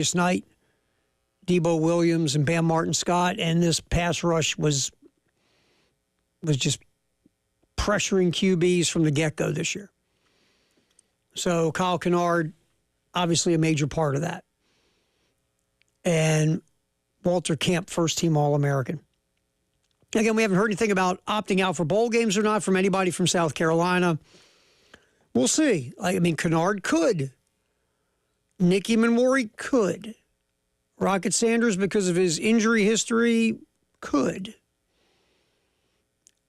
This night, Debo Williams and Bam Martin-Scott, and this pass rush was just pressuring QBs from the get-go this year. So Kyle Kennard, obviously a major part of that. And Walter Camp, first-team All-American. Again, we haven't heard anything about opting out for bowl games or not from anybody from South Carolina. We'll see. I mean, Kennard could. Nicky Manwari could. Rocket Sanders, because of his injury history, could.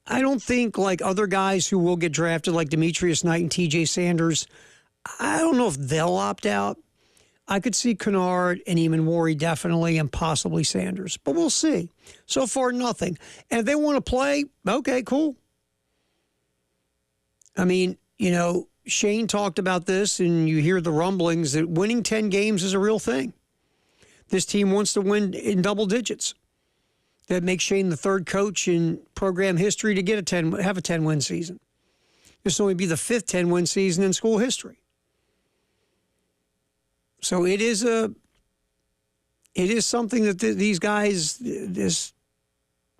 I don't think, like other guys who will get drafted, like Demetrius Knight and TJ Sanders, I don't know if they'll opt out. I could see Kennard and Manwari definitely, and possibly Sanders. But we'll see. So far, nothing. And if they want to play, okay, cool. I mean, you know, Shane talked about this, and you hear the rumblings that winning 10 games is a real thing. This team wants to win in double digits. That makes Shane the third coach in program history to have a 10-win season. This will only be the fifth 10-win season in school history. So it is something that these guys, this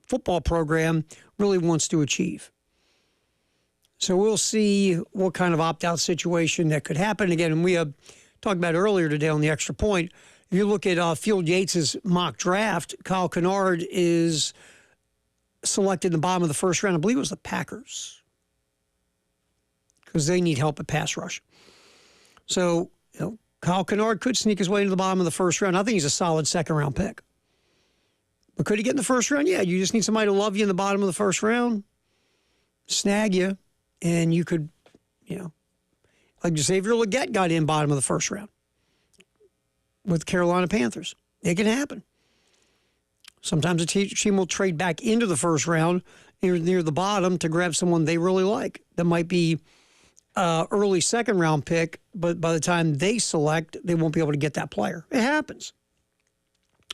football program, really wants to achieve. So we'll see what kind of opt-out situation that could happen. Again, and we talked about earlier today on the Extra Point, if you look at Field Yates' mock draft, Kyle Kennard is selected in the bottom of the first round. I believe it was the Packers, because they need help at pass rush. So, you know, Kyle Kennard could sneak his way into the bottom of the first round. I think he's a solid second-round pick. But could he get in the first round? Yeah, you just need somebody to love you in the bottom of the first round, snag you, and you could, you know, like Xavier Legette got in bottom of the first round with Carolina Panthers. It can happen. Sometimes a team will trade back into the first round near the bottom to grab someone they really like. That might be early second-round pick, but by the time they select, they won't be able to get that player. It happens.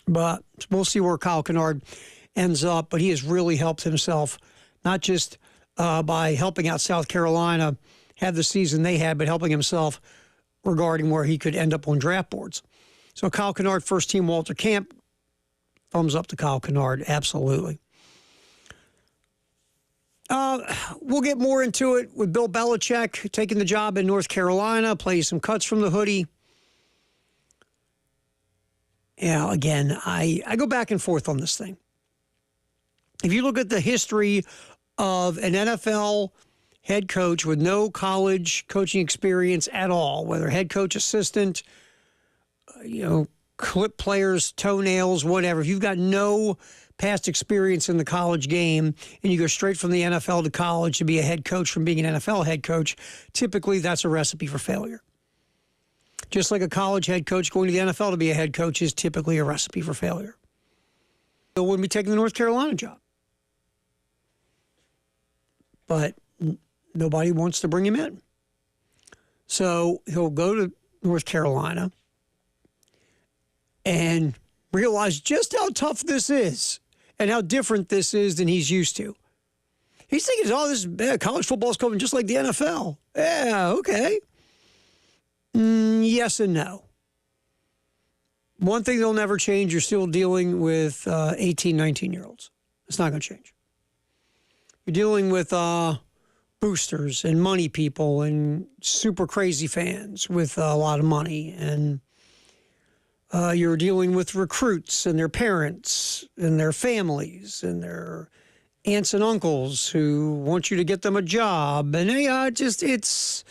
But we'll see where Kyle Kennard ends up. But he has really helped himself, not just by helping out South Carolina have the season they had, but helping himself regarding where he could end up on draft boards. So Kyle Kennard, first team Walter Camp, thumbs up to Kyle Kennard, absolutely. We'll get more into it with Bill Belichick taking the job in North Carolina, play some cuts from the hoodie. Yeah, again, I go back and forth on this thing. If you look at the history of an NFL head coach with no college coaching experience at all, whether head coach, assistant, clip players, toenails, whatever. If you've got no past experience in the college game and you go straight from the NFL to college to be a head coach from being an NFL head coach, typically that's a recipe for failure. Just like a college head coach going to the NFL to be a head coach is typically a recipe for failure. Bill wouldn't be taking the North Carolina job. But nobody wants to bring him in. So he'll go to North Carolina and realize just how tough this is and how different this is than he's used to. He's thinking, this college football is coming just like the NFL. Yeah, okay. Yes and no. One thing that'll never change, you're still dealing with 18, 19-year-olds. It's not going to change. You're dealing with boosters and money people and super crazy fans with a lot of money. And you're dealing with recruits and their parents and their families and their aunts and uncles who want you to get them a job. And it's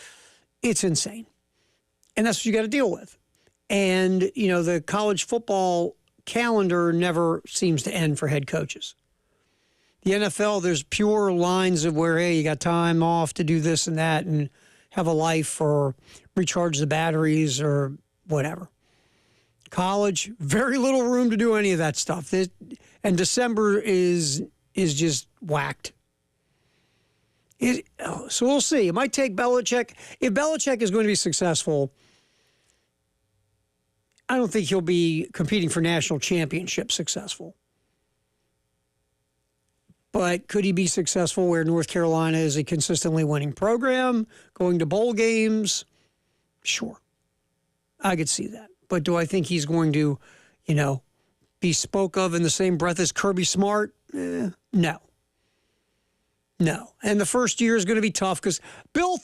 insane. And that's what you got to deal with. And, the college football calendar never seems to end for head coaches. The NFL, there's pure lines of where, hey, you got time off to do this and that and have a life or recharge the batteries or whatever. College, very little room to do any of that stuff. And December is just whacked. So we'll see. It might take Belichick. If Belichick is going to be successful, I don't think he'll be competing for national championship successful. But could he be successful where North Carolina is a consistently winning program, going to bowl games? Sure. I could see that. But do I think he's going to, be spoke of in the same breath as Kirby Smart? No. No. And the first year is going to be tough because Bill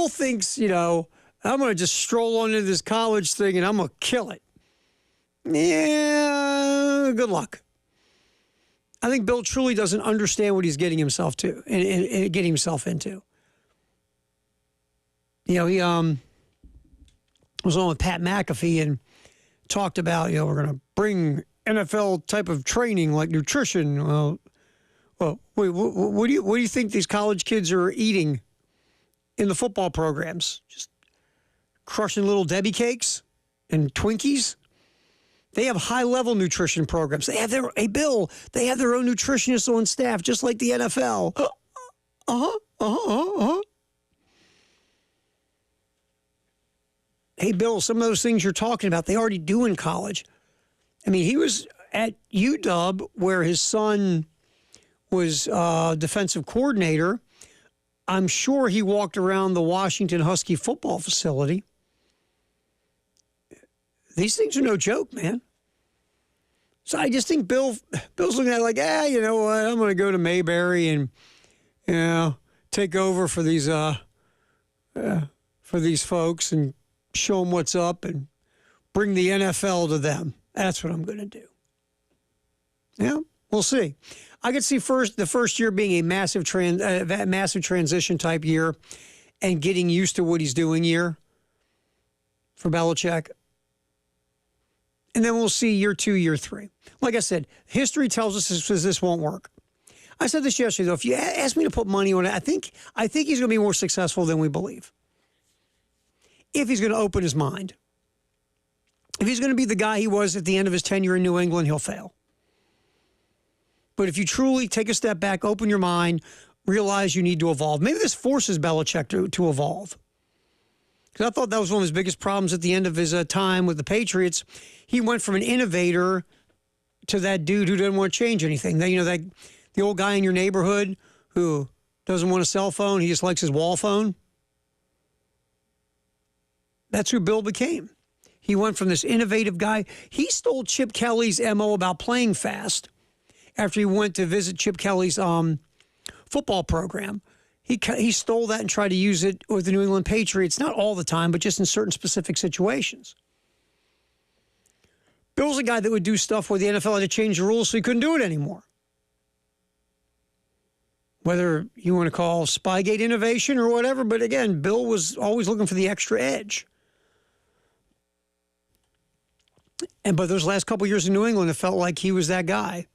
thinks, I'm going to just stroll on into this college thing and I'm going to kill it. Yeah, good luck. I think Bill truly doesn't understand what he's getting himself to and getting himself into. He was on with Pat McAfee and talked about, we're going to bring NFL type of training like nutrition. Well, wait, what do you think these college kids are eating in the football programs? Just crushing little Debbie cakes and Twinkies? They have high-level nutrition programs. They have they have their own nutritionists on staff, just like the NFL. Hey, Bill, some of those things you're talking about, they already do in college. I mean, he was at UW where his son was defensive coordinator. I'm sure he walked around the Washington Husky football facility. These things are no joke, man. So I just think Bill's looking at it like, you know what? I'm going to go to Mayberry and, take over for these folks and show them what's up and bring the NFL to them. That's what I'm going to do. Yeah, we'll see. I could see the first year being a massive transition type year and getting used to what he's doing year for Belichick. And then we'll see year 2, year 3. Like I said, history tells us this won't work. I said this yesterday, though. If you ask me to put money on it, I think he's going to be more successful than we believe. If he's going to open his mind. If he's going to be the guy he was at the end of his tenure in New England, he'll fail. But if you truly take a step back, open your mind, realize you need to evolve. Maybe this forces Belichick to evolve. Because I thought that was one of his biggest problems at the end of his time with the Patriots. He went from an innovator to that dude who doesn't want to change anything. The old guy in your neighborhood who doesn't want a cell phone, he just likes his wall phone. That's who Bill became. He went from this innovative guy. He stole Chip Kelly's MO about playing fast after he went to visit Chip Kelly's football program. He stole that and tried to use it with the New England Patriots, not all the time, but just in certain specific situations. Bill's a guy that would do stuff where the NFL had to change the rules so he couldn't do it anymore. Whether you want to call Spygate innovation or whatever, but again, Bill was always looking for the extra edge. But those last couple of years in New England, it felt like he was that guy.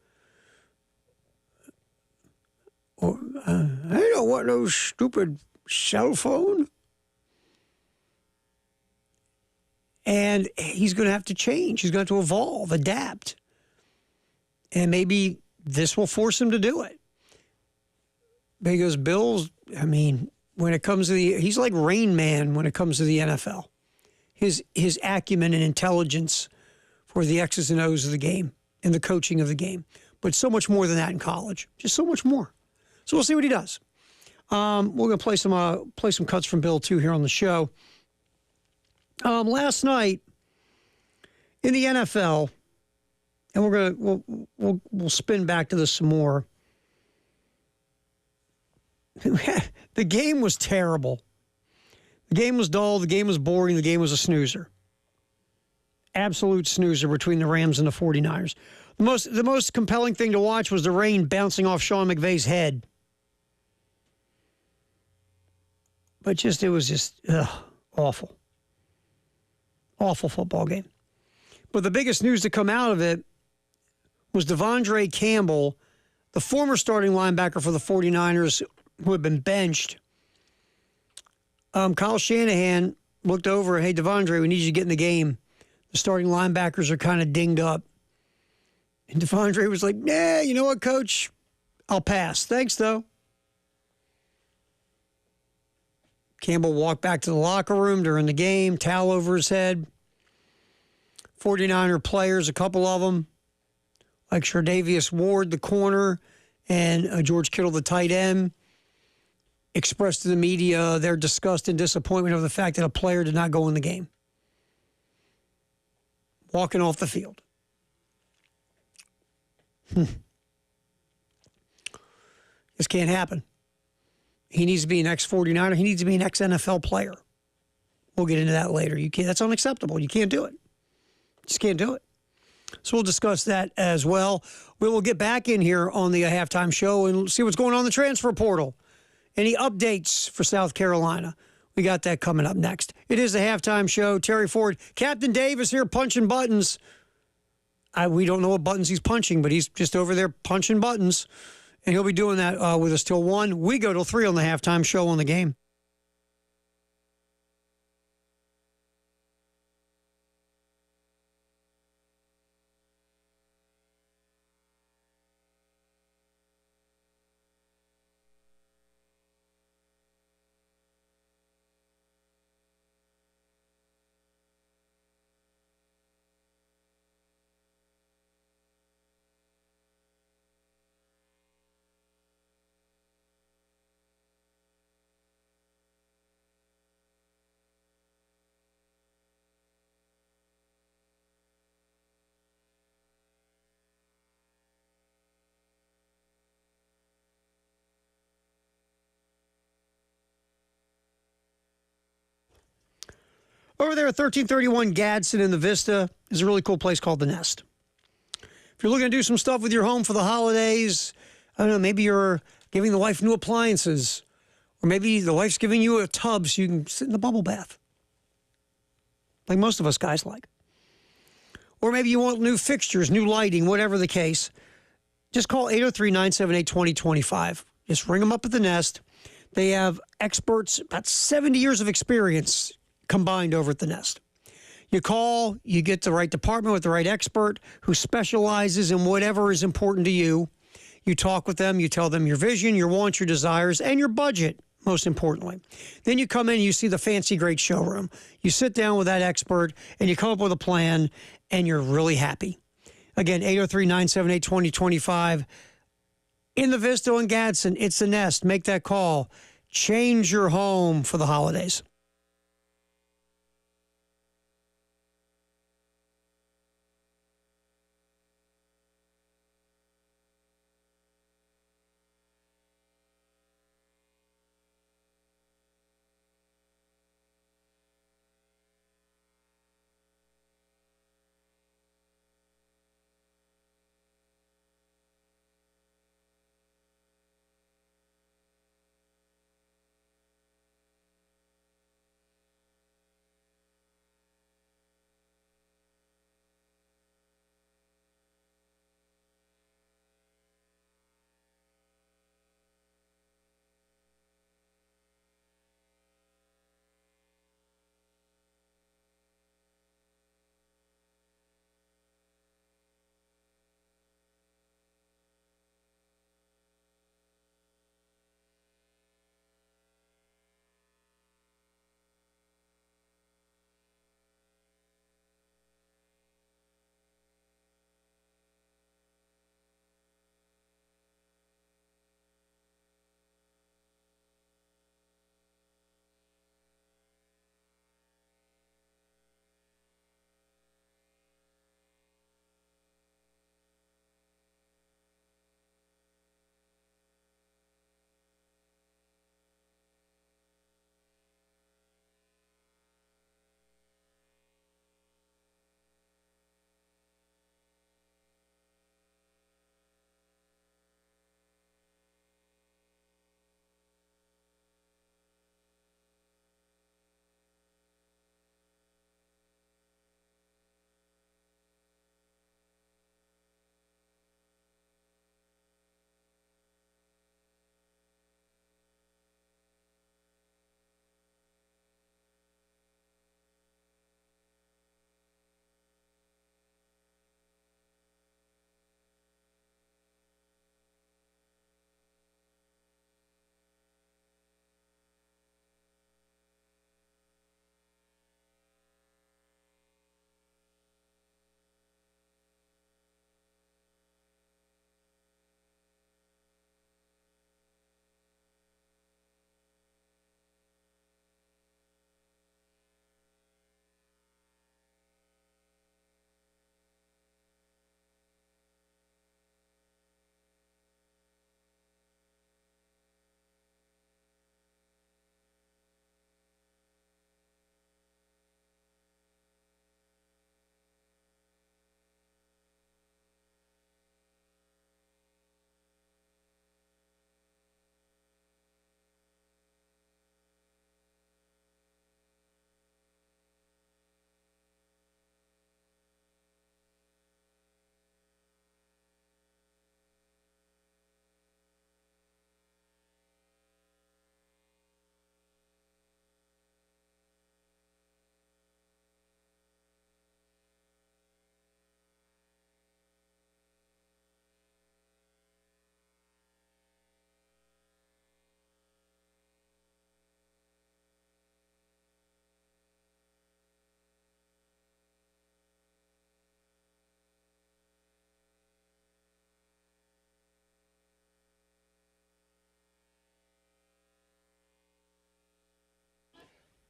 I don't want no stupid cell phone. And he's going to have to change. He's going to have to evolve, adapt. And maybe this will force him to do it. Because Bill's, when it comes to he's like Rain Man when it comes to the NFL. His acumen and intelligence for the X's and O's of the game and the coaching of the game. But so much more than that in college. Just so much more. So we'll see what he does. We're going to play some cuts from Bill, too, here on the show. Last night in the NFL, and we'll spin back to this some more. The game was terrible. The game was dull. The game was boring. The game was a snoozer. Absolute snoozer between the Rams and the 49ers. The most compelling thing to watch was the rain bouncing off Sean McVay's head. But it was just awful. Awful football game. But the biggest news to come out of it was Devondre Campbell, the former starting linebacker for the 49ers who had been benched. Kyle Shanahan looked over, hey, Devondre, we need you to get in the game. The starting linebackers are kind of dinged up. And Devondre was like, nah, you know what, coach? I'll pass. Thanks, though. Campbell walked back to the locker room during the game, towel over his head. 49er players, a couple of them, like Shardavius Ward, the corner, and George Kittle, the tight end, expressed to the media their disgust and disappointment over the fact that a player did not go in the game. walking off the field. This can't happen. He needs to be an ex-49er. He needs to be an ex-NFL player. We'll get into that later. You can't. That's unacceptable. You can't do it. Just can't do it. So we'll discuss that as well. We will get back in here on the halftime show and see what's going on in the transfer portal. Any updates for South Carolina? We got that coming up next. It is the halftime show. Terry Ford, Captain Dave is here punching buttons. We don't know what buttons he's punching, but he's just over there punching buttons. And he'll be doing that with us till 1. We go till 3 on the halftime show on the game. Over there at 1331 Gadsden in the Vista is a really cool place called The Nest. If you're looking to do some stuff with your home for the holidays, I don't know, maybe you're giving the wife new appliances, or maybe the wife's giving you a tub so you can sit in the bubble bath, like most of us guys like. Or maybe you want new fixtures, new lighting, whatever the case. Just call 803-978-2025. Just ring them up at The Nest. They have experts, about 70 years of experience combined over at The Nest. You call, you get the right department with the right expert who specializes in whatever is important to you. You talk with them, you tell them your vision, your wants, your desires, and your budget, most importantly. Then you come in, you see the fancy, great showroom. You sit down with that expert, and you come up with a plan, and you're really happy. Again, 803-978-2025. In the Vista and Gadsden, it's The Nest. Make that call. Change your home for the holidays.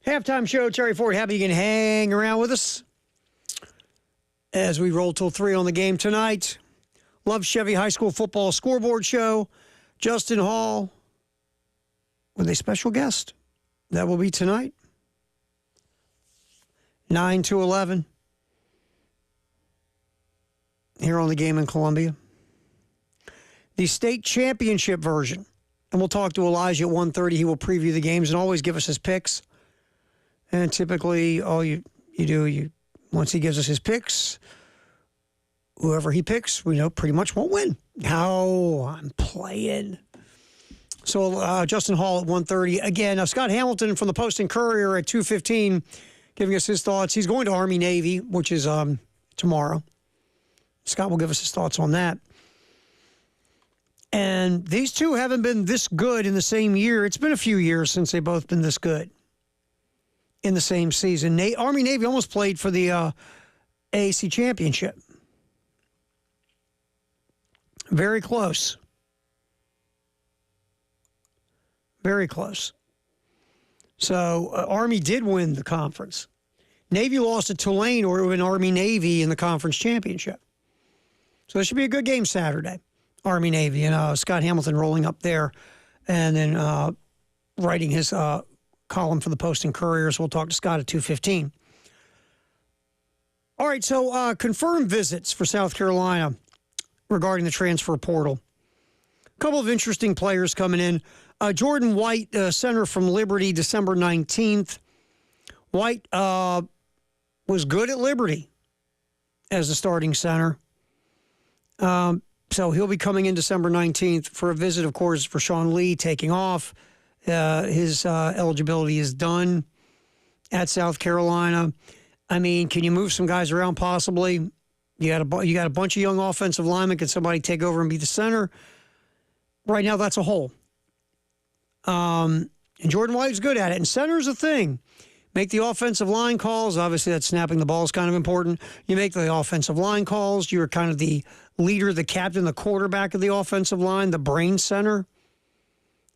Halftime show, Terry Ford. Happy you can hang around with us as we roll till 3 on the game tonight. Love Chevy High School football scoreboard show. Justin Hall with a special guest. That will be tonight, 9 to 11, here on the game in Columbia. The state championship version. And we'll talk to Elijah at 1:30. He will preview the games and always give us his picks. And typically, all you do, once he gives us his picks, whoever he picks, we know pretty much won't win. How I'm playing. So Justin Hall at 1:30. Again, Scott Hamilton from the Post and Courier at 2:15, giving us his thoughts. He's going to Army-Navy, which is tomorrow. Scott will give us his thoughts on that. And these two haven't been this good in the same year. It's been a few years since they've both been this good in the same season. Army-Navy almost played for the AAC championship. Very close. Very close. So Army did win the conference. Navy lost to Tulane, or it would have been Army-Navy in the conference championship. So it should be a good game Saturday. Army-Navy, and Scott Hamilton rolling up there and then writing his column for the Post and Courier. So we'll talk to Scott at 2:15. All right, so confirmed visits for South Carolina regarding the transfer portal. A couple of interesting players coming in. Jordan White, center from Liberty, December 19th. White was good at Liberty as a starting center. So he'll be coming in December 19th for a visit, of course, for Sean Lee taking off. His eligibility is done at South Carolina. I mean, can you move some guys around possibly? You got a bunch of young offensive linemen. Can somebody take over and be the center? Right now, that's a hole. And Jordan White's good at it. And center's a thing. Make the offensive line calls. Obviously, that snapping the ball is kind of important. You make the offensive line calls. You're kind of the leader, the captain, the quarterback of the offensive line, the brain center.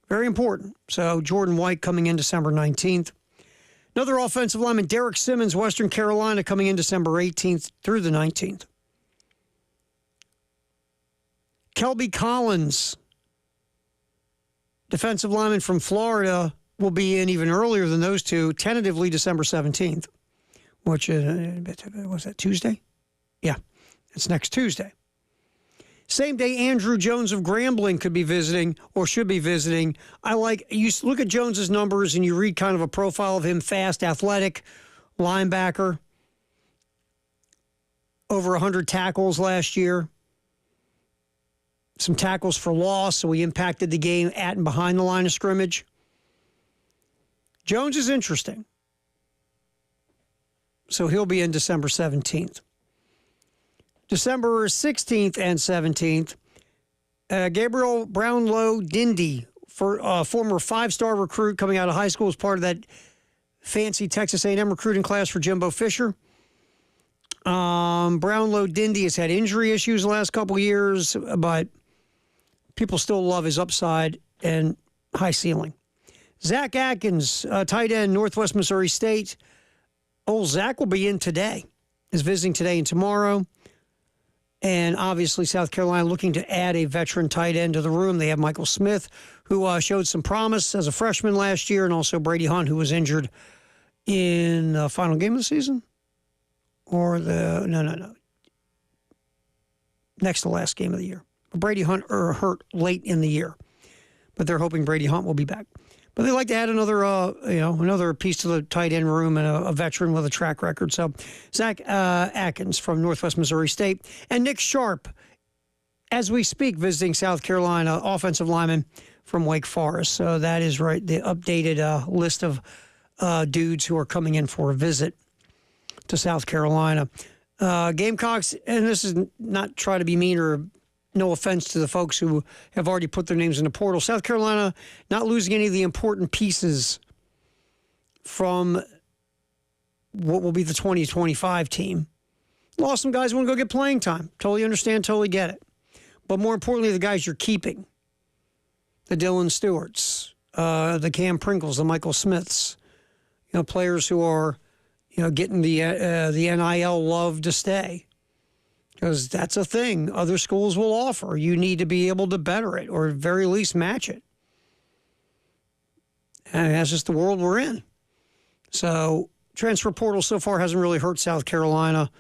Very important. So Jordan White coming in December 19th. Another offensive lineman, Derek Simmons, Western Carolina, coming in December 18th through the 19th. Kelby Collins, defensive lineman from Florida, will be in even earlier than those two, tentatively December 17th, which was that Tuesday? Yeah, it's next Tuesday. Same day, Andrew Jones of Grambling could be visiting or should be visiting. You look at Jones's numbers and you read kind of a profile of him: fast, athletic, linebacker, over 100 tackles last year. Some tackles for loss, so he impacted the game at and behind the line of scrimmage. Jones is interesting. So he'll be in December 17th. December 16th and 17th, Gabriel Brownlow Dindy, former five-star recruit coming out of high school, as part of that fancy Texas A&M recruiting class for Jimbo Fisher. Brownlow Dindy has had injury issues the last couple of years, but people still love his upside and high ceiling. Zach Atkins, tight end, Northwest Missouri State. Old Zach will be in today. Is visiting today and tomorrow. And obviously, South Carolina looking to add a veteran tight end to the room. They have Michael Smith, who showed some promise as a freshman last year, and also Brady Hunt, who was injured in the final game of the season. Or no. Next to last game of the year. Brady Hunt hurt late in the year. But they're hoping Brady Hunt will be back. But they like to add another piece to the tight end room and a veteran with a track record. So Zach Atkins from Northwest Missouri State, and Nick Sharp, as we speak, visiting South Carolina, offensive lineman from Wake Forest. So that is right, the updated list of dudes who are coming in for a visit to South Carolina. Gamecocks, and this is not try to be mean or no offense to the folks who have already put their names in the portal. South Carolina not losing any of the important pieces from what will be the 2025 team. Lost some guys who want to go get playing time. Totally understand, totally get it. But more importantly, the guys you're keeping. The Dylan Stewarts, the Cam Pringles, the Michael Smiths, players who are, getting the NIL love to stay, because that's a thing other schools will offer. You need to be able to better it, or at very least match it. And that's just the world we're in. So transfer portal so far hasn't really hurt South Carolina,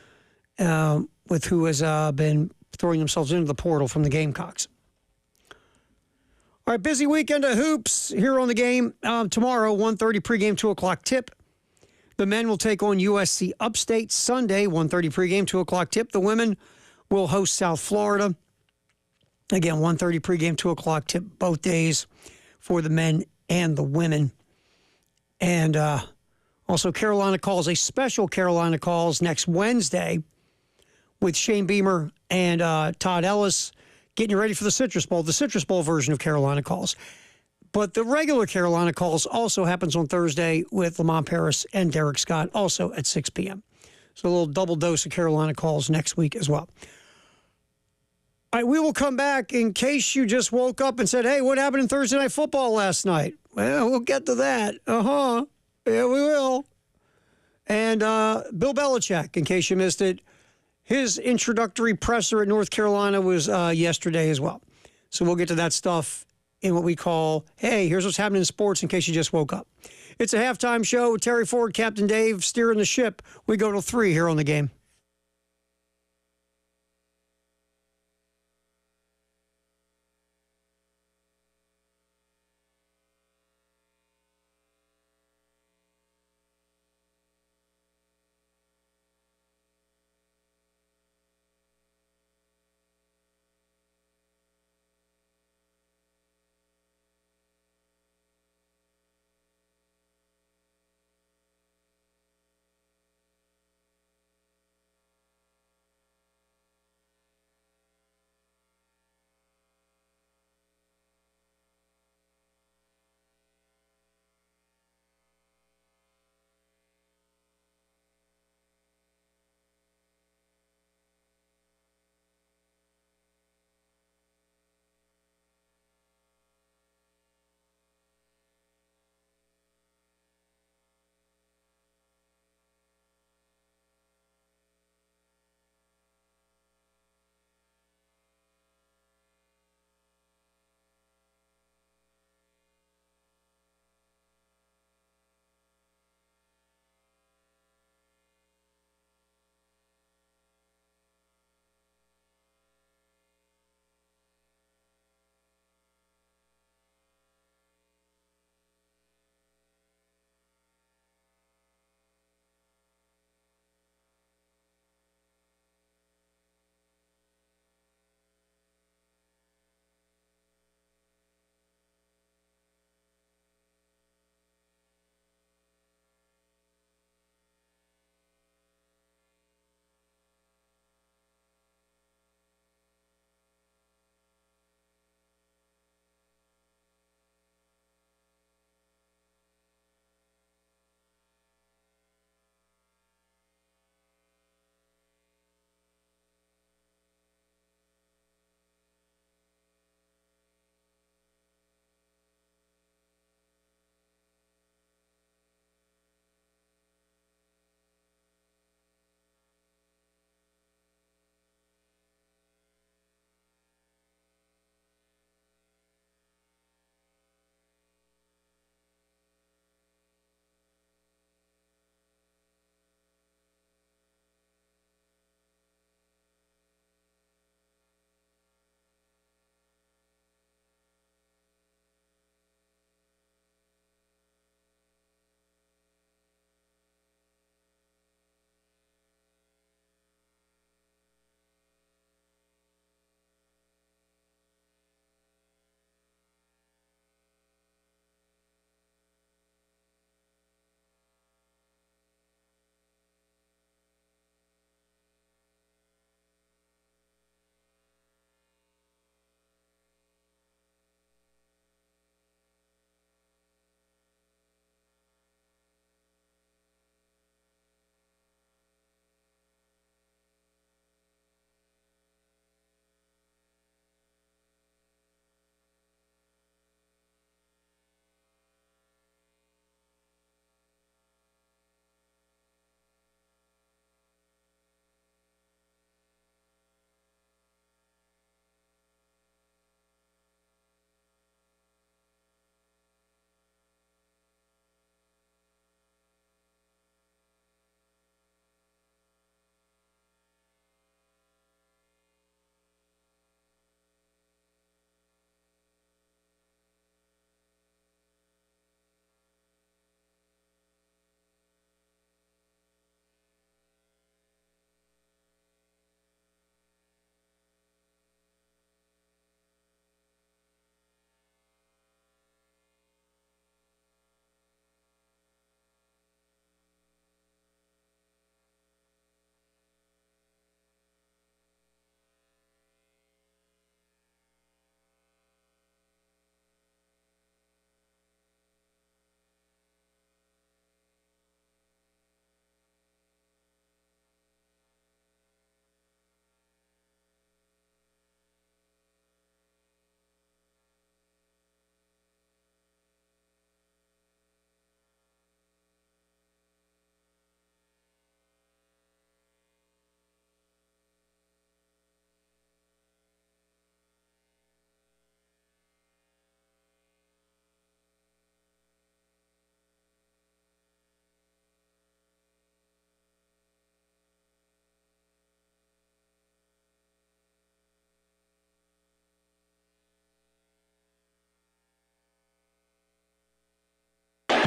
with who has been throwing themselves into the portal from the Gamecocks. All right, busy weekend of hoops here on the game. Tomorrow, 1:30 pregame, 2 o'clock tip. The men will take on USC Upstate. Sunday, 1:30 pregame, 2 o'clock tip. The women will host South Florida. Again, 1:30 pregame, 2 o'clock tip both days for the men and the women. And also Carolina Calls, a special Carolina Calls next Wednesday with Shane Beamer and Todd Ellis, getting you ready for the Citrus Bowl version of Carolina Calls. But the regular Carolina Calls also happens on Thursday with Lamont Paris and Derek Scott, also at 6 p.m. So a little double dose of Carolina Calls next week as well. All right, we will come back in case you just woke up and said, hey, what happened in Thursday Night Football last night? Well, we'll get to that. Yeah, we will. And Bill Belichick, in case you missed it, his introductory presser at North Carolina was yesterday as well. So we'll get to that stuff in what we call, hey, here's what's happening in sports in case you just woke up. It's a halftime show with Terry Ford, Captain Dave, steering the ship. We go to 3 here on the game.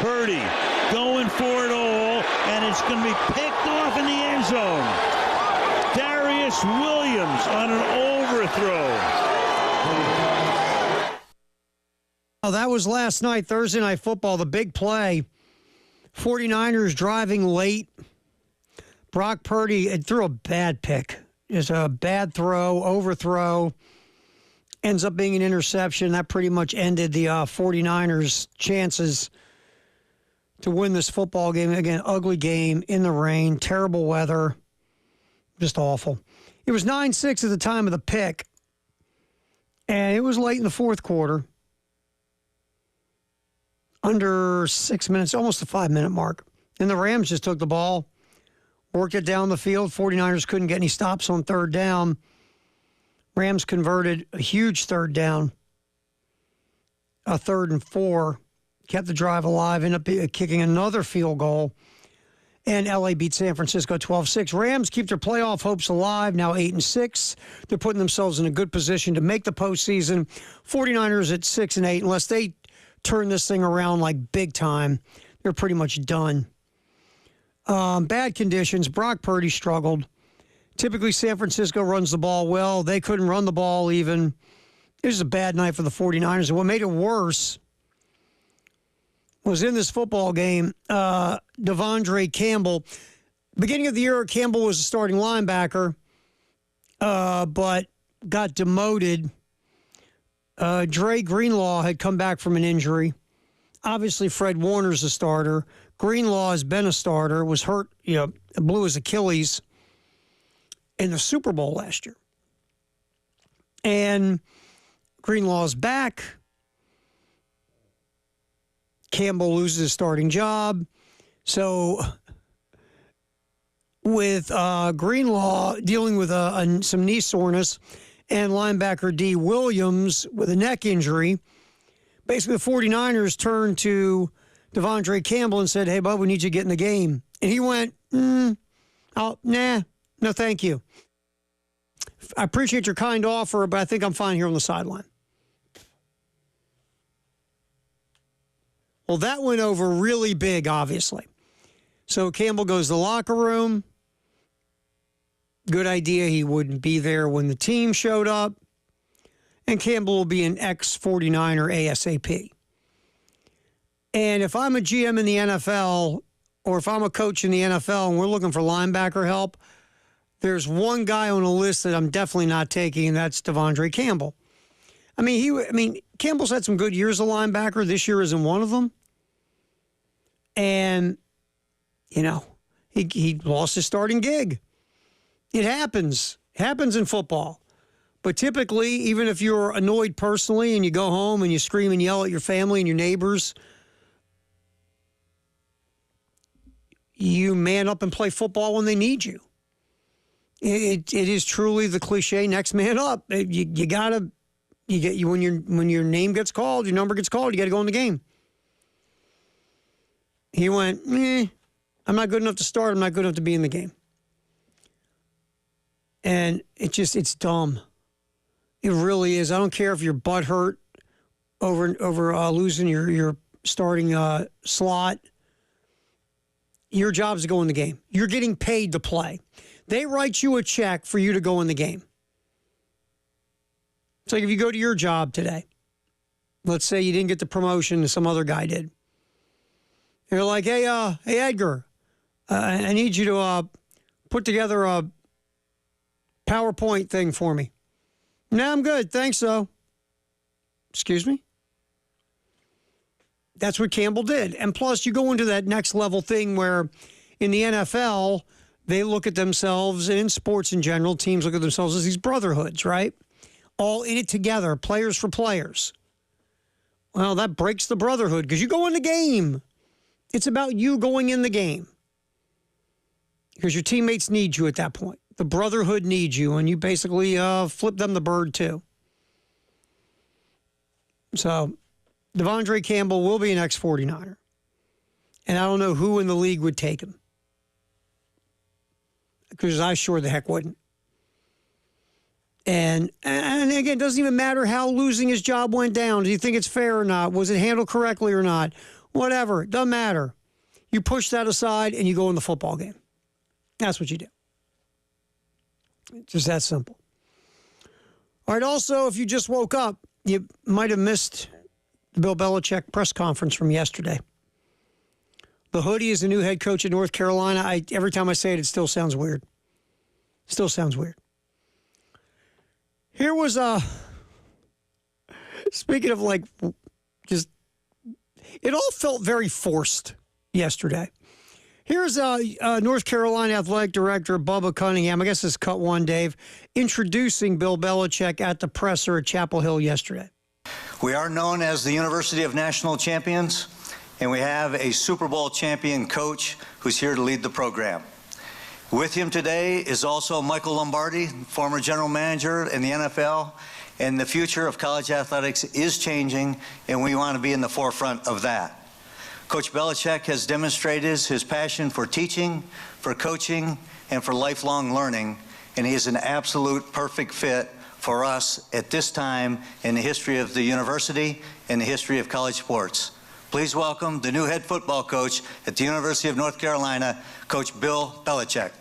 Purdy going for it all, and it's going to be picked off in the end zone. Darius Williams on an overthrow. Oh, that was last night, Thursday Night Football, the big play. 49ers driving late. Brock Purdy threw a bad pick. It's a bad throw, overthrow. Ends up being an interception. That pretty much ended the 49ers' chances to win this football game. Again, ugly game in the rain, terrible weather, just awful. It was 9-6 at the time of the pick, and it was late in the fourth quarter. Under 6 minutes, almost the 5-minute mark. And the Rams just took the ball, worked it down the field. 49ers couldn't get any stops on third down. Rams converted a huge third down, a 3rd and 4, kept the drive alive, ended up kicking another field goal, and LA beat San Francisco 12-6. Rams keep their playoff hopes alive, now 8-6. They're putting themselves in a good position to make the postseason. 49ers at 6-8, unless they turn this thing around like big time, they're pretty much done. Bad conditions. Brock Purdy struggled. Typically, San Francisco runs the ball well. They couldn't run the ball even. It was a bad night for the 49ers. And what made it worse was in this football game, Devondre Campbell. Beginning of the year, Campbell was a starting linebacker, but got demoted. Dre Greenlaw had come back from an injury. Obviously, Fred Warner's a starter. Greenlaw has been a starter, was hurt, blew his Achilles in the Super Bowl last year. And Greenlaw's back. Campbell loses his starting job. So with Greenlaw dealing with some knee soreness and linebacker D. Williams with a neck injury, basically the 49ers turned to Devondre Campbell and said, hey, bud, we need you to get in the game. And he went, no, thank you. I appreciate your kind offer, but I think I'm fine here on the sideline. Well, that went over really big, obviously. So Campbell goes to the locker room. Good idea he wouldn't be there when the team showed up. And Campbell will be an ex-49er ASAP. And if I'm a GM in the NFL, or if I'm a coach in the NFL and we're looking for linebacker help, there's one guy on a list that I'm definitely not taking, and that's Devondre Campbell. Campbell's had some good years of linebacker. This year isn't one of them. And, he lost his starting gig. It happens. It happens in football. But typically, even if you're annoyed personally and you go home and you scream and yell at your family and your neighbors, you man up and play football when they need you. It is truly the cliche, next man up. When your name gets called, your number gets called, you got to go in the game. He went, I'm not good enough to start. I'm not good enough to be in the game. And it's dumb. It really is. I don't care if your butt hurt over losing your starting slot. Your job is to go in the game. You're getting paid to play. They write you a check for you to go in the game. It's like if you go to your job today. Let's say you didn't get the promotion that some other guy did. They're like, hey Edgar, I need you to put together a PowerPoint thing for me. No, I'm good. Thanks, though. Excuse me? That's what Campbell did. And plus, you go into that next level thing where in the NFL, they look at themselves, and in sports in general, teams look at themselves as these brotherhoods, right? All in it together, players for players. Well, that breaks the brotherhood because you go in the game. It's about you going in the game because your teammates need you at that point. The brotherhood needs you, and you basically flip them the bird too. So Devondre Campbell will be an ex-49er. And I don't know who in the league would take him. Because I sure the heck wouldn't. And again, it doesn't even matter how losing his job went down. Do you think it's fair or not? Was it handled correctly or not? whatever, doesn't matter. You push that aside and you go in the football game. That's what you do. It's just that simple. All right, also, if you just woke up, you might have missed the Bill Belichick press conference from yesterday. The hoodie is the new head coach in North Carolina. Every time I say it, it still sounds weird. Still sounds weird. Here was speaking of just, it all felt very forced yesterday. Here's North Carolina Athletic Director Bubba Cunningham. I guess it's cut one, Dave, introducing Bill Belichick at the presser at Chapel Hill yesterday. We are known as the University of National Champions, and we have a Super Bowl champion coach who's here to lead the program. With him today is also Michael Lombardi, former general manager in the NFL, and the future of college athletics is changing, and we want to be in the forefront of that. Coach Belichick has demonstrated his passion for teaching, for coaching, and for lifelong learning, and he is an absolute perfect fit for us at this time in the history of the university and the history of college sports. Please welcome the new head football coach at the University of North Carolina, Coach Bill Belichick.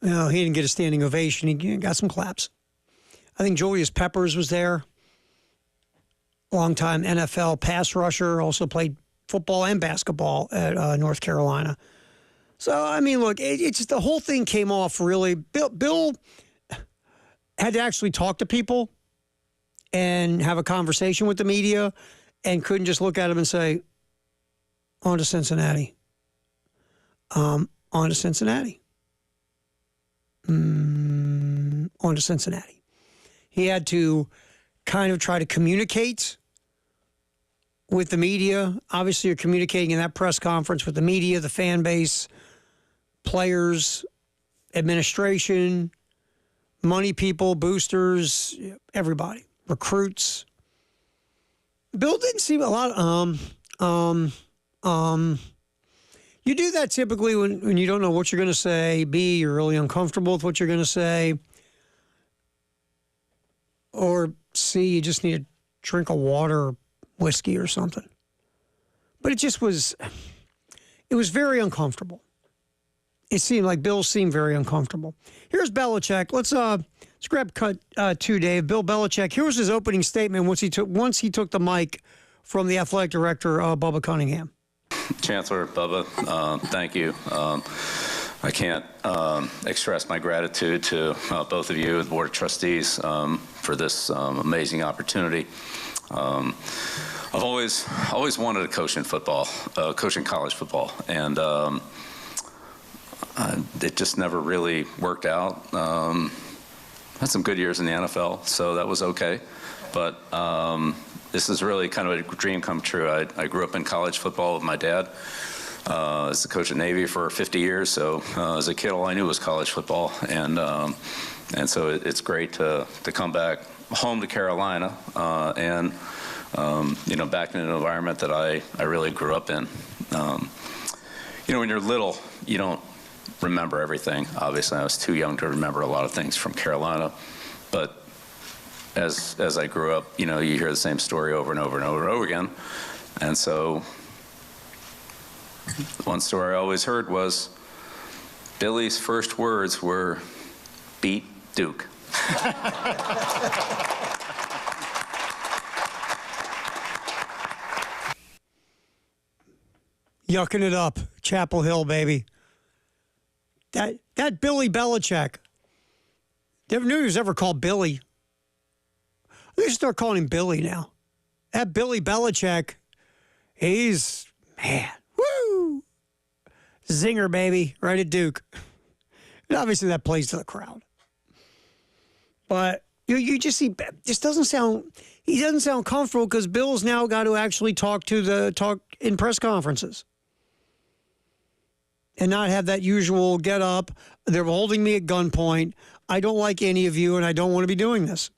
No, he didn't get a standing ovation. He got some claps. I think Julius Peppers was there. Longtime NFL pass rusher, also played football and basketball at North Carolina. So, I mean, look, it's just the whole thing came off really. Bill had to actually talk to people and have a conversation with the media and couldn't just look at them and say, on to Cincinnati. On to Cincinnati. On to Cincinnati. He had to kind of try to communicate with the media. Obviously, you're communicating in that press conference with the media, the fan base, players, administration, money people, boosters, everybody, recruits. Bill didn't seem a lot You do that typically when you don't know what you're going to say. B, you're really uncomfortable with what you're going to say. Or C, you just need a drink of water or whiskey or something. But it was very uncomfortable. It seemed like Bill seemed very uncomfortable. Here's Belichick. Let's grab cut 2, Dave. Bill Belichick. Here was his opening statement once he took the mic from the athletic director, Bubba Cunningham. Chancellor Bubba, thank you. I can't express my gratitude to both of you, the Board of Trustees, for this amazing opportunity. I've always wanted to coach in football, coach in college football, and it just never really worked out. Had some good years in the NFL, so that was okay. But this is really kind of a dream come true. I grew up in college football with my dad. As the coach at Navy for 50 years, so as a kid, all I knew was college football, and so it's great to come back home to Carolina and back in an environment that I really grew up in. When you're little, you don't remember everything. Obviously, I was too young to remember a lot of things from Carolina, but as I grew up, you hear the same story over and over and over and over again, and so. One story I always heard was Billy's first words were, "Beat Duke." Yucking it up, Chapel Hill, baby. That Billy Belichick. Never knew he was ever called Billy. They should start calling him Billy now. That Billy Belichick, he's, man. Woo! Zinger, baby, right at Duke. And obviously that plays to the crowd. But you just see, this doesn't sound, he doesn't sound comfortable because Bill's now got to actually talk in press conferences. And not have that usual get up, they're holding me at gunpoint, I don't like any of you and I don't want to be doing this.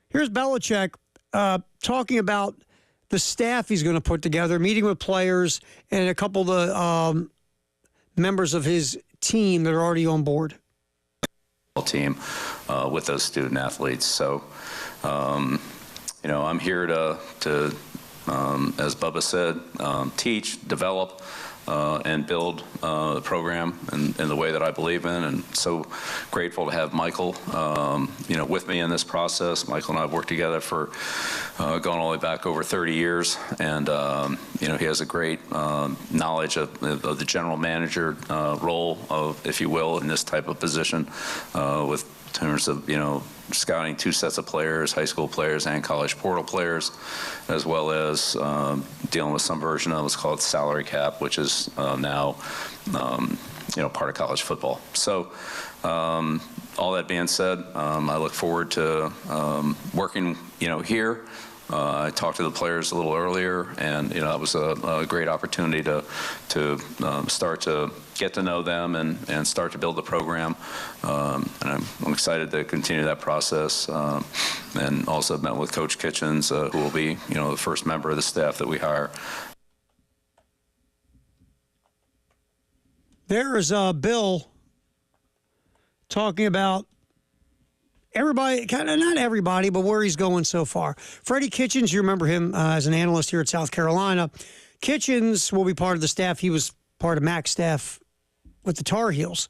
Here's Belichick talking about the staff he's going to put together, meeting with players and a couple of the members of his team that are already on board. Team with those student athletes. So, I'm here to as Bubba said, teach, develop, and build the program in the way that I believe in. And so grateful to have Michael, with me in this process. Michael and I have worked together for going all the way back over 30 years. And, he has a great knowledge of the general manager role, if you will, in this type of position with terms of, scouting 2 sets of players, high school players and college portal players, as well as dealing with some version of what's called salary cap, which is now, part of college football. So all that being said, I look forward to working, here. I talked to the players a little earlier, and that was a great opportunity to start to get to know them and start to build the program. And I'm excited to continue that process. And also met with Coach Kitchens, who will be the first member of the staff that we hire. There is Bill talking about everybody, kind of not everybody, but where he's going so far. Freddie Kitchens, you remember him as an analyst here at South Carolina. Kitchens will be part of the staff. He was part of Mac's staff with the Tar Heels.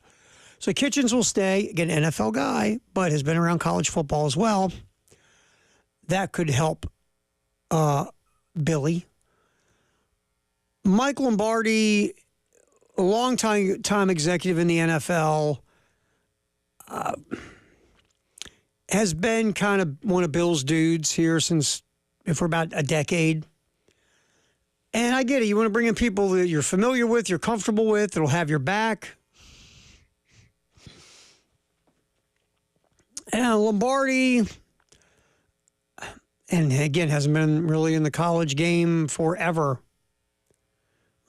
So Kitchens will stay, again, NFL guy, but has been around college football as well. That could help Billy. Mike Lombardi, a long-time executive in the NFL, has been kind of one of Bill's dudes here for about a decade. And I get it. You want to bring in people that you're familiar with, you're comfortable with, that'll have your back. And Lombardi, and again, hasn't been really in the college game forever.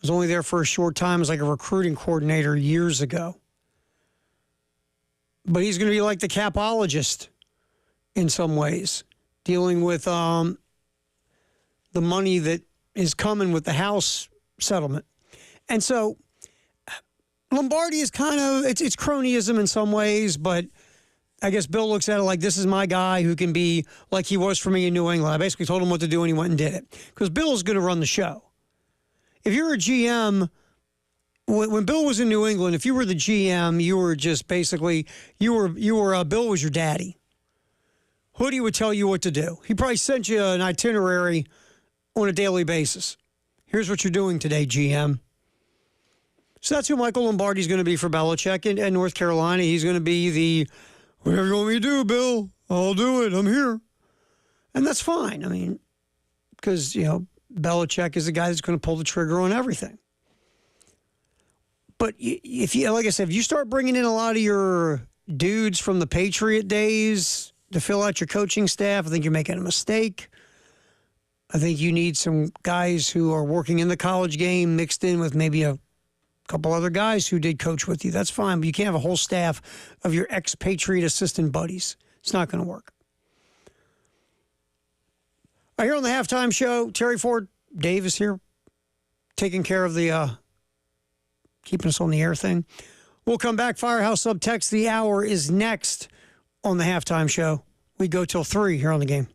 Was only there for a short time as like a recruiting coordinator years ago. But he's going to be like the capologist in some ways, dealing with the money that is coming with the House settlement. And so Lombardi is kind of, it's cronyism in some ways, but I guess Bill looks at it like, this is my guy who can be like he was for me in New England. I basically told him what to do and he went and did it. Because Bill's going to run the show. If you're a GM, when Bill was in New England, if you were the GM, you were just basically, Bill was your daddy. Hoodie would tell you what to do. He probably sent you an itinerary on a daily basis. Here's what you're doing today, GM. So that's who Michael Lombardi's going to be for Belichick in North Carolina. He's going to be the, whatever you want me to do, Bill, I'll do it. I'm here. And that's fine. I mean, because, Belichick is the guy that's going to pull the trigger on everything. But if you, like I said, if you start bringing in a lot of your dudes from the Patriot days to fill out your coaching staff, I think you're making a mistake. I think you need some guys who are working in the college game mixed in with maybe a couple other guys who did coach with you. That's fine, but you can't have a whole staff of your ex-Patriot assistant buddies. It's not going to work. All right, here on the halftime show, Terry Ford, Dave is here, taking care of the keeping us on the air thing. We'll come back. Firehouse Subtext. The hour is next on the halftime show. We go till 3 here on the game.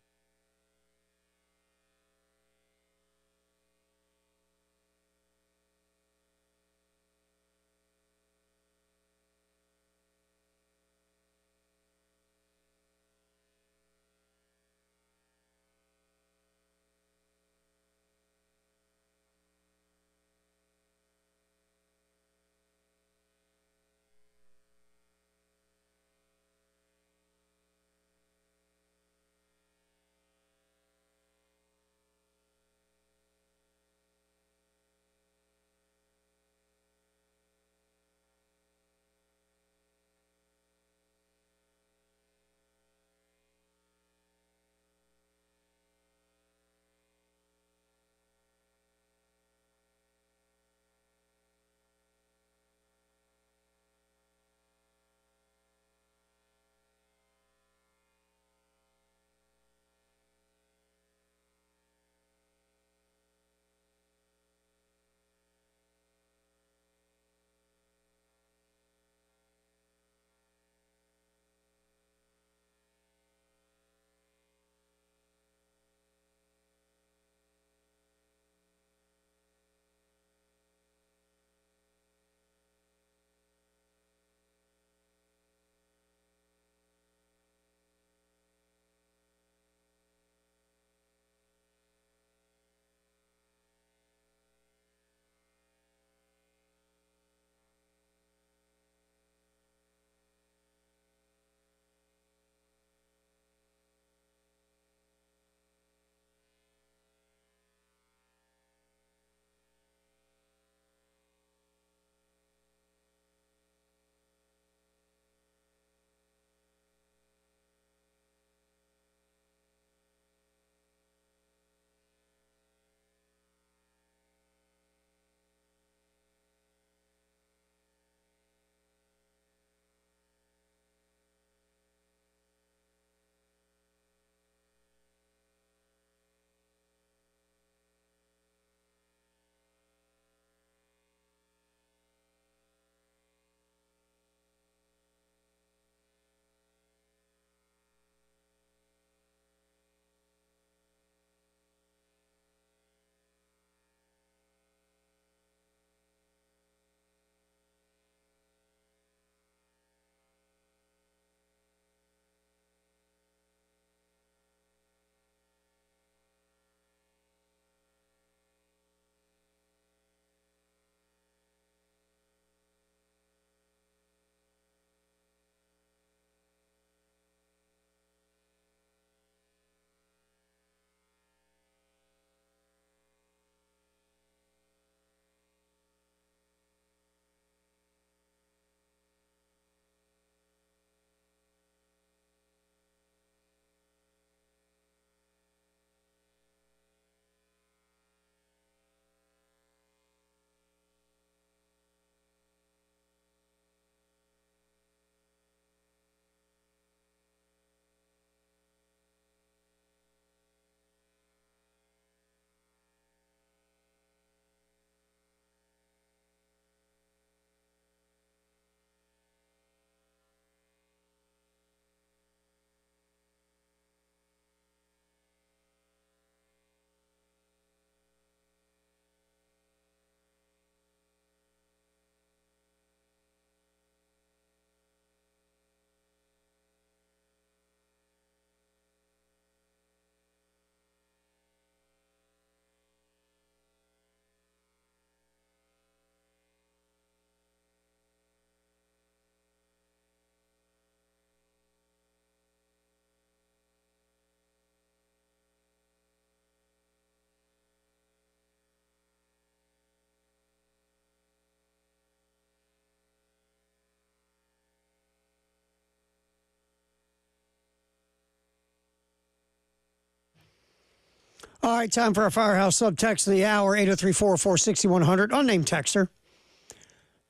All right, time for our Firehouse subtext of the hour, 803-446-100. Unnamed texter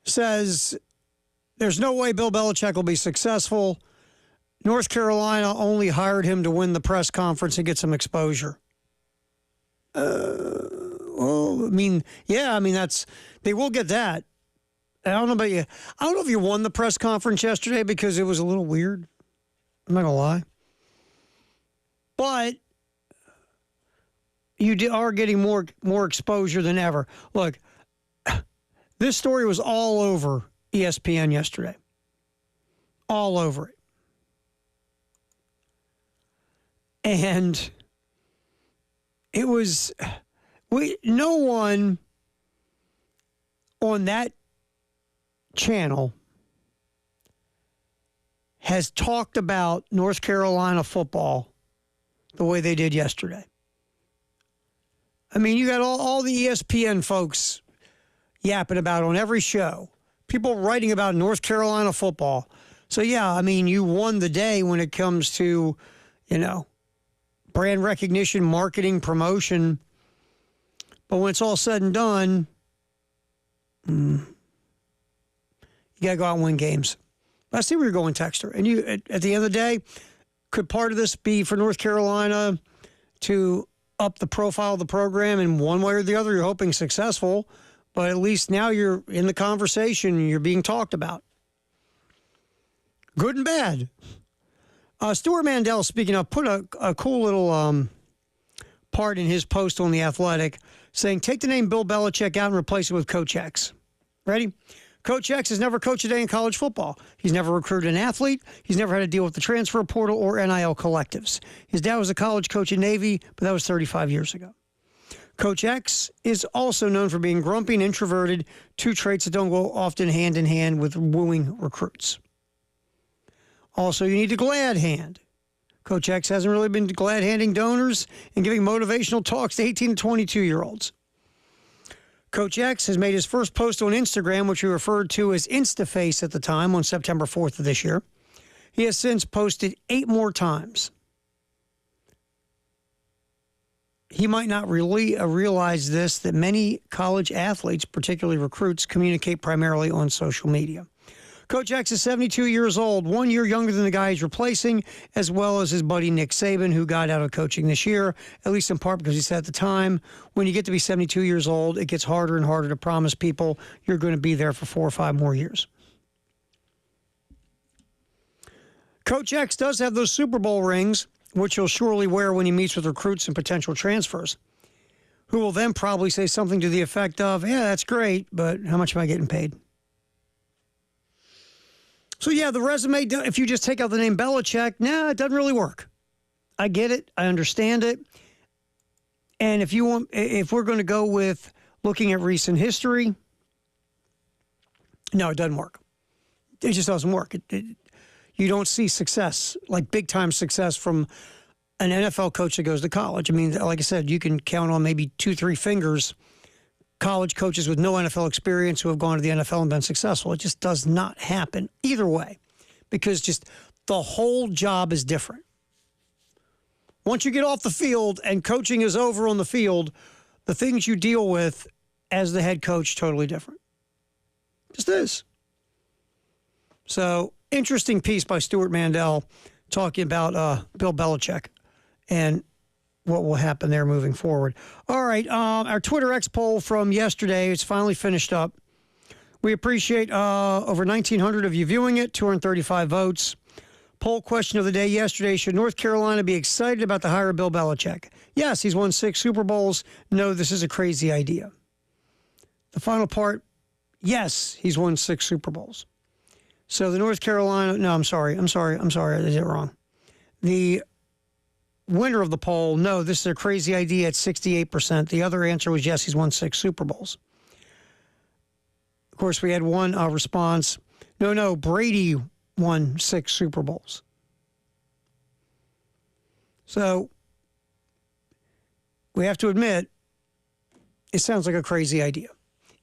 says, there's no way Bill Belichick will be successful. North Carolina only hired him to win the press conference and get some exposure. Well, they will get that. I don't know about you. I don't know if you won the press conference yesterday because it was a little weird. I'm not going to lie. But you are getting more exposure than ever. Look, this story was all over ESPN yesterday. All over it. And it was, no one on that channel has talked about North Carolina football the way they did yesterday. I mean, you got all the ESPN folks yapping about on every show, people writing about North Carolina football. So, yeah, I mean, you won the day when it comes to, brand recognition, marketing, promotion. But when it's all said and done, you got to go out and win games. I see where you're going, Texter. And you, at the end of the day, could part of this be for North Carolina to up the profile of the program in one way or the other? You're hoping successful, but at least now you're in the conversation, you're being talked about. Good and bad. Stuart Mandel, speaking of, put a cool little part in his post on The Athletic saying, take the name Bill Belichick out and replace it with Coach X. Ready? Coach X has never coached a day in college football. He's never recruited an athlete. He's never had to deal with the transfer portal or NIL collectives. His dad was a college coach in Navy, but that was 35 years ago. Coach X is also known for being grumpy and introverted, two traits that don't go often hand in hand with wooing recruits. Also, you need a glad hand. Coach X hasn't really been glad handing donors and giving motivational talks to 18 to 22-year-olds. Coach X has made his first post on Instagram, which we referred to as InstaFace at the time, on September 4th of this year. He has since posted 8 more times. He might not really realize this, that many college athletes, particularly recruits, communicate primarily on social media. Coach X is 72 years old, 1 year younger than the guy he's replacing, as well as his buddy Nick Saban, who got out of coaching this year, at least in part because he said at the time, when you get to be 72 years old, it gets harder and harder to promise people you're going to be there for 4 or 5 more years. Coach X does have those Super Bowl rings, which he'll surely wear when he meets with recruits and potential transfers, who will then probably say something to the effect of, yeah, that's great, but how much am I getting paid? So, yeah, the resume, if you just take out the name Belichick, it doesn't really work. I get it. I understand it. And if we're going to go with looking at recent history, no, it doesn't work. It just doesn't work. You don't see success, like big-time success from an NFL coach that goes to college. I mean, like I said, you can count on maybe 2-3 fingers college coaches with no NFL experience who have gone to the NFL and been successful. It just does not happen either way, because just the whole job is different. Once you get off the field and coaching is over on the field, the things you deal with as the head coach, totally different. Just is. So, interesting piece by Stuart Mandel talking about Bill Belichick and what will happen there moving forward. All right, our Twitter X poll from yesterday, it's finally finished up. We appreciate over 1,900 of you viewing it, 235 votes. Poll question of the day yesterday, should North Carolina be excited about the hire of Bill Belichick? Yes, he's won 6 Super Bowls. No, this is a crazy idea. The final part, yes, he's won 6 Super Bowls. So the North Carolina, no, I'm sorry, I did it wrong. The winner of the poll, no, this is a crazy idea at 68%. The other answer was yes, he's won 6 Super Bowls. Of course, we had one response, no, Brady won 6 Super Bowls. So we have to admit, it sounds like a crazy idea.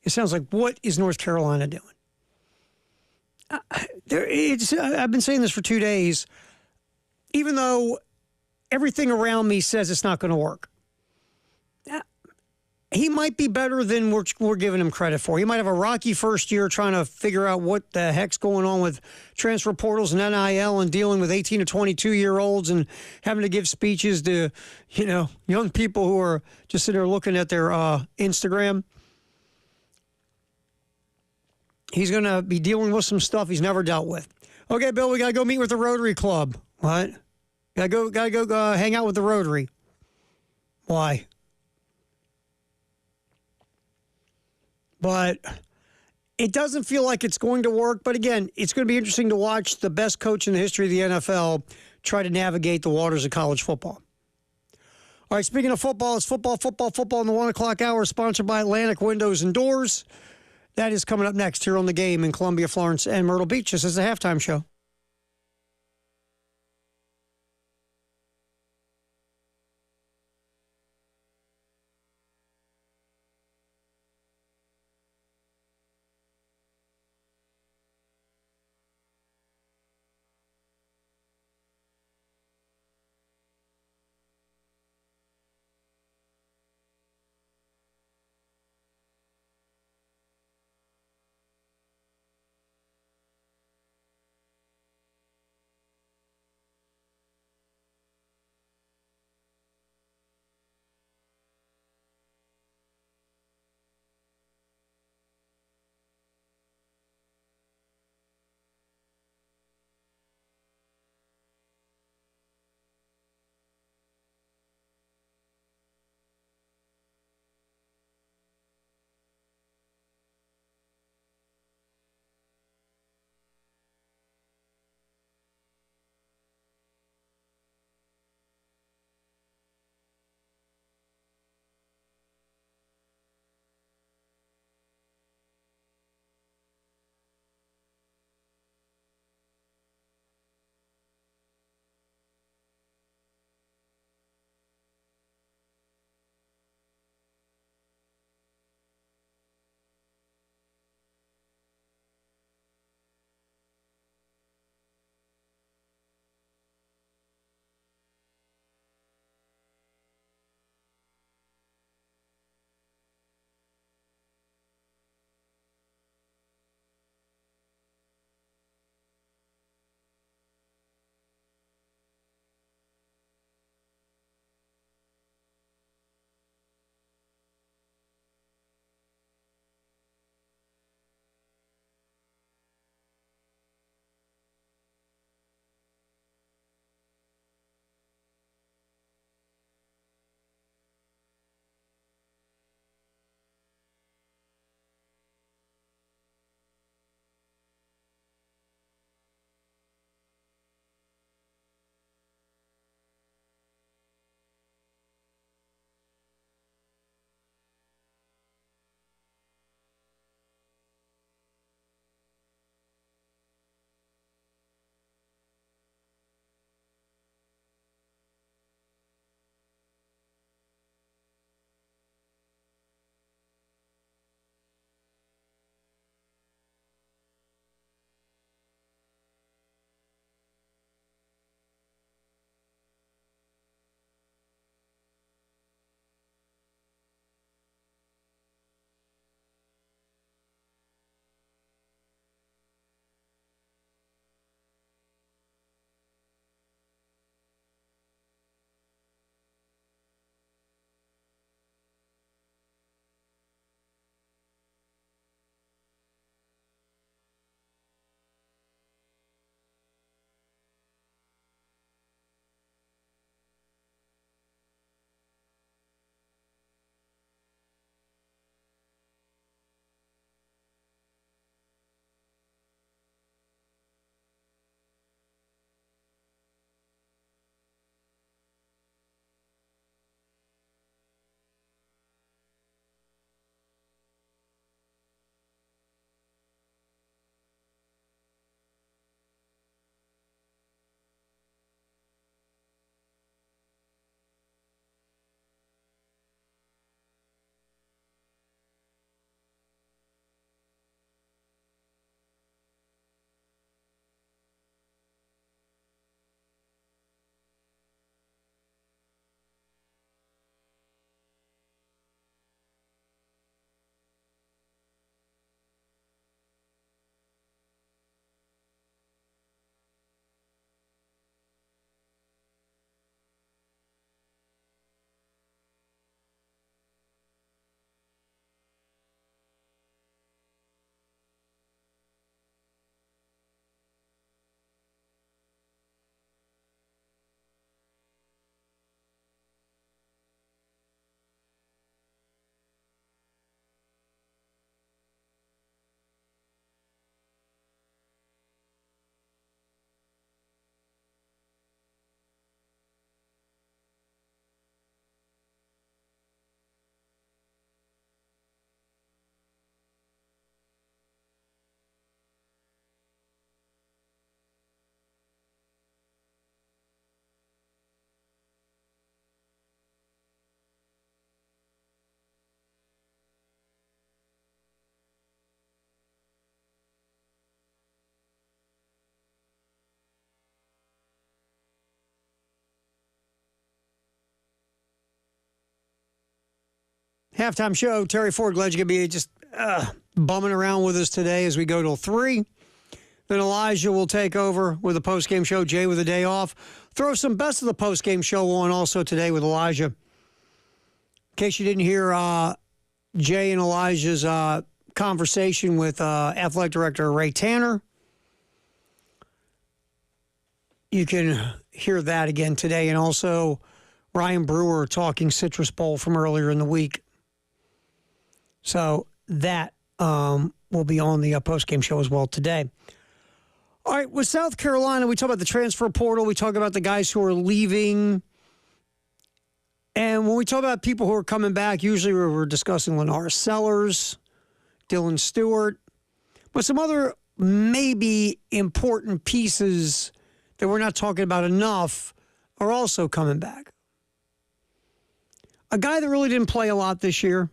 It sounds like, what is North Carolina doing? I've been saying this for 2 days. Even though everything around me says it's not going to work, he might be better than we're giving him credit for. He might have a rocky first year trying to figure out what the heck's going on with transfer portals and NIL and dealing with 18 to 22-year-olds and having to give speeches to, young people who are just sitting there looking at their Instagram. He's going to be dealing with some stuff he's never dealt with. Okay, Bill, we got to go meet with the Rotary Club. What? Gotta go hang out with the Rotary. Why? But it doesn't feel like it's going to work. But again, it's going to be interesting to watch the best coach in the history of the NFL try to navigate the waters of college football. All right, speaking of football, it's football in the 1 o'clock hour, sponsored by Atlantic Windows and Doors. That is coming up next here on The Game in Columbia, Florence, and Myrtle Beach. This is the halftime show. Halftime show. Terry Ford, glad you could be just bumming around with us today as we go till 3. Then Elijah will take over with the postgame show. Jay with a day off. Throw some best of the postgame show on also today with Elijah. In case you didn't hear Jay and Elijah's conversation with athletic director Ray Tanner, you can hear that again today. And also Ryan Brewer talking Citrus Bowl from earlier in the week. So that will be on the postgame show as well today. All right, with South Carolina, we talk about the transfer portal. We talk about the guys who are leaving. And when we talk about people who are coming back, usually we're discussing Lennar Sellers, Dylan Stewart, but some other maybe important pieces that we're not talking about enough are also coming back. A guy that really didn't play a lot this year,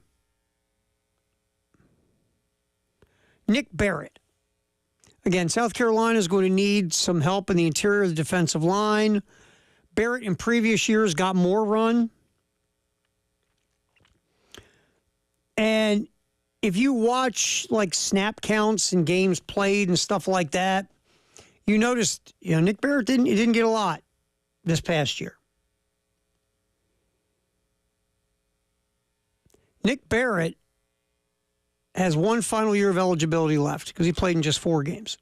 Nick Barrett. Again, South Carolina is going to need some help in the interior of the defensive line. Barrett in previous years got more run. And if you watch like snap counts and games played and stuff like that, you noticed, Nick Barrett didn't get a lot this past year. Nick Barrett has one final year of eligibility left because he played in just 4 games.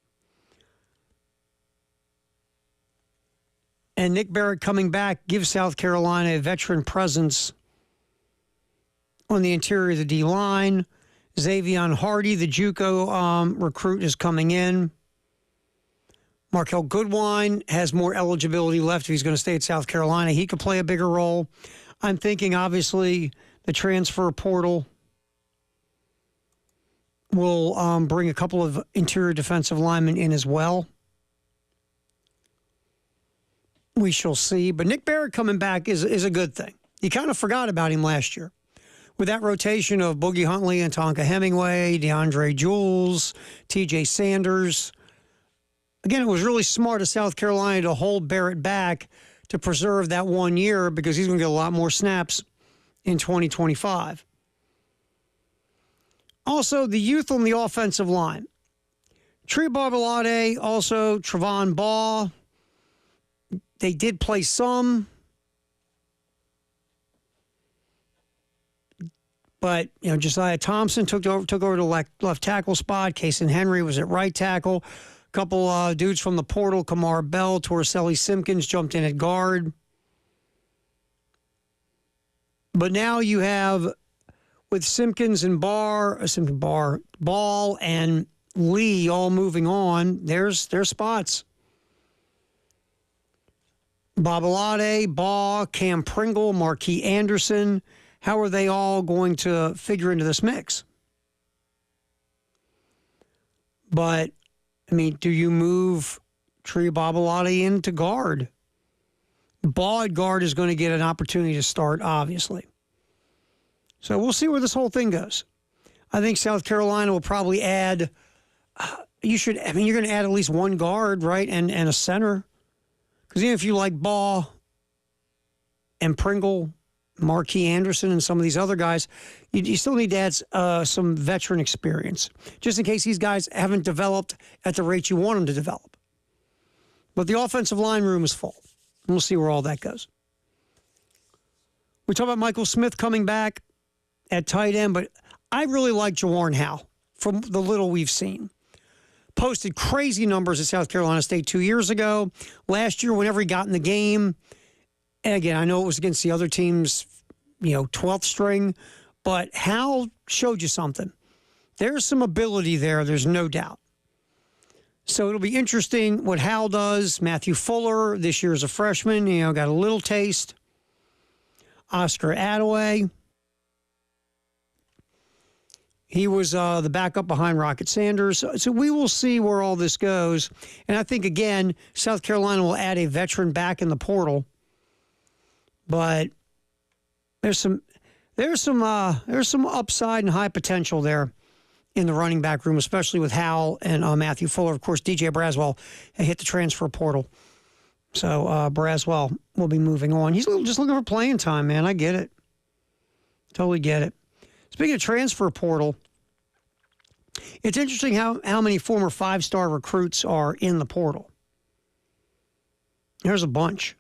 And Nick Barrett coming back gives South Carolina a veteran presence on the interior of the D-line. Xavion Hardy, the JUCO recruit, is coming in. Markel Goodwine has more eligibility left if he's going to stay at South Carolina. He could play a bigger role. I'm thinking, obviously, the transfer portal will bring a couple of interior defensive linemen in as well. We shall see. But Nick Barrett coming back is a good thing. You kind of forgot about him last year. With that rotation of Boogie Huntley and Tonka Hemingway, DeAndre Jules, TJ Sanders. Again, it was really smart of South Carolina to hold Barrett back to preserve that 1 year because he's going to get a lot more snaps in 2025. Also, the youth on the offensive line. Tree Barbalade, also Trevon Baugh. They did play some. But, Josiah Thompson took over the left tackle spot. Kason Henry was at right tackle. A couple dudes from the portal, Kamar Bell, Torricelli Simpkins jumped in at guard. But now you have, with Simpkins and Ball and Lee all moving on, there's spots. Babalade, Baugh, Cam Pringle, Marquis Anderson. How are they all going to figure into this mix? But, do you move Tree Babalade into guard? Baugh at guard is going to get an opportunity to start, obviously. So we'll see where this whole thing goes. I think South Carolina will probably add, you're going to add at least one guard, right, and a center. Because even if you like Baugh and Pringle, Marquis Anderson, and some of these other guys, you still need to add some veteran experience, just in case these guys haven't developed at the rate you want them to develop. But the offensive line room is full. We'll see where all that goes. We talk about Michael Smith coming back at tight end, but I really like Jawarn Howe from the little we've seen. Posted crazy numbers at South Carolina State 2 years ago. Last year, whenever he got in the game, and again, I know it was against the other team's, 12th string, but Howe showed you something. There's some ability there, there's no doubt. So it'll be interesting what Howe does. Matthew Fuller, this year as a freshman, got a little taste. Oscar Attaway. He was the backup behind Rocket Sanders. So we will see where all this goes. And I think, again, South Carolina will add a veteran back in the portal. But there's some upside and high potential there in the running back room, especially with Howell and Matthew Fuller. Of course, DJ Braswell hit the transfer portal. So Braswell will be moving on. He's just looking for playing time, man. I get it. Totally get it. Speaking of transfer portal, it's interesting how many former 5-star recruits are in the portal. There's a bunch.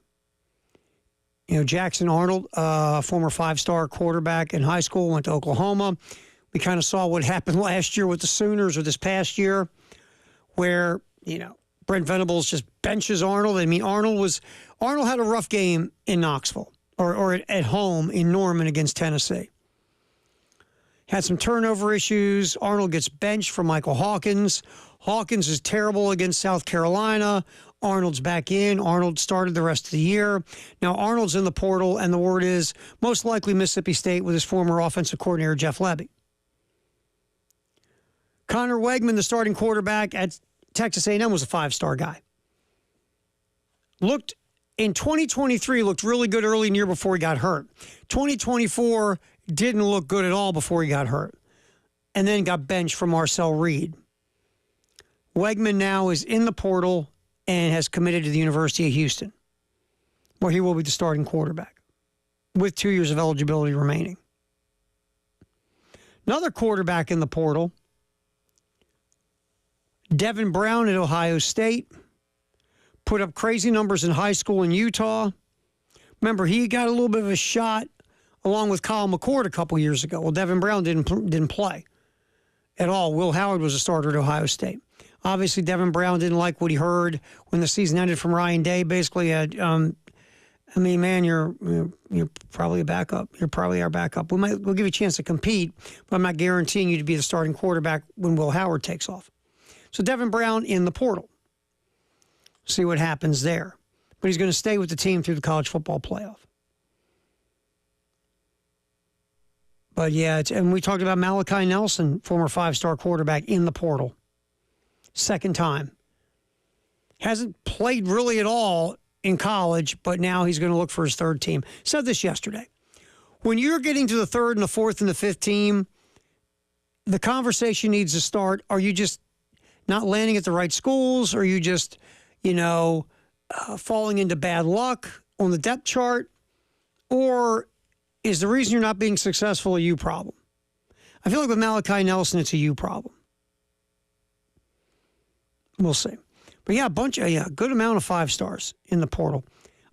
Jackson Arnold, former 5-star quarterback in high school, went to Oklahoma. We kind of saw what happened last year with the Sooners, or this past year, where, Brent Venables just benches Arnold. I mean, Arnold had a rough game in Knoxville or at home in Norman against Tennessee. Had some turnover issues. Arnold gets benched for Michael Hawkins. Hawkins is terrible against South Carolina. Arnold's back in. Arnold started the rest of the year. Now Arnold's in the portal, and the word is most likely Mississippi State with his former offensive coordinator, Jeff Lebby. Connor Wegman, the starting quarterback at Texas A&M, was a 5-star guy. In 2023, looked really good early in the year before he got hurt. 2024 didn't look good at all before he got hurt, and then got benched for Marcel Reed. Wegman now is in the portal and has committed to the University of Houston, where he will be the starting quarterback with 2 years of eligibility remaining. Another quarterback in the portal, Devin Brown at Ohio State, put up crazy numbers in high school in Utah. Remember, he got a little bit of a shot along with Kyle McCord a couple years ago. Well, Devin Brown didn't play at all. Will Howard was a starter at Ohio State. Obviously, Devin Brown didn't like what he heard when the season ended from Ryan Day. Basically, man, you're probably a backup. You're probably our backup. We'll give you a chance to compete, but I'm not guaranteeing you to be the starting quarterback when Will Howard takes off. So Devin Brown in the portal. See what happens there. But he's going to stay with the team through the college football playoff. But yeah, and we talked about Malachi Nelson, former 5-star quarterback, in the portal. Second time. Hasn't played really at all in college, but now he's going to look for his third team. Said this yesterday. When you're getting to the third and the fourth and the fifth team, the conversation needs to start. Are you just not landing at the right schools? Or are you just, falling into bad luck on the depth chart? Or is the reason you're not being successful a you problem? I feel like with Malachi Nelson, it's a you problem. We'll see. But yeah, a good amount of 5-stars in the portal.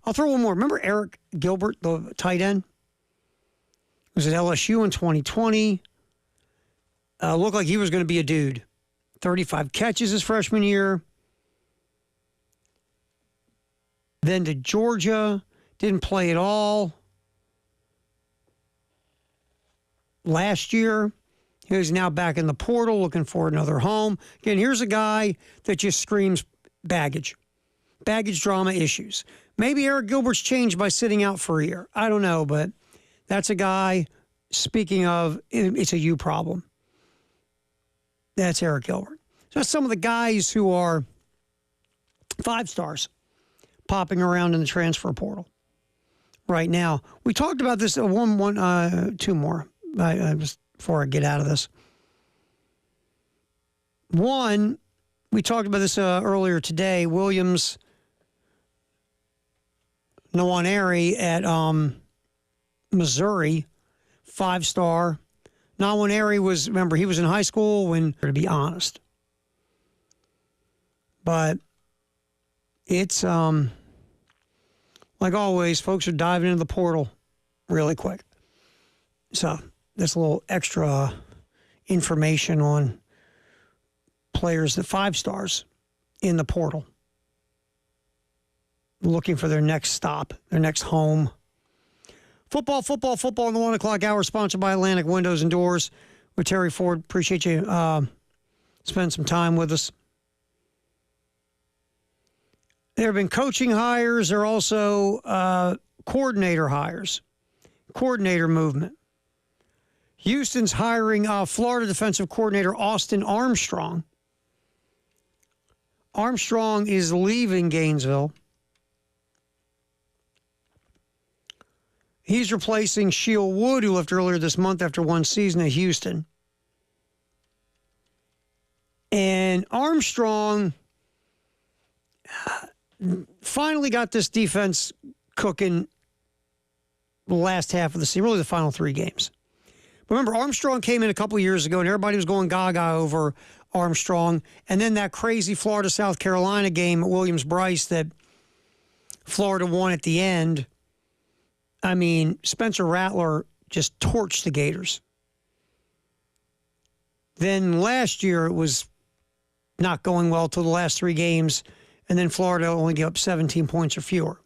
I'll throw one more. Remember Eric Gilbert, the tight end? He was at LSU in 2020. Looked like he was going to be a dude. 35 catches his freshman year. Then to Georgia. Didn't play at all last year. He's now back in the portal looking for another home. Again, here's a guy that just screams baggage drama issues. Maybe Eric Gilbert's changed by sitting out for a year. I don't know, but that's a guy, speaking of, it's a you problem. That's Eric Gilbert. So that's some of the guys who are 5-stars popping around in the transfer portal right now. We talked about this, two more. Before I get out of this. One, we talked about this earlier today. Williams Nwaneri at Missouri, 5-star. Nwaneri he was in high school when, to be honest. But it's, like always, folks are diving into the portal really quick. So there's a little extra information on players that 5-stars in the portal, looking for their next stop, their next home. Football in the 1 o'clock hour, sponsored by Atlantic Windows and Doors with Terry Ford. Appreciate you spending some time with us. There have been coaching hires. There are also coordinator hires, coordinator movement. Houston's hiring Florida defensive coordinator Austin Armstrong. Armstrong is leaving Gainesville. He's replacing Sheil Wood, who left earlier this month after one season at Houston. And Armstrong finally got this defense cooking the last half of the season, really the final 3 games. Remember, Armstrong came in a couple years ago, and everybody was going gaga over Armstrong. And then that crazy Florida-South Carolina game at Williams-Brice that Florida won at the end. I mean, Spencer Rattler just torched the Gators. Then last year, it was not going well till the last 3 games, and then Florida only gave up 17 points or fewer.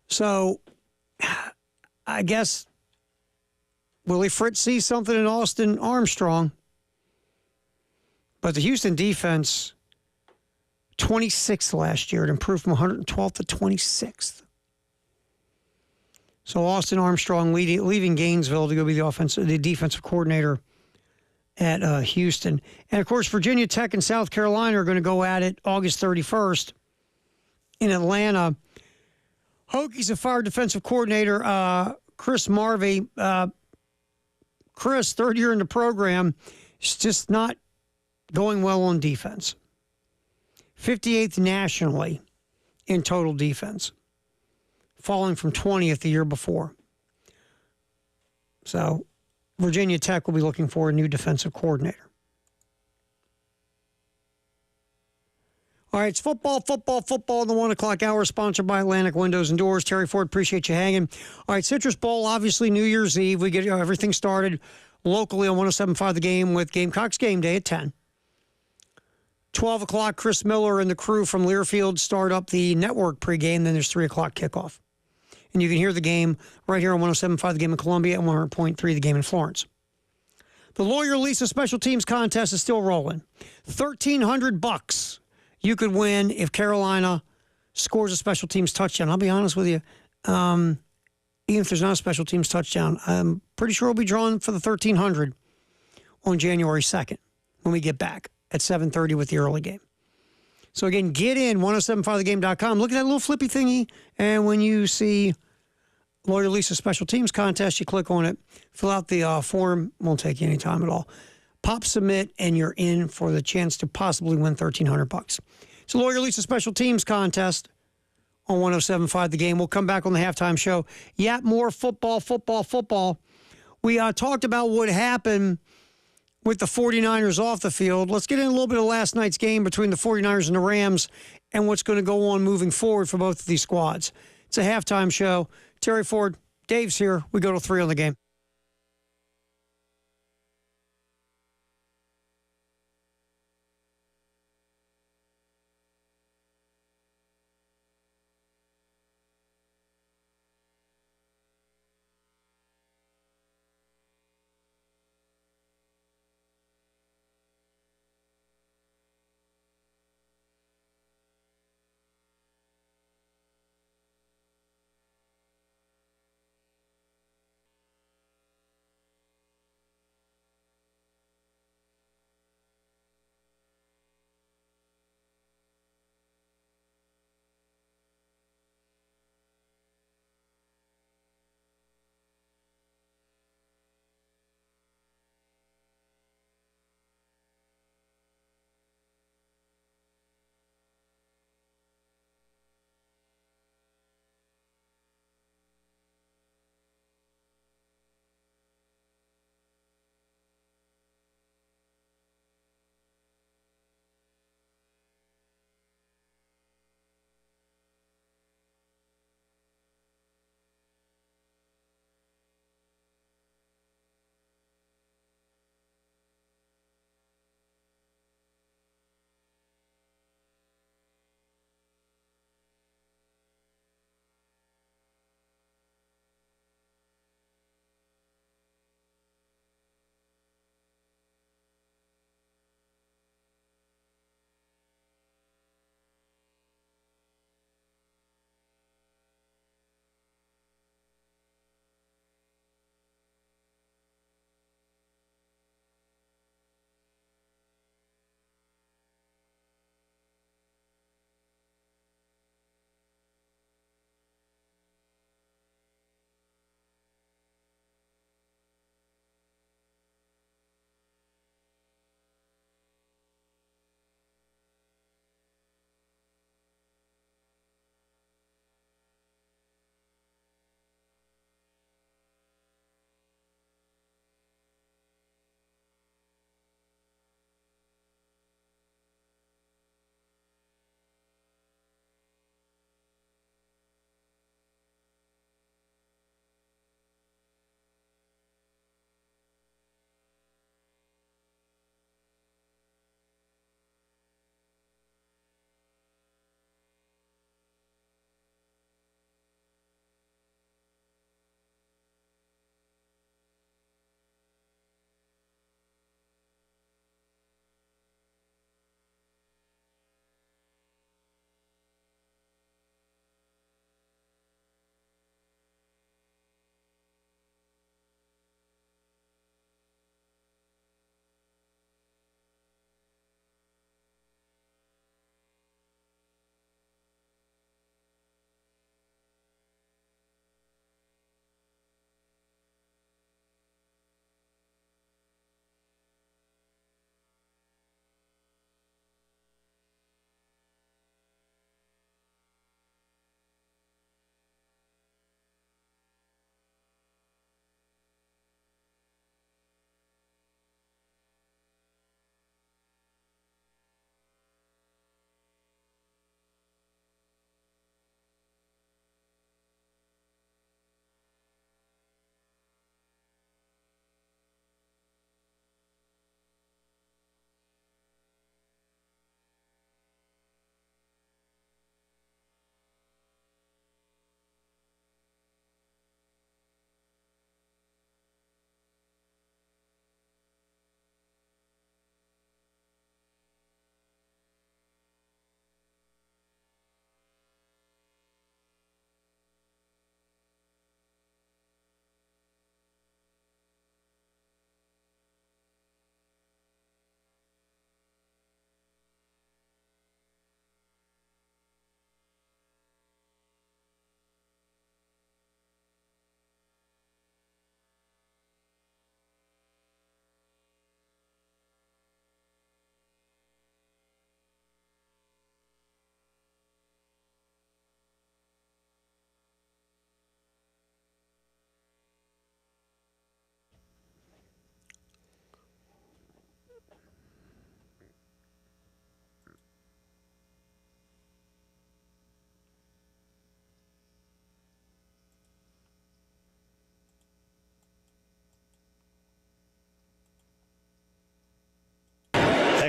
So, I guess Willie Fritz sees something in Austin Armstrong. But the Houston defense, 26th last year. It improved from 112th to 26th. So Austin Armstrong leaving Gainesville to go be the defensive coordinator at Houston. And, of course, Virginia Tech and South Carolina are going to go at it August 31st in Atlanta. Hokies have fired defensive coordinator Chris Marvey. Chris, third year in the program, is just not going well on defense. 58th nationally in total defense, falling from 20th the year before. So Virginia Tech will be looking for a new defensive coordinator. All right, it's football in the 1 o'clock hour, sponsored by Atlantic Windows and Doors. Terry Ford, appreciate you hanging. All right, Citrus Bowl, obviously New Year's Eve. We get everything started locally on 107.5 The Game with Gamecocks Game Day at 10. 12 o'clock, Chris Miller and the crew from Learfield start up the network pregame. Then there's 3 o'clock kickoff. And you can hear the game right here on 107.5 The Game in Columbia and 100.3 The Game in Florence. The Lawyer Lisa Special Teams contest is still rolling. $1,300 you could win if Carolina scores a special teams touchdown. I'll be honest with you. Even if there's not a special teams touchdown, I'm pretty sure we'll be drawing for the $1,300 on January 2nd when we get back at 7:30 with the early game. So again, get in 1075thegame.com. Look at that little flippy thingy, and when you see Lawyer Lisa Special Teams contest, you click on it, fill out the form. Won't take you any time at all. Pop submit, and you're in for the chance to possibly win $1,300. It's a Lawyer Lisa Special Teams contest on 1075 The Game. We'll come back on the halftime show. Yet more football. We talked about what happened with the 49ers off the field. Let's get in a little bit of last night's game between the 49ers and the Rams and what's going to go on moving forward for both of these squads. It's a halftime show. Terry Ford, Dave's here. We go to 3 on the game.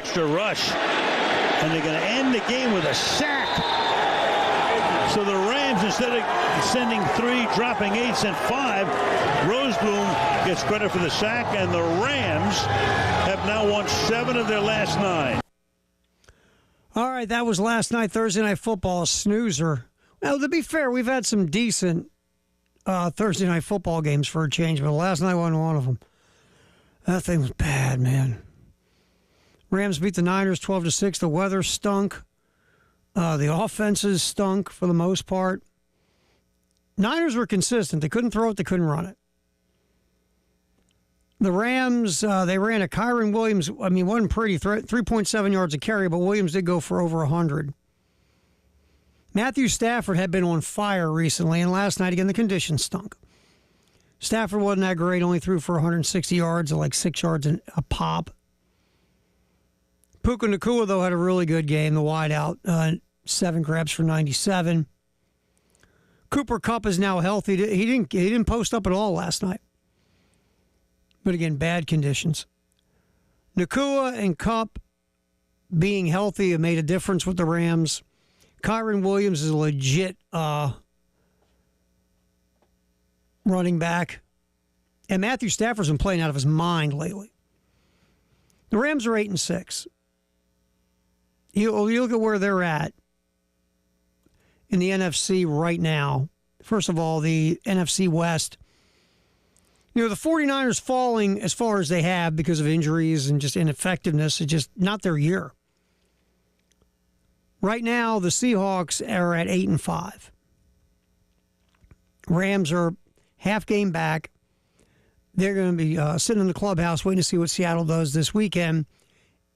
extra rush. And they're going to end the game with a sack. So the Rams, instead of sending 3, dropping 8, sent 5. Roseboom gets credit for the sack, and the Rams have now won 7 of their last 9. All right, that was last night, Thursday Night Football, a snoozer. Well, to be fair, we've had some decent Thursday Night Football games for a change, but last night wasn't one of them. That thing was bad, man. Rams beat the Niners 12-6. The weather stunk. The offenses stunk for the most part. Niners were consistent. They couldn't throw it. They couldn't run it. The Rams, they ran a Kyron Williams. I mean, wasn't pretty. 3.7 yards a carry, but Williams did go for over 100. Matthew Stafford had been on fire recently, and last night, again, the conditions stunk. Stafford wasn't that great. Only threw for 160 yards, like 6 yards a pop. Puka Nacua, though, had a really good game. The wideout, 7 grabs for 97. Cooper Kupp is now healthy. He didn't post up at all last night. But again, bad conditions. Nacua and Kupp being healthy have made a difference with the Rams. Kyron Williams is a legit running back. And Matthew Stafford's been playing out of his mind lately. The Rams are 8-6. You look at where they're at in the NFC right now. First of all, the NFC West. The 49ers falling as far as they have because of injuries and just ineffectiveness is just not their year. Right now, the Seahawks are at 8-5. Rams are half game back. They're going to be sitting in the clubhouse waiting to see what Seattle does this weekend.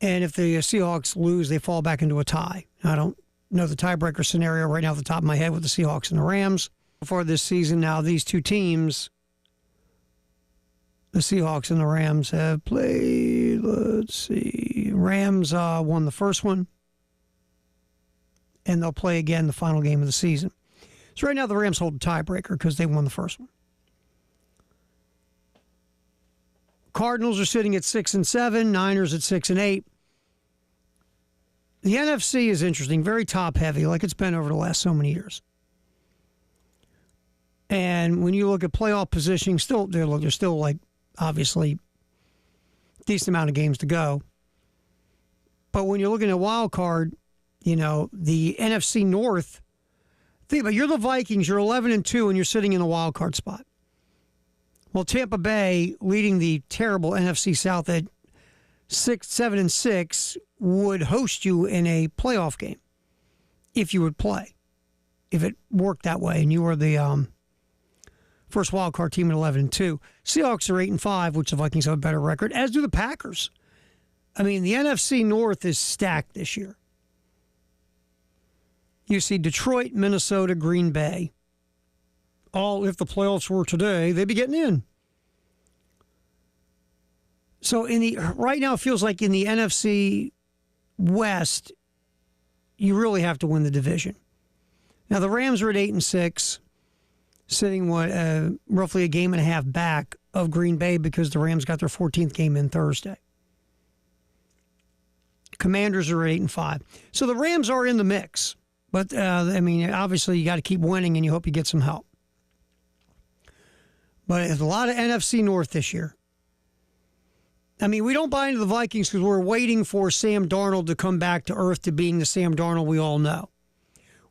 And if the Seahawks lose, they fall back into a tie. I don't know the tiebreaker scenario right now off the top of my head with the Seahawks and the Rams. For this season now, these two teams, the Seahawks and the Rams, have played, let's see, Rams won the first one, and they'll play again the final game of the season. So right now the Rams hold the tiebreaker because they won the first one. Cardinals are sitting at 6-7, Niners at 6-8. The NFC is interesting, very top-heavy, like it's been over the last so many years. And when you look at playoff positioning, there's still like obviously decent amount of games to go. But when you're looking at wild card, the NFC North. Think about it, you're the Vikings. You're 11-2, and you're sitting in a wild card spot. Well, Tampa Bay, leading the terrible NFC South at 7-6, would host you in a playoff game if you would play. If it worked that way, and you were the first wild card team at 11-2. Seahawks are 8-5, which the Vikings have a better record, as do the Packers. I mean, the NFC North is stacked this year. You see Detroit, Minnesota, Green Bay. All, if the playoffs were today, they'd be getting in. So right now it feels like in the NFC West, you really have to win the division. Now the Rams are at 8-6, sitting roughly a game and a half back of Green Bay because the Rams got their 14th game in Thursday. Commanders are at 8-5. So the Rams are in the mix. But, obviously you got to keep winning and you hope you get some help. But there's a lot of NFC North this year. I mean, we don't buy into the Vikings because we're waiting for Sam Darnold to come back to earth to being the Sam Darnold we all know,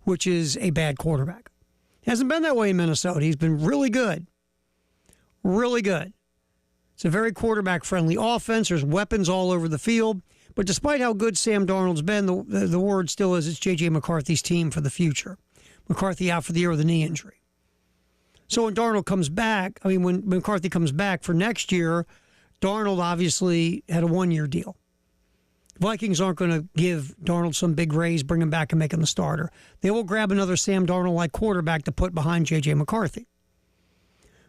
which is a bad quarterback. Hasn't been that way in Minnesota. He's been really good. Really good. It's a very quarterback-friendly offense. There's weapons all over the field. But despite how good Sam Darnold's been, the word still is it's J.J. McCarthy's team for the future. McCarthy out for the year with a knee injury. So when Darnold comes back, when McCarthy comes back for next year, Darnold obviously had a one-year deal. Vikings aren't going to give Darnold some big raise, bring him back and make him the starter. They will grab another Sam Darnold-like quarterback to put behind J.J. McCarthy.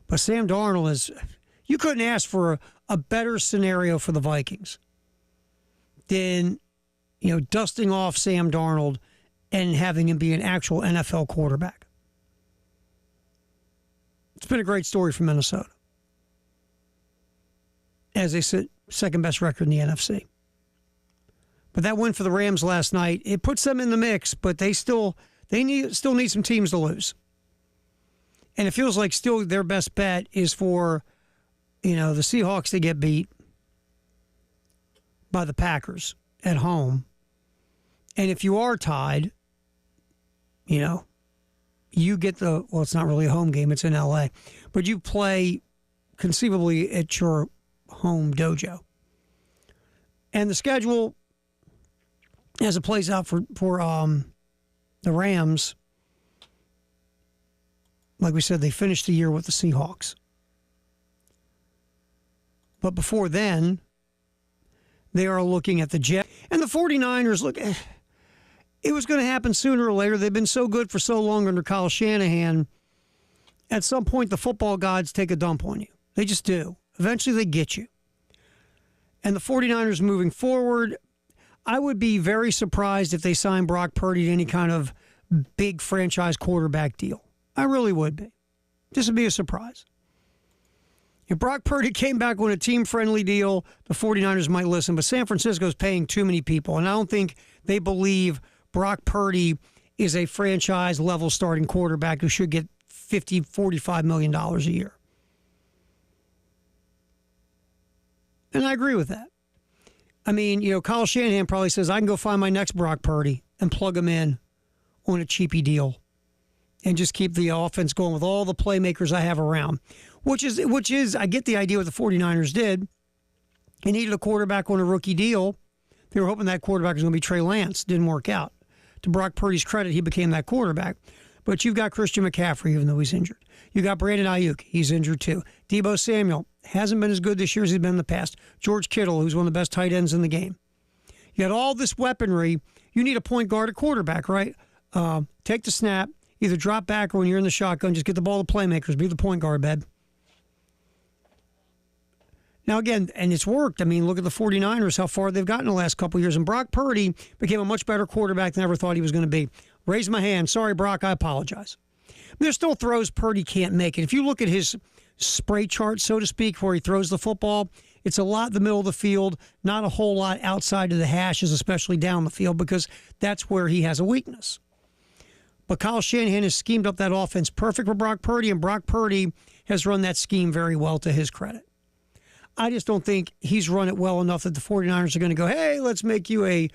But Sam Darnold you couldn't ask for a better scenario for the Vikings than, dusting off Sam Darnold and having him be an actual NFL quarterback. It's been a great story for Minnesota, as they sit second best record in the NFC. But that win for the Rams last night, it puts them in the mix, but they still need some teams to lose. And it feels like still their best bet is for, the Seahawks to get beat by the Packers at home. And if you are tied, you get it's not really a home game, it's in LA, but you play conceivably at your home dojo. And the schedule, as it plays out for the Rams, like we said, they finished the year with the Seahawks. But before then, they are looking at the Jets. And the 49ers, look, it was going to happen sooner or later. They've been so good for so long under Kyle Shanahan. At some point, the football gods take a dump on you. They just do. Eventually, they get you. And the 49ers moving forward, I would be very surprised if they signed Brock Purdy to any kind of big franchise quarterback deal. I really would be. This would be a surprise. If Brock Purdy came back on a team-friendly deal, the 49ers might listen, but San Francisco's paying too many people, and I don't think they believe Brock Purdy is a franchise-level starting quarterback who should get $45 million a year. And I agree with that. I mean, Kyle Shanahan probably says, I can go find my next Brock Purdy and plug him in on a cheapy deal and just keep the offense going with all the playmakers I have around, which is I get the idea what the 49ers did. They needed a quarterback on a rookie deal. They were hoping that quarterback was going to be Trey Lance. Didn't work out. To Brock Purdy's credit, he became that quarterback. But you've got Christian McCaffrey, even though he's injured. You got Brandon Ayuk. He's injured too. Deebo Samuel hasn't been as good this year as he's been in the past. George Kittle, who's one of the best tight ends in the game. You got all this weaponry. You need a point guard, a quarterback, right? Take the snap. Either drop back or when you're in the shotgun, just get the ball to playmakers. Be the point guard, babe. Now, again, and it's worked. I mean, look at the 49ers, how far they've gotten the last couple of years. And Brock Purdy became a much better quarterback than I ever thought he was going to be. Raise my hand. Sorry, Brock, I apologize. There's still throws Purdy can't make. And if you look at his spray chart, so to speak, where he throws the football, it's a lot in the middle of the field, not a whole lot outside of the hashes, especially down the field, because that's where he has a weakness. But Kyle Shanahan has schemed up that offense perfect for Brock Purdy, and Brock Purdy has run that scheme very well to his credit. I just don't think he's run it well enough that the 49ers are going to go, hey, let's make you a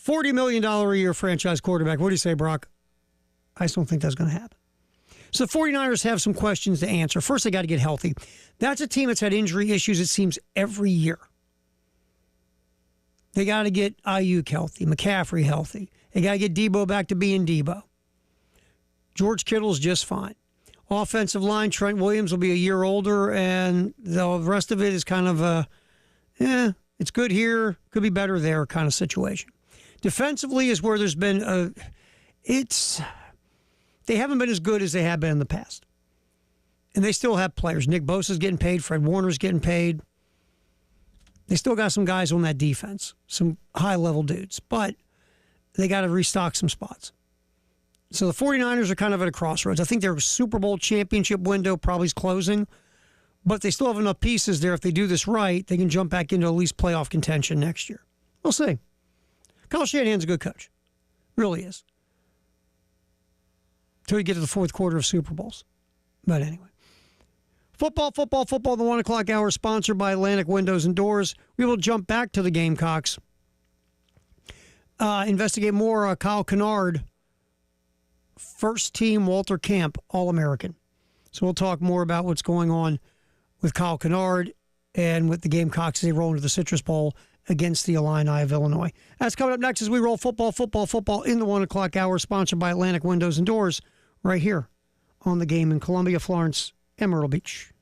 $40 million a year franchise quarterback. What do you say, Brock? I just don't think that's going to happen. So the 49ers have some questions to answer. First, they got to get healthy. That's a team that's had injury issues, it seems, every year. They got to get Ayuk healthy, McCaffrey healthy. They got to get Deebo back to being Deebo. George Kittle's just fine. Offensive line, Trent Williams will be a year older, and the rest of it is kind of it's good here, could be better there kind of situation. Defensively is where there's been they haven't been as good as they have been in the past. And they still have players. Nick Bosa's getting paid, Fred Warner's getting paid. They still got some guys on that defense, some high-level dudes, but they got to restock some spots. So the 49ers are kind of at a crossroads. I think their Super Bowl championship window probably is closing, but they still have enough pieces there. If they do this right, they can jump back into at least playoff contention next year. We'll see. Kyle Shanahan's a good coach. Really is. Until you get to the fourth quarter of Super Bowls. But anyway. Football, the 1 o'clock hour, sponsored by Atlantic Windows and Doors. We will jump back to the Gamecocks. Investigate more Kyle Kennard. First team Walter Camp All-American. So we'll talk more about what's going on with Kyle Kennard and with the Gamecocks as they roll into the Citrus Bowl against the Illini of Illinois. That's coming up next as we roll football in the 1 o'clock hour, sponsored by Atlantic Windows and Doors, right here on the Game in Columbia, Florence, and Myrtle Beach.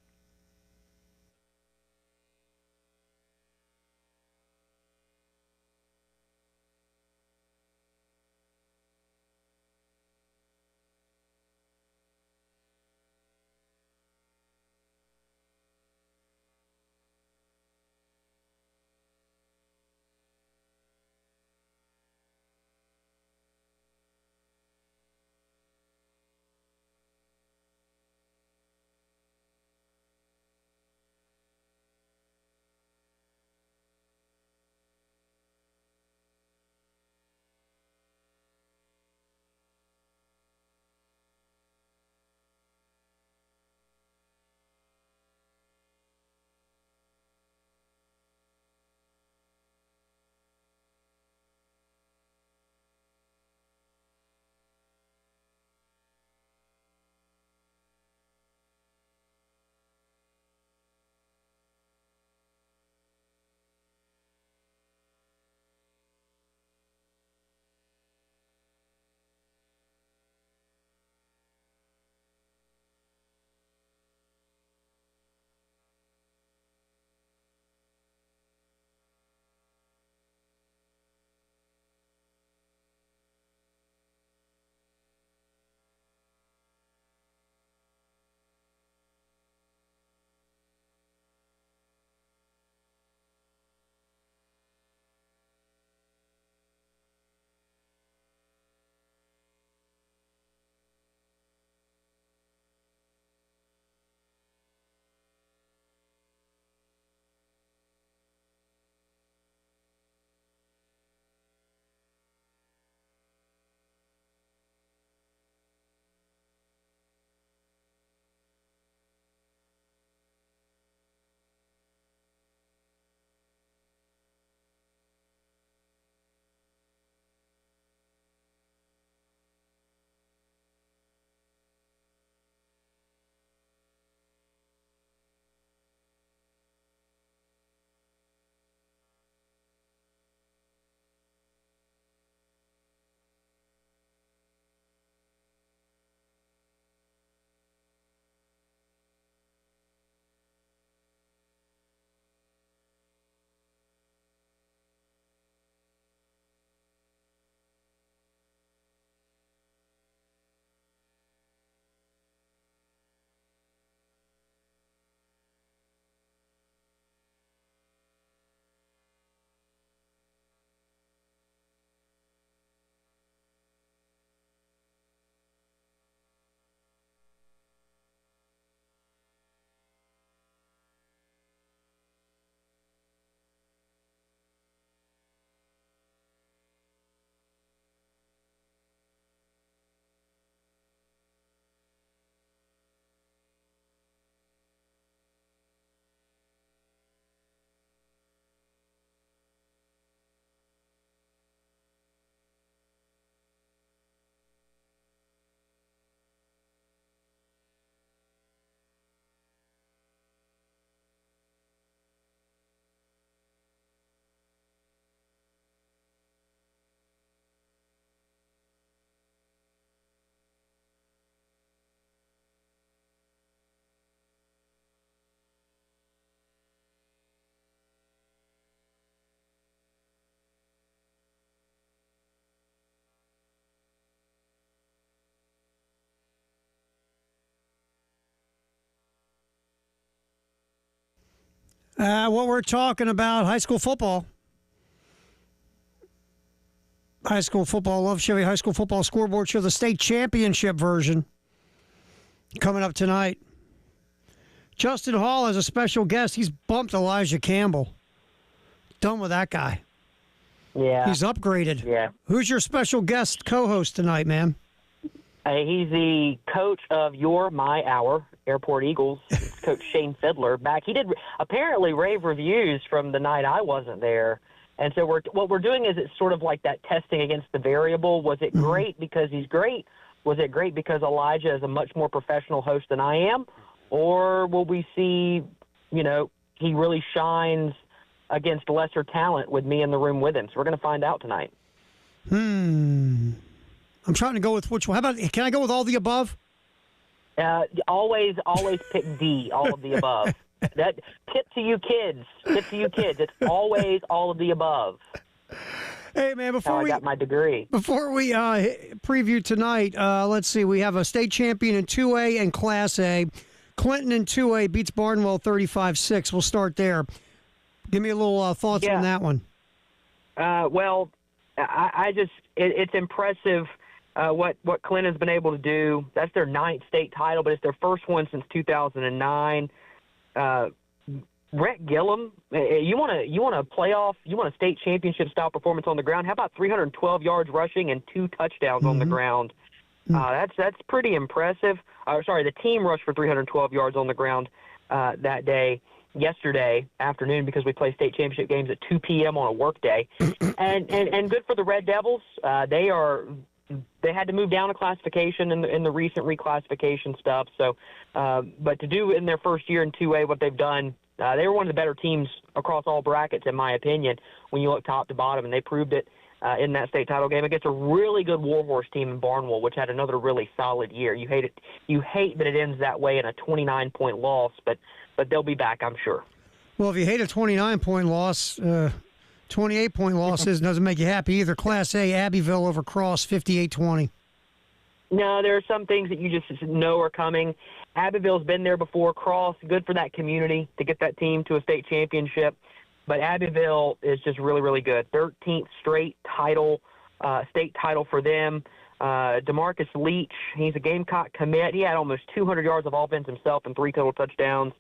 What we're talking about, high school football. High school football, Love Chevy High School Football Scoreboard Show, the state championship version, coming up tonight. Justin Hall as a special guest. He's bumped Elijah Campbell. Done with that guy. Yeah. He's upgraded. Yeah. Who's your special guest co-host tonight, man? He's the coach of our Airport Eagles, Coach Shane Fiddler. He did apparently rave reviews from the night I wasn't there. And so what we're doing is it's sort of like that testing against the variable. Was it great because he's great? Was it great because Elijah is a much more professional host than I am? Or will we see, he really shines against lesser talent with me in the room with him? So we're going to find out tonight. I'm trying to go with which one. How about, can I go with all the above? Always pick D, all of the above. That tip to you kids. It's always all of the above. Hey, man, I got my degree. Before we preview tonight, let's see. We have a state champion in 2A and Class A. Clinton in 2A beats Barnwell 35-6. We'll start there. Give me a little thoughts on that one. Well, it's impressive what Clinton's been able to do. That's their 9th state title, but it's their first one since 2009. Rhett Gillum, you want a state championship style performance on the ground? How about 312 yards rushing and 2 touchdowns on the ground? That's pretty impressive. The team rushed for 312 yards on the ground yesterday afternoon, because we play state championship games at 2 p.m. on a work day. and good for the Red Devils. They had to move down a classification in the recent reclassification stuff. So, but to do in their first year in 2A what they've done, they were one of the better teams across all brackets, in my opinion, when you look top to bottom, and they proved it in that state title game against a really good Warhorse team in Barnwell, which had another really solid year. You hate that it ends that way in a 29-point loss, but they'll be back, I'm sure. Well, if you hate a 29-point loss, 28-point losses doesn't make you happy either. Class A, Abbeville over Cross, 58-20. No, there are some things that you just know are coming. Abbeville's been there before. Cross, good for that community to get that team to a state championship. But Abbeville is just really, really good. 13th straight title, state title for them. DeMarcus Leach, he's a Gamecock commit. He had almost 200 yards of offense himself and 3 total touchdowns.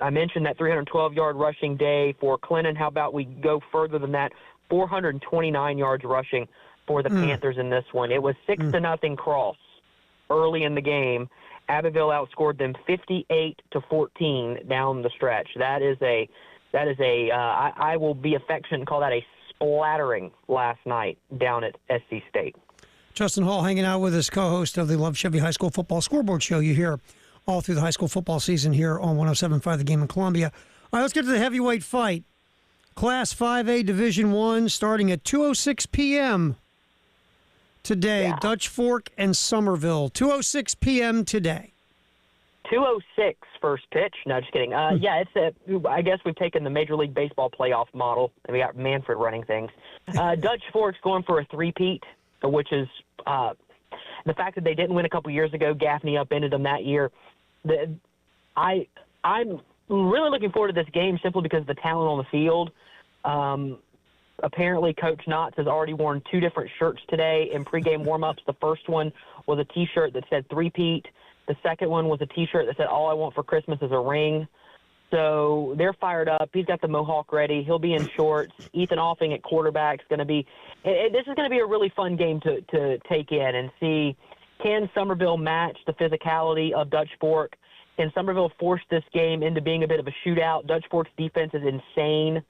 I mentioned that 312-yard rushing day for Clinton. How about we go further than that? 429 yards rushing for the Panthers in this one. It was 6-0 Cross early in the game. Abbeville outscored them 58-14 down the stretch. I will be affectionate and call that a splattering last night down at SC State. Justin Hall hanging out with us, co-host of the Love Chevy High School Football Scoreboard Show. You hear all through the high school football season here on 107.5 The Game in Columbia. All right, let's get to the heavyweight fight. Class 5A Division I starting at 2:06 p.m. today. Yeah. Dutch Fork and Somerville. 2:06 p.m. today. 2:06 first pitch. No, just kidding. I guess we've taken the Major League Baseball playoff model, and we got Manfred running things. Dutch Fork's going for a three-peat, which is the fact that they didn't win a couple years ago. Gaffney upended them that year. I'm really looking forward to this game simply because of the talent on the field. Apparently, Coach Knotts has already worn 2 different shirts today in pregame warm-ups. The first one was a T-shirt that said three-peat. The second one was a T-shirt that said, "All I want for Christmas is a ring." So they're fired up. He's got the mohawk ready. He'll be in shorts. Ethan Offing at quarterback is going to be this is going to be a really fun game to take in and see, can Somerville match the physicality of Dutch Fork? Can Somerville force this game into being a bit of a shootout? Dutch Fork's defense is insane.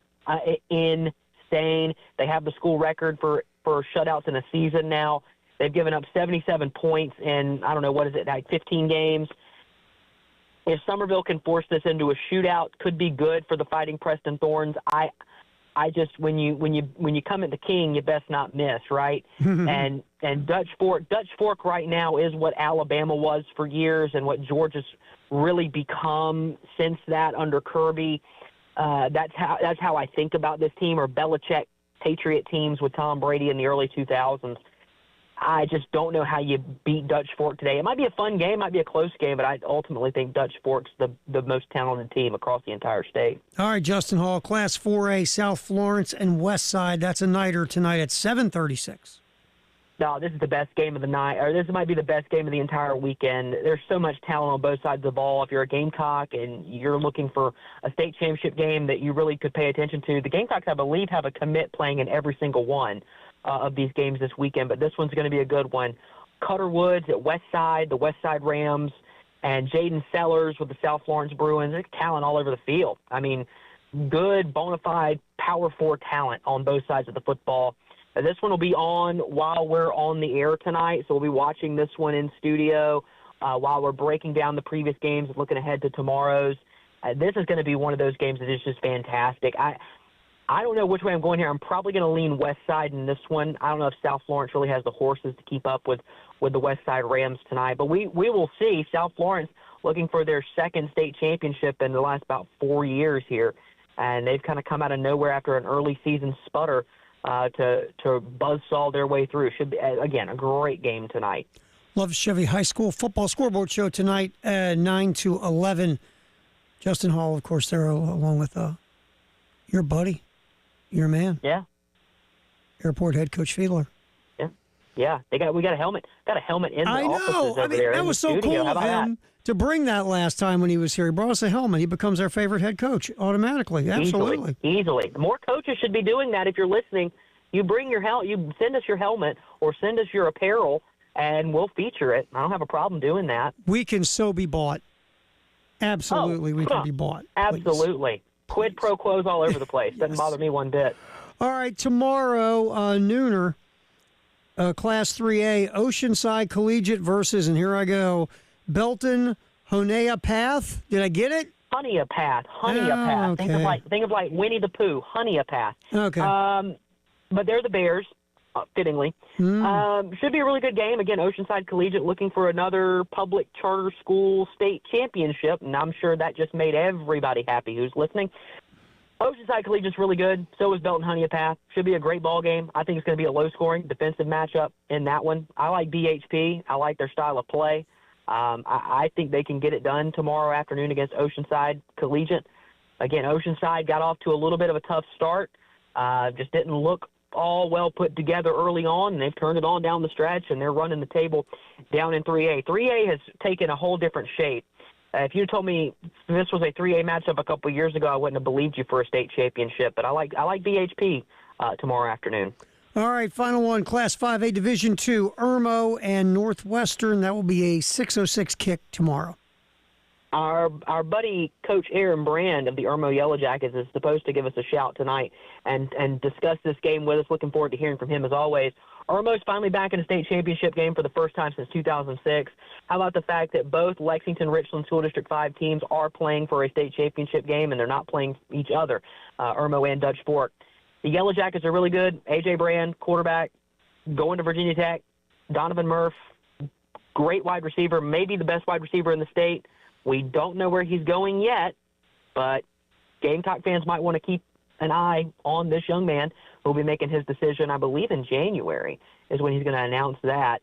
They have the school record for shutouts in a season now. They've given up 77 points in, 15 games. If Somerville can force this into a shootout, could be good for the Fighting Preston Thorns. I just when you come into King, you best not miss, right? and Dutch Fork right now is what Alabama was for years and what Georgia's really become since that under Kirby. That's how I think about this team, or Belichick Patriot teams with Tom Brady in the early 2000s. I just don't know how you beat Dutch Fork today. It might be a fun game, might be a close game, but I ultimately think Dutch Fork's the most talented team across the entire state. All right, Justin Hall, Class 4A, South Florence and West Side. That's a nighter tonight at 7:36. No, this is the best game of the night, or this might be the best game of the entire weekend. There's so much talent on both sides of the ball. If you're a Gamecock and you're looking for a state championship game that you really could pay attention to, the Gamecocks, I believe, have a commit playing in every single one of these games this weekend, but this one's going to be a good one. Cutter Woods at West Side, the West Side Rams, and Jaden Sellers with the South Florence Bruins. There's talent all over the field. I mean, good, bona fide Power 4 talent on both sides of the football. This one will be on while we're on the air tonight, so we'll be watching this one in studio while we're breaking down the previous games and looking ahead to tomorrow's. This is going to be one of those games that is just fantastic. I don't know which way I'm going here. I'm probably going to lean West Side in this one. I don't know if South Florence really has the horses to keep up with the West Side Rams tonight, but we will see. South Florence looking for their second state championship in the last about 4 years here, and they've kind of come out of nowhere after an early season sputter to buzzsaw their way through. Should be, again, a great game tonight. Love Chevy High School football scoreboard show tonight at 9 to 11. Justin Hall, of course, there along with your buddy, your man. Yeah. Airport head coach Fiedler. Yeah. We got a helmet. Got a helmet in the offices over I mean, there. that was so cool of him to bring that last time when he was here. He brought us a helmet. He becomes our favorite head coach automatically. Absolutely. Easily. More coaches should be doing that. If you're listening, you bring your you send us your helmet or send us your apparel, and we'll feature it. I don't have a problem doing that. We can so be bought. Absolutely, we can be bought. Absolutely. Quid pro quos all over the place. Doesn't bother me one bit. All right, tomorrow, nooner, Class 3A, Oceanside Collegiate versus, and here I go, Belton Honea Path. Did I get it? Honea Path. Path. Okay. Think of like Winnie the Pooh. Honea Path. Okay. But they're the Bears, fittingly. Should be a really good game. Again, Oceanside Collegiate looking for another public charter school state championship, and I'm sure that just made everybody happy who's listening. Oceanside Collegiate's really good. So is Belton Honea Path. Should be a great ball game. I think it's going to be a low-scoring defensive matchup in that one. I like BHP. I like their style of play. I think they can get it done tomorrow afternoon against Oceanside Collegiate. Again, Oceanside got off to a little bit of a tough start. Just didn't look all well put together early on, and they've turned it on down the stretch, and they're running the table down in 3A. 3A has taken a whole different shape. If you told me this was a 3A matchup a couple of years ago, I wouldn't have believed you for a state championship. But I like BHP tomorrow afternoon. All right, final one, Class 5A Division II, Irmo and Northwestern. That will be a 6:06 kick tomorrow. Our buddy Coach Aaron Brand of the Irmo Yellow Jackets is supposed to give us a shout tonight and discuss this game with us. Looking forward to hearing from him as always. Irmo's finally back in a state championship game for the first time since 2006. How about the fact that both Lexington, Richland School District 5 teams are playing for a state championship game, and they're not playing each other, Irmo and Dutch Fork. The Yellow Jackets are really good. A.J. Brand, quarterback, going to Virginia Tech. Donovan Murph, great wide receiver, maybe the best wide receiver in the state. We don't know where he's going yet, but Gamecock fans might want to keep an eye on this young man who will be making his decision, I believe, in January is when he's going to announce that.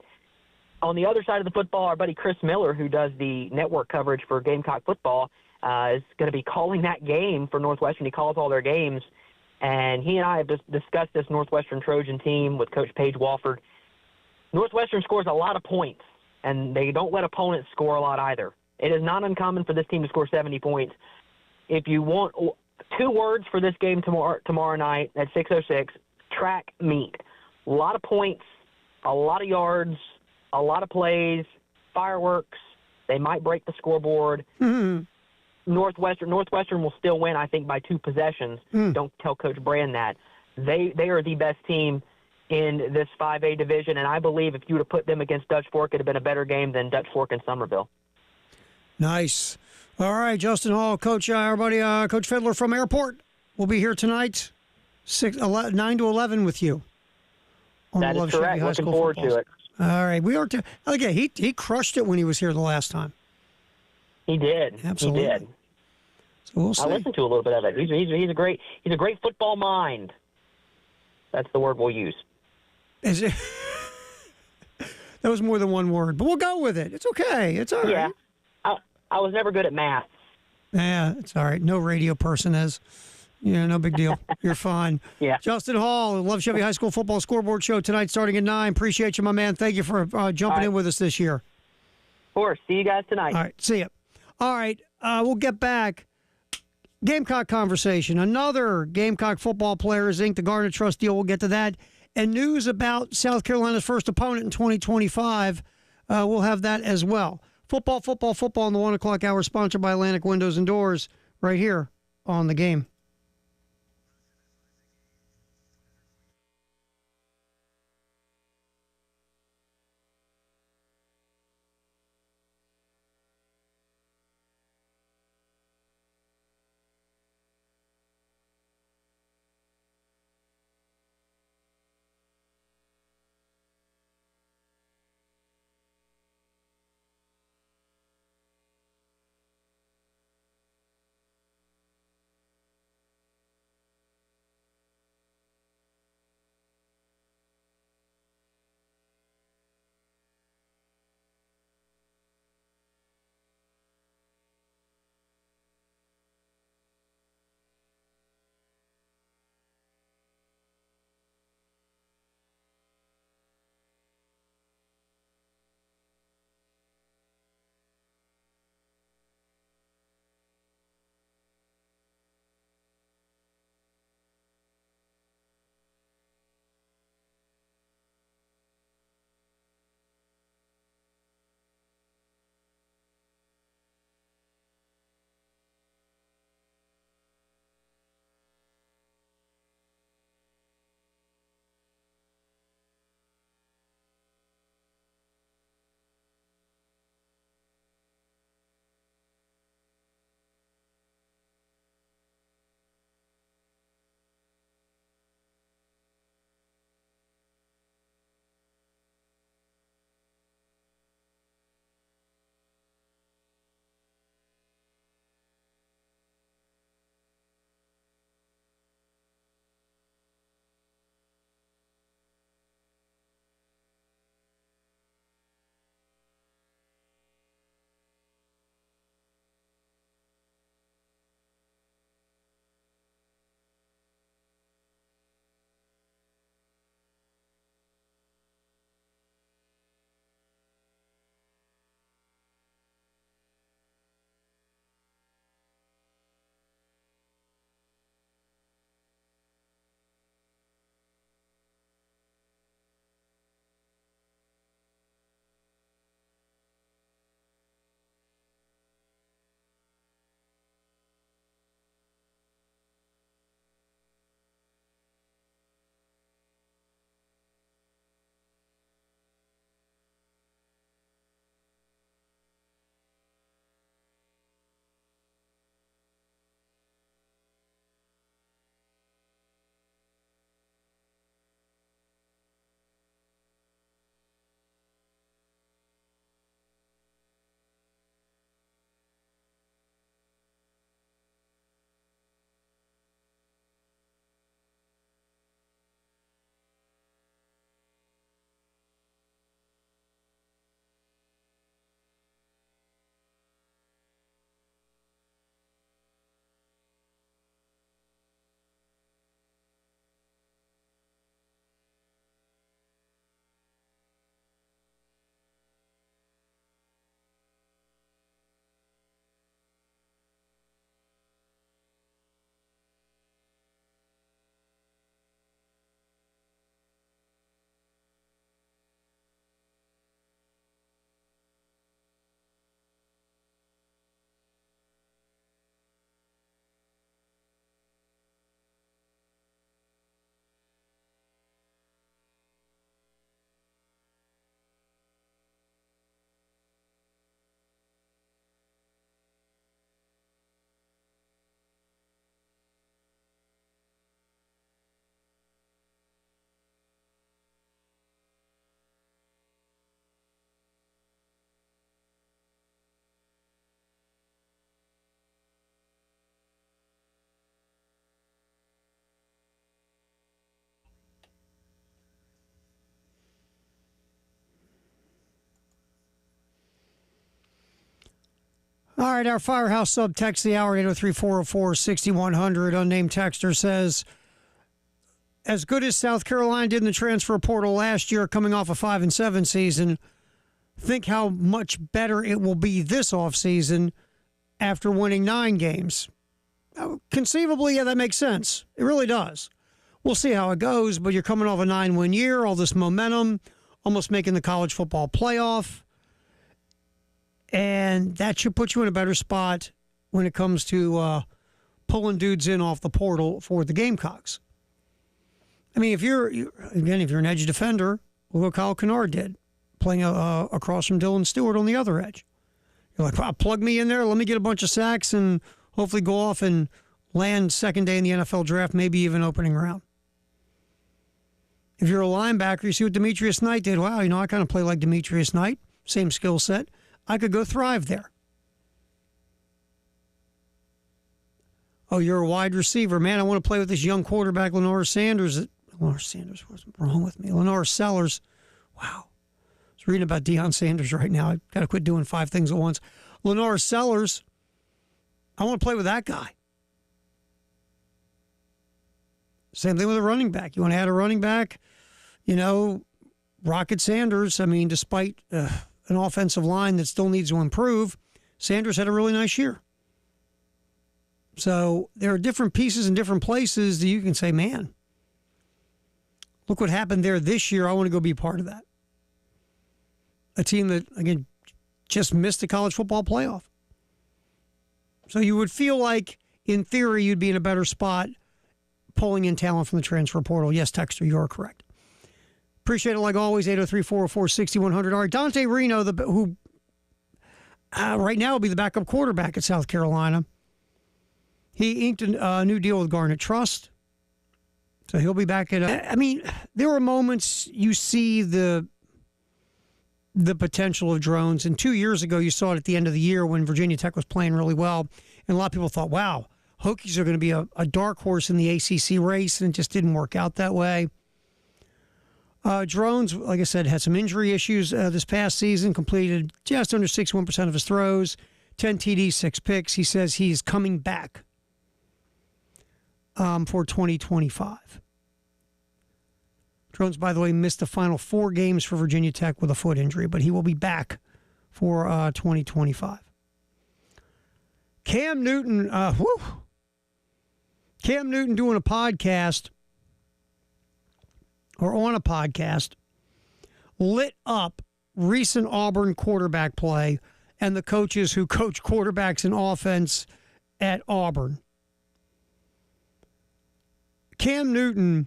On the other side of the football, our buddy Chris Miller, who does the network coverage for Gamecock football, is going to be calling that game for Northwestern. He calls all their games, and he and I have discussed this Northwestern Trojan team with Coach Paige Walford. Northwestern scores a lot of points, and they don't let opponents score a lot either. It is not uncommon for this team to score 70 points. If you want 2 words for this game tomorrow night at 6:06, track meet. A lot of points, a lot of yards, a lot of plays, fireworks. They might break the scoreboard. Mm-hmm. Northwestern will still win, I think, by 2 possessions. Don't tell Coach Brand that. They are the best team in this 5A division, and I believe if you would have put them against Dutch Fork, it would have been a better game than Dutch Fork and Somerville. Nice. All right, Justin Hall, Coach, everybody, Coach Fiedler from Airport will be here tonight, 9 to 11 with you. That is correct. Looking forward to it. All right, we are. Again, he crushed it when he was here the last time. He did. Absolutely. He did. So we'll see. I listened to a little bit of it. He's a great football mind. That's the word we'll use. Is it? That was more than one word, but we'll go with it. It's okay. It's all right. Yeah. I was never good at math. Yeah, it's all right. No radio person is. Yeah, no big deal. You're fine. Yeah. Justin Hall, Love Chevy High School Football Scoreboard Show tonight starting at 9. Appreciate you, my man. Thank you for jumping in with us this year. Of course. See you guys tonight. All right, see ya. All right, we'll get back. Gamecock conversation. Another Gamecock football player is inked the Garner Trust deal. We'll get to that. And news about South Carolina's first opponent in 2025. We'll have that as well. Football in the 1 o'clock hour, sponsored by Atlantic Windows and Doors, right here on The Game. All right, our Firehouse sub text the hour 803-404-6100. Unnamed texter says, as good as South Carolina did in the transfer portal last year, coming off a 5-7 season, think how much better it will be this offseason after winning 9 games. Conceivably, yeah, that makes sense. It really does. We'll see how it goes, but you're coming off a 9-win year, all this momentum, almost making the college football playoff. And that should put you in a better spot when it comes to pulling dudes in off the portal for the Gamecocks. I mean, if you're an edge defender, look what Kyle Kennard did, playing across from Dylan Stewart on the other edge. You're like, wow, plug me in there, let me get a bunch of sacks and hopefully go off and land second day in the NFL draft, maybe even opening round. If you're a linebacker, you see what Demetrius Knight did. Wow, I kind of play like Demetrius Knight, same skill set. I could go thrive there. Oh, you're a wide receiver. Man, I want to play with this young quarterback, Lenore Sanders. Lenore Sanders, what's wrong with me? Lenore Sellers. Wow. I was reading about Deion Sanders right now. I've got to quit doing 5 things at once. Lenore Sellers. I want to play with that guy. Same thing with a running back. You want to add a running back? Rocket Sanders, despite an offensive line that still needs to improve, Sanders had a really nice year. So there are different pieces in different places that you can say, man, look what happened there this year. I want to go be part of that. A team that, again, just missed the college football playoff. So you would feel like, in theory, you'd be in a better spot pulling in talent from the transfer portal. Yes, Texter, you are correct. Appreciate it like always, 803-404-6100. All right, Dante Reno, who right now will be the backup quarterback at South Carolina. He inked a new deal with Garnet Trust. So he'll be back at there are moments you see the potential of drones. And 2 years ago, you saw it at the end of the year when Virginia Tech was playing really well. And a lot of people thought, wow, Hokies are going to be a dark horse in the ACC race. And it just didn't work out that way. Drones, like I said, had some injury issues this past season, completed just under 61% of his throws, 10 TDs, 6 picks. He says he's coming back for 2025. Drones, by the way, missed the final 4 games for Virginia Tech with a foot injury, but he will be back for 2025. Cam Newton, Cam Newton doing a podcast, or on a podcast, lit up recent Auburn quarterback play and the coaches who coach quarterbacks in offense at Auburn. Cam Newton,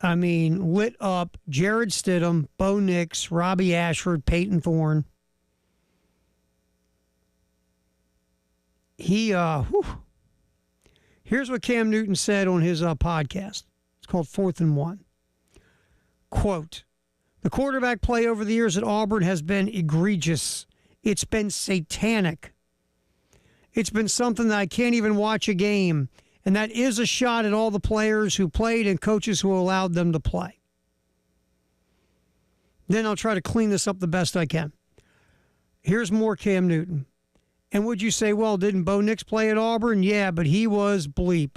lit up Jared Stidham, Bo Nix, Robbie Ashford, Peyton Thorne. Here's what Cam Newton said on his podcast. It's called 4th and 1. Quote, the quarterback play over the years at Auburn has been egregious. It's been satanic. It's been something that I can't even watch a game. And that is a shot at all the players who played and coaches who allowed them to play. Then I'll try to clean this up the best I can. Here's more Cam Newton. And would you say, well, didn't Bo Nix play at Auburn? Yeah, but he was bleep.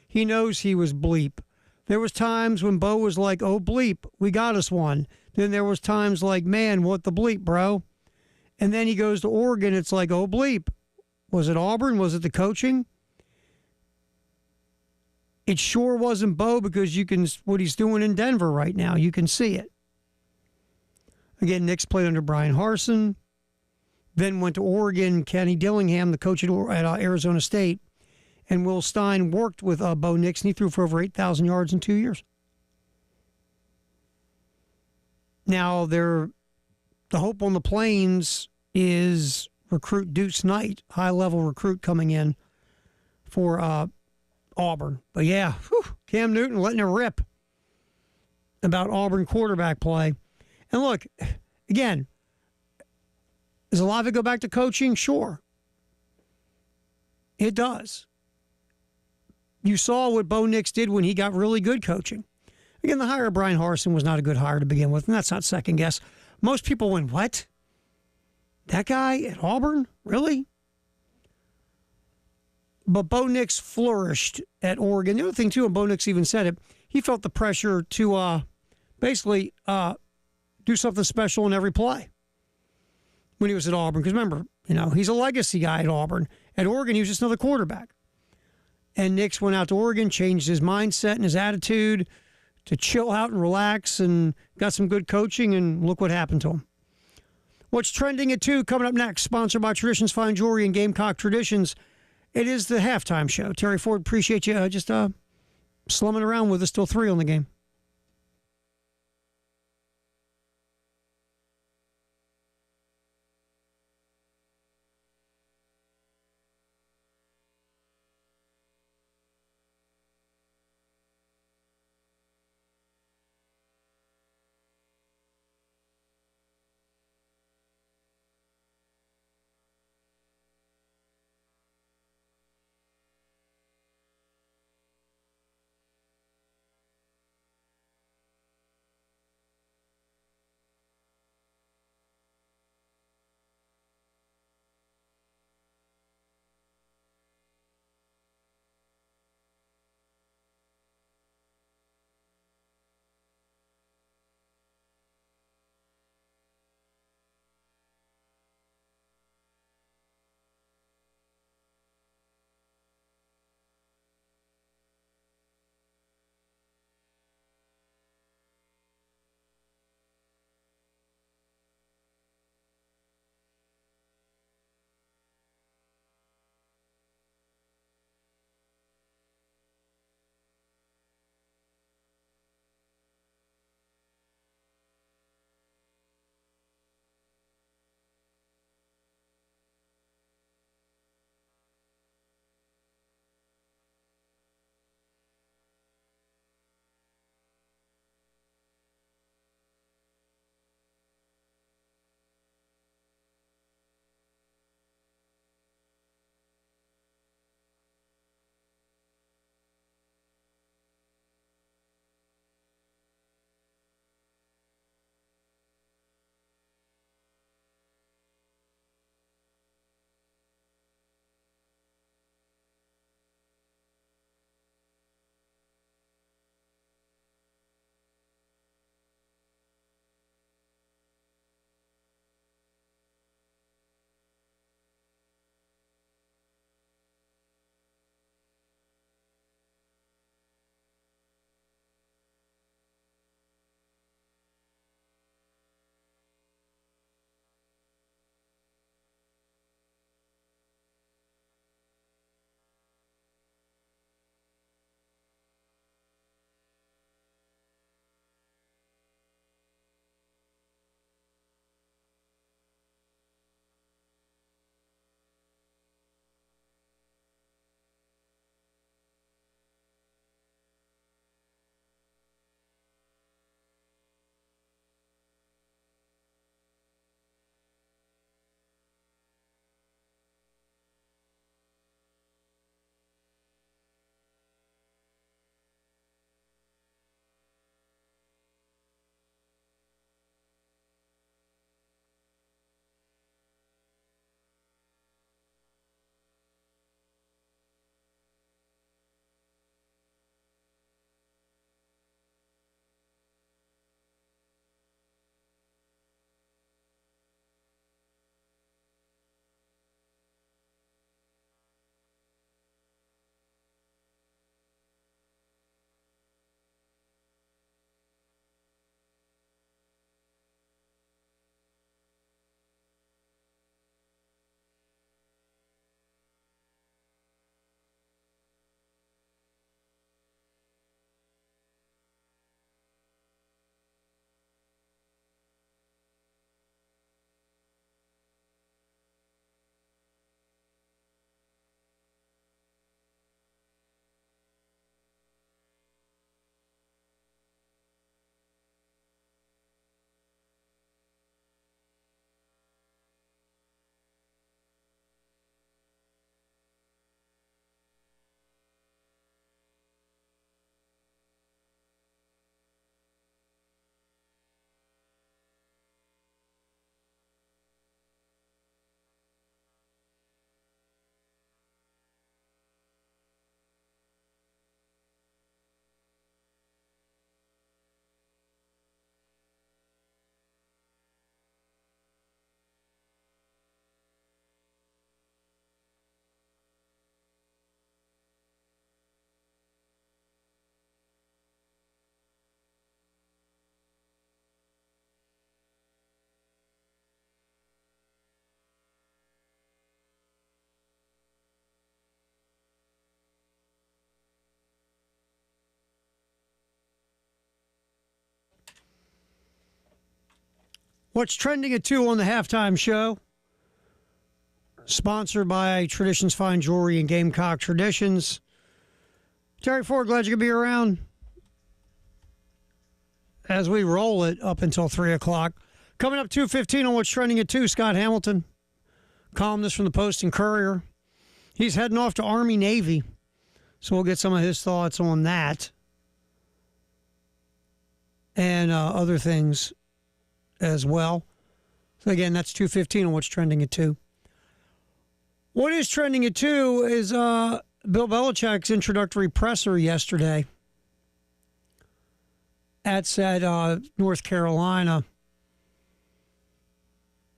He knows he was bleep. There was times when Bo was like, oh, bleep, we got us one. Then there was times like, man, what the bleep, bro? And then he goes to Oregon. It's like, oh, bleep. Was it Auburn? Was it the coaching? It sure wasn't Bo, because what he's doing in Denver right now, you can see it. Again, Nix played under Brian Harsin, then went to Oregon. Kenny Dillingham, the coach at Arizona State, and Will Stein worked with Bo Nix, and he threw for over 8,000 yards in 2 years. Now, the hope on the Plains is recruit Deuce Knight, high-level recruit coming in for Auburn. But yeah, Cam Newton letting it rip about Auburn quarterback play. And look, again, does a lot of it go back to coaching? Sure. It does. You saw what Bo Nix did when he got really good coaching. Again, the hire of Brian Harsin was not a good hire to begin with, and that's not second guess. Most people went, what? That guy at Auburn? Really? But Bo Nix flourished at Oregon. The other thing, too, and Bo Nix even said it, he felt the pressure to basically do something special in every play when he was at Auburn. Because remember, he's a legacy guy at Auburn. At Oregon, he was just another quarterback. And Nix went out to Oregon, changed his mindset and his attitude to chill out and relax, and got some good coaching, and look what happened to him. What's trending at 2 coming up next, sponsored by Traditions Fine Jewelry and Gamecock Traditions. It is the halftime show. Terry Ford, appreciate you just slumming around with us till 3 on the game. What's trending at 2 on the halftime show? Sponsored by Traditions Fine Jewelry and Gamecock Traditions. Terry Ford, glad you could be around as we roll it up until 3 o'clock. Coming up 2:15 on What's Trending at 2, Scott Hamilton, columnist from the Post and Courier. He's heading off to Army-Navy, so we'll get some of his thoughts on that and other things as well. So again, that's 2:15 on What's Trending at 2. What is trending at 2 is Bill Belichick's introductory presser yesterday at said North Carolina.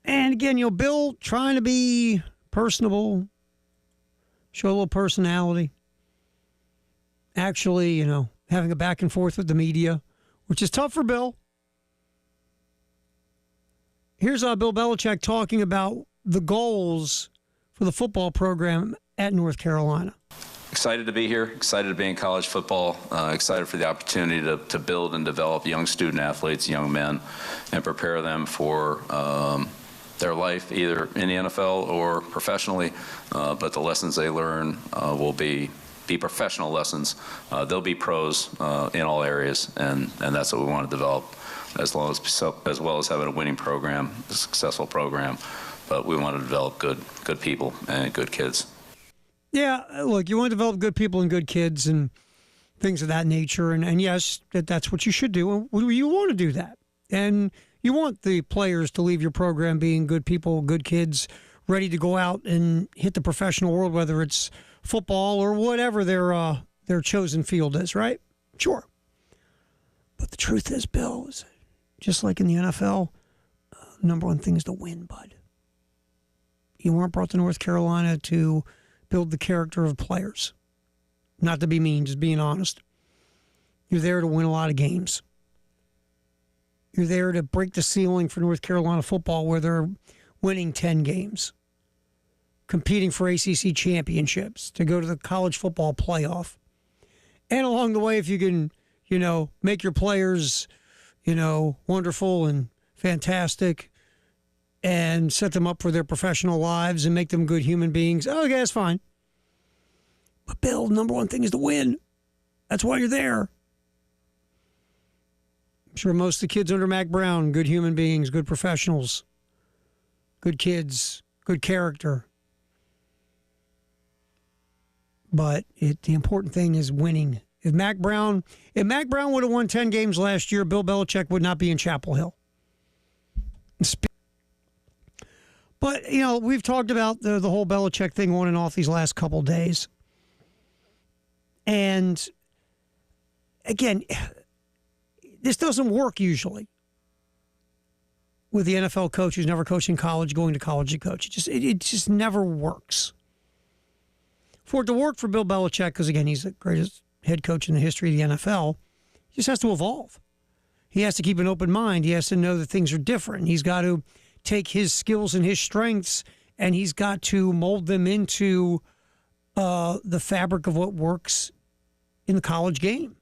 And again, Bill trying to be personable, show a little personality, actually, having a back and forth with the media, which is tough for Bill. Here's Bill Belichick talking about the goals for the football program at North Carolina. Excited to be here, excited to be in college football, excited for the opportunity to build and develop young student athletes, young men, and prepare them for their life, either in the NFL or professionally. But the lessons they learn will be professional lessons. They'll be pros in all areas, and that's what we want to develop, as well as having a winning program, a successful program. But we want to develop good people and good kids. Yeah, look, you want to develop good people and good kids and things of that nature. And yes, that's what you should do. You want to do that. And you want the players to leave your program being good people, good kids, ready to go out and hit the professional world, whether it's football or whatever their chosen field is, right? Sure. But the truth is, Bill, is just like in the NFL, number one thing is to win, bud. You weren't brought to North Carolina to build the character of players. Not to be mean, just being honest. You're there to win a lot of games. You're there to break the ceiling for North Carolina football where they're winning 10 games, competing for ACC championships, to go to the college football playoff. And along the way, if you can, make your players, wonderful and fantastic, and set them up for their professional lives and make them good human beings, okay, that's fine. But Bill, number one thing is to win. That's why you're there. I'm sure most of the kids under Mack Brown, good human beings, good professionals, good kids, good character. But the important thing is winning. If Mack Brown would have won 10 games last year, Bill Belichick would not be in Chapel Hill. But, we've talked about the whole Belichick thing on and off these last couple of days. And, again, this doesn't work usually with the NFL coach who's never coached in college going to college to coach. It just never works. For it to work for Bill Belichick, because, again, he's the greatest head coach in the history of the NFL, he just has to evolve. He has to keep an open mind. He has to know that things are different. He's got to take his skills and his strengths, and he's got to mold them into the fabric of what works in the college game.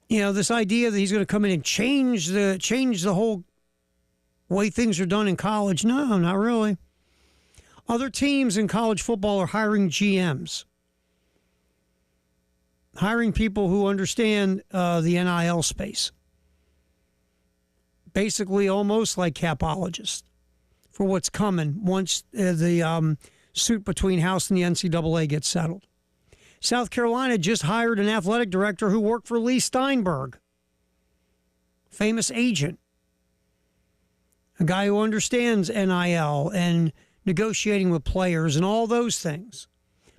This idea that he's going to come in and change the whole way things are done in college, no, not really. Other teams in college football are hiring GMs, hiring people who understand the NIL space. Basically almost like capologists for what's coming once the suit between House and the NCAA gets settled. South Carolina just hired an athletic director who worked for Lee Steinberg, famous agent, a guy who understands NIL and negotiating with players and all those things.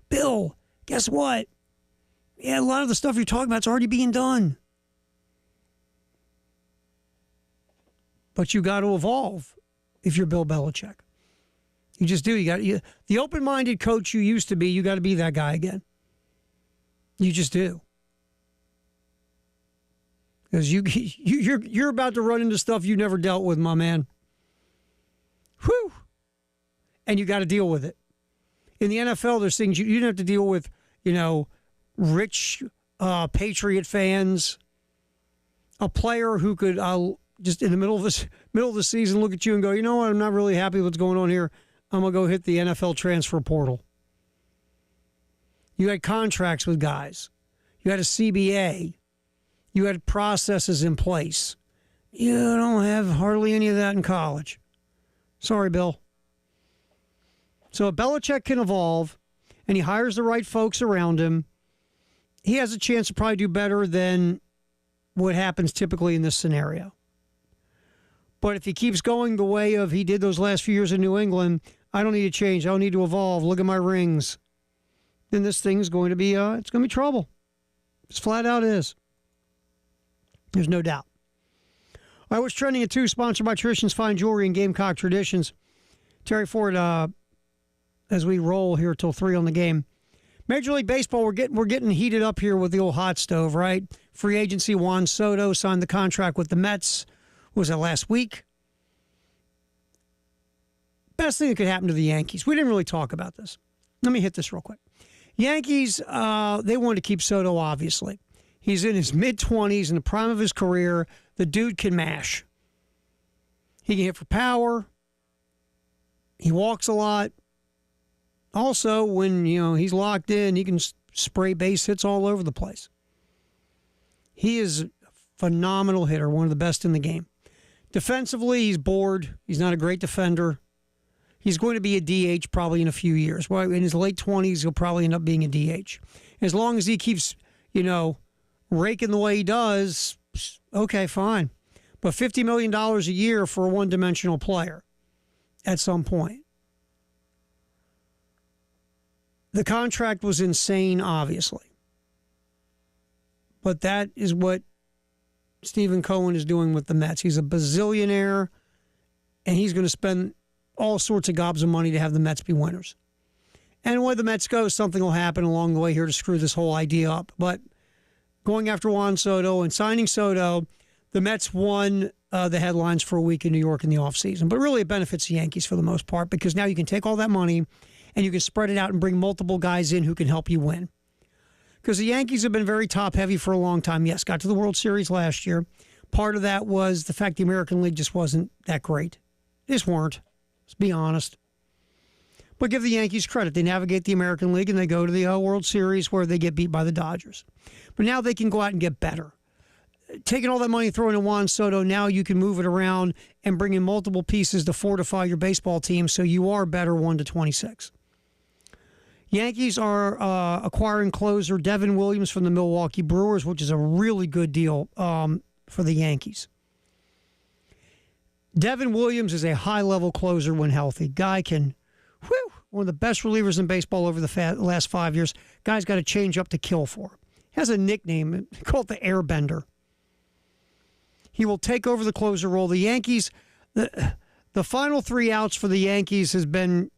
Bill, guess what? Yeah, a lot of the stuff you're talking about is already being done. But you got to evolve if you're Bill Belichick. You just do. The open-minded coach you used to be, you got to be that guy again. You just do. Because you're about to run into stuff you never dealt with, my man. Whew. And you got to deal with it. In the NFL, there's things you don't have to deal with, rich Patriot fans, a player who could just in the middle of the season look at you and go, you know what, I'm not really happy with what's going on here. I'm going to go hit the NFL transfer portal. You had contracts with guys. You had a CBA. You had processes in place. You don't have hardly any of that in college. Sorry, Bill. So if Belichick can evolve and he hires the right folks around him, he has a chance to probably do better than what happens typically in this scenario. But if he keeps going the way of he did those last few years in New England, I don't need to change. I don't need to evolve. Look at my rings. Then this thing's going to be it's going to be trouble. Just flat out is. There's no doubt. All right, what's trending at 2, sponsored by Traditions Fine Jewelry and Gamecock Traditions. Terry Ford, as we roll here till 3 on the game. Major League Baseball, we're getting heated up here with the old hot stove, right? Free agency, Juan Soto signed the contract with the Mets. Was it last week? Best thing that could happen to the Yankees. We didn't really talk about this. Let me hit this real quick. Yankees, they wanted to keep Soto, obviously. He's in his mid-20s, in the prime of his career. The dude can mash. He can hit for power. He walks a lot. Also, when he's locked in, he can spray base hits all over the place. He is a phenomenal hitter, one of the best in the game. Defensively, he's bored. He's not a great defender. He's going to be a DH probably in a few years. Well, in his late 20s, he'll probably end up being a DH. As long as he keeps, raking the way he does, okay, fine. But $50 million a year for a one-dimensional player at some point. The contract was insane, obviously. But that is what Stephen Cohen is doing with the Mets. He's a bazillionaire, and he's going to spend all sorts of gobs of money to have the Mets be winners. And where the Mets go, something will happen along the way here to screw this whole idea up. But going after Juan Soto and signing Soto, the Mets won the headlines for a week in New York in the offseason. But really it benefits the Yankees for the most part because now you can take all that money and you can spread it out and bring multiple guys in who can help you win. Because the Yankees have been very top-heavy for a long time. Yes, got to the World Series last year. Part of that was the fact the American League just wasn't that great. They just weren't. Let's be honest. But give the Yankees credit. They navigate the American League and they go to the World Series where they get beat by the Dodgers. But now they can go out and get better. Taking all that money, throwing in Juan Soto, now you can move it around and bring in multiple pieces to fortify your baseball team so you are better 1-26. Yankees are acquiring closer Devin Williams from the Milwaukee Brewers, which is a really good deal for the Yankees. Devin Williams is a high-level closer when healthy. Guy can, one of the best relievers in baseball over the last 5 years. Guy's got a change up to kill for. He has a nickname called the Airbender. He will take over the closer role. The Yankees, the final 3 outs for the Yankees has been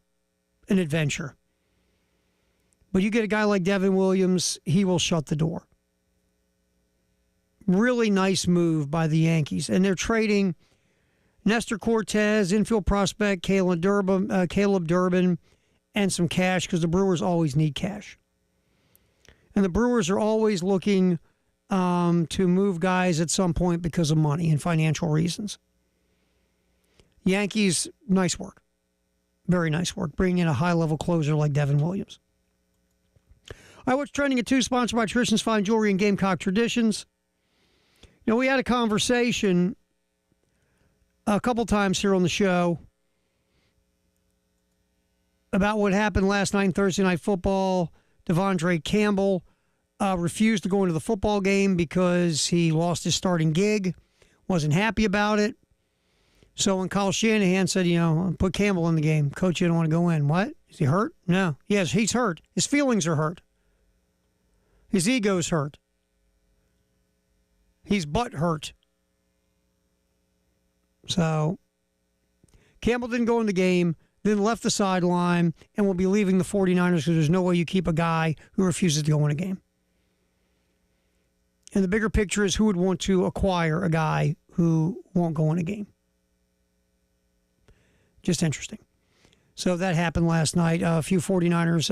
an adventure. But you get a guy like Devin Williams, he will shut the door. Really nice move by the Yankees. And they're trading Nestor Cortez, infield prospect, Caleb Durbin, and some cash because the Brewers always need cash. And the Brewers are always looking to move guys at some point because of money and financial reasons. Yankees, nice work. Very nice work. Bringing in a high-level closer like Devin Williams. All right, what's trending at 2, sponsored by Traditions Fine Jewelry and Gamecock Traditions. We had a conversation a couple times here on the show about what happened last night in Thursday Night Football. Devondre Campbell refused to go into the football game because he lost his starting gig, wasn't happy about it. So when Kyle Shanahan said, put Campbell in the game, coach, you don't want to go in. What? Is he hurt? No. Yes, he's hurt. His feelings are hurt. His ego's hurt. He's butt hurt. So Campbell didn't go in the game, then left the sideline, and will be leaving the 49ers because there's no way you keep a guy who refuses to go in a game. And the bigger picture is who would want to acquire a guy who won't go in a game. Just interesting. So that happened last night. A few 49ers,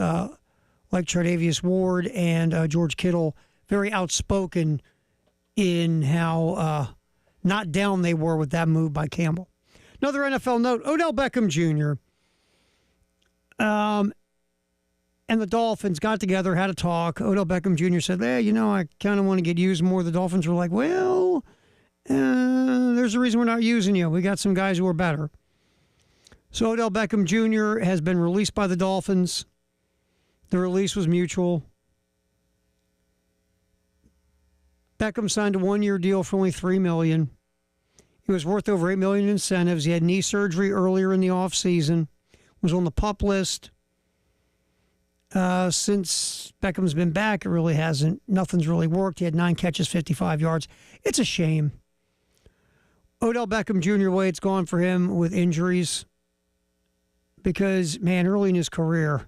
like Tre'Davious Ward and George Kittle, very outspoken in how not down they were with that move by Campbell. Another NFL note, Odell Beckham Jr. And the Dolphins got together, had a talk. Odell Beckham Jr. said, hey, I kind of want to get used more. The Dolphins were like, well, there's a reason we're not using you. We got some guys who are better. So Odell Beckham Jr. has been released by the Dolphins. The release was mutual. Beckham signed a one-year deal for only $3 million. He was worth over $8 million in incentives. He had knee surgery earlier in the offseason. Was on the PUP list. Since Beckham's been back, nothing's really worked. He had 9 catches, 55 yards. It's a shame. Odell Beckham Jr., way it's gone for him with injuries. Because, man, early in his career,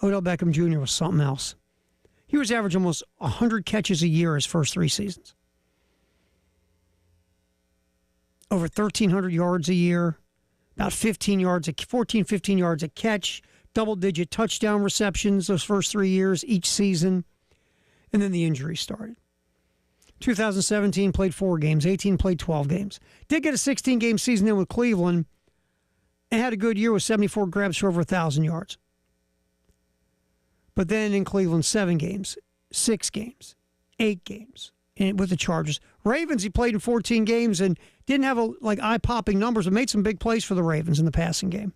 Odell Beckham Jr. was something else. He was averaging almost 100 catches a year his first 3 seasons. Over 1,300 yards a year, about 15 yards, 14, 15 yards a catch, double-digit touchdown receptions those first 3 years each season. And then the injuries started. 2017 played 4 games, 18 played 12 games. Did get a 16-game season in with Cleveland and had a good year with 74 grabs for over 1,000 yards. But then in Cleveland, 7 games, 6 games, 8 games and with the Chargers. Ravens, he played in 14 games and didn't have eye-popping numbers, but made some big plays for the Ravens in the passing game.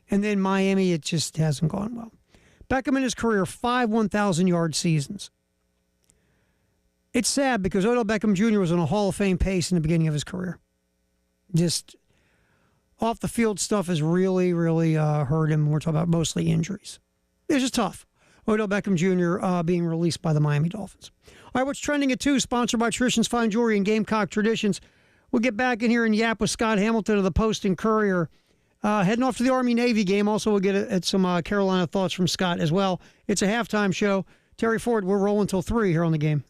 And then Miami, it just hasn't gone well. Beckham in his career, 5 1,000-yard seasons. It's sad because Odell Beckham Jr. was on a Hall of Fame pace in the beginning of his career. Just off-the-field stuff has really, really hurt him. We're talking about mostly injuries. It's just tough. Odell Beckham Jr. Being released by the Miami Dolphins. All right, what's trending at 2, sponsored by Traditions Fine Jewelry and Gamecock Traditions. We'll get back in here and yap with Scott Hamilton of the Post and Courier. Heading off to the Army-Navy game. Also, we'll get at some Carolina thoughts from Scott as well. It's a halftime show. Terry Ford, we're rolling until 3 here on the game.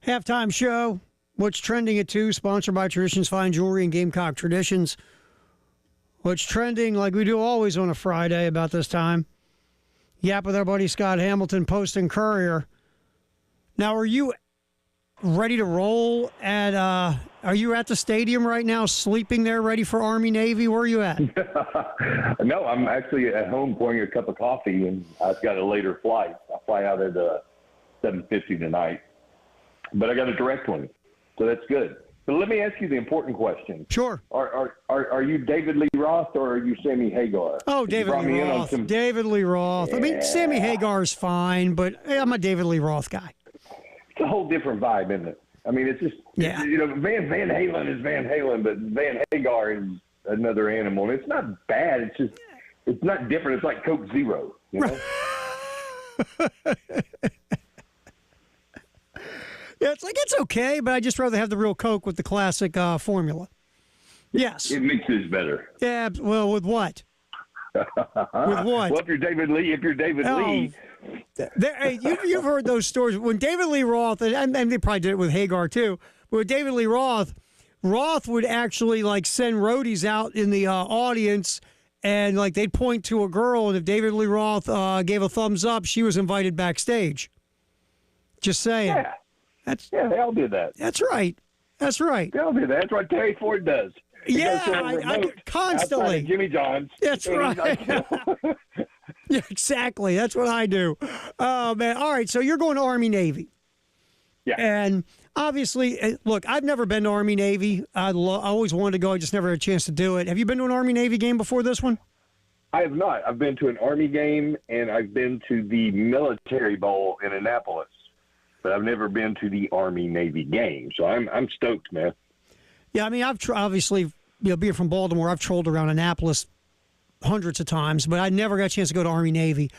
Halftime show. What's trending at 2, sponsored by Traditions Fine Jewelry and Gamecock Traditions. What's trending, like we do always on a Friday about this time. Yap with our buddy Scott Hamilton, Post and Courier. Now, are you ready to roll are you at the stadium right now, sleeping there, ready for Army-Navy? Where are you at? No, I'm actually at home pouring a cup of coffee, and I've got a later flight. I fly out at 7:50 tonight, but I got a direct one, so that's good. But let me ask you the important question. Sure. Are you David Lee Roth or are you Sammy Hagar? Oh, David Lee Roth. David Lee Roth. Yeah. I mean, Sammy Hagar's fine, but I'm a David Lee Roth guy. It's a whole different vibe, isn't it? I mean, it's just, yeah. Van Halen is Van Halen, but Van Hagar is another animal. And it's not bad. It's just, it's not different. It's like Coke Zero, you know? Yeah, it's like, it's okay, but I'd just rather have the real Coke with the classic formula. Yes. It mixes better. Yeah, well, with what? With what? Well, if you're David Lee, Lee. Hey, you've heard those stories. When David Lee Roth, and they probably did it with Hagar too, but with David Lee Roth would actually like send roadies out in the audience, and like they'd point to a girl, and if David Lee Roth gave a thumbs up, she was invited backstage. Just saying. Yeah, they all did that. That's right. That's right. They all do that. That's what Terry Ford does. Yeah, I constantly. Jimmy John's. That's right. Yeah, exactly. That's what I do. Oh, man. All right, so you're going to Army-Navy. Yeah. And obviously, look, I've never been to Army-Navy. I always wanted to go. I just never had a chance to do it. Have you been to an Army-Navy game before this one? I have not. I've been to an Army game, and I've been to the Military Bowl in Annapolis. But I've never been to the Army-Navy game. So I'm stoked, man. Yeah, I mean, I've obviously, being from Baltimore, I've trolled around Annapolis hundreds of times, but I never got a chance to go to Army-Navy.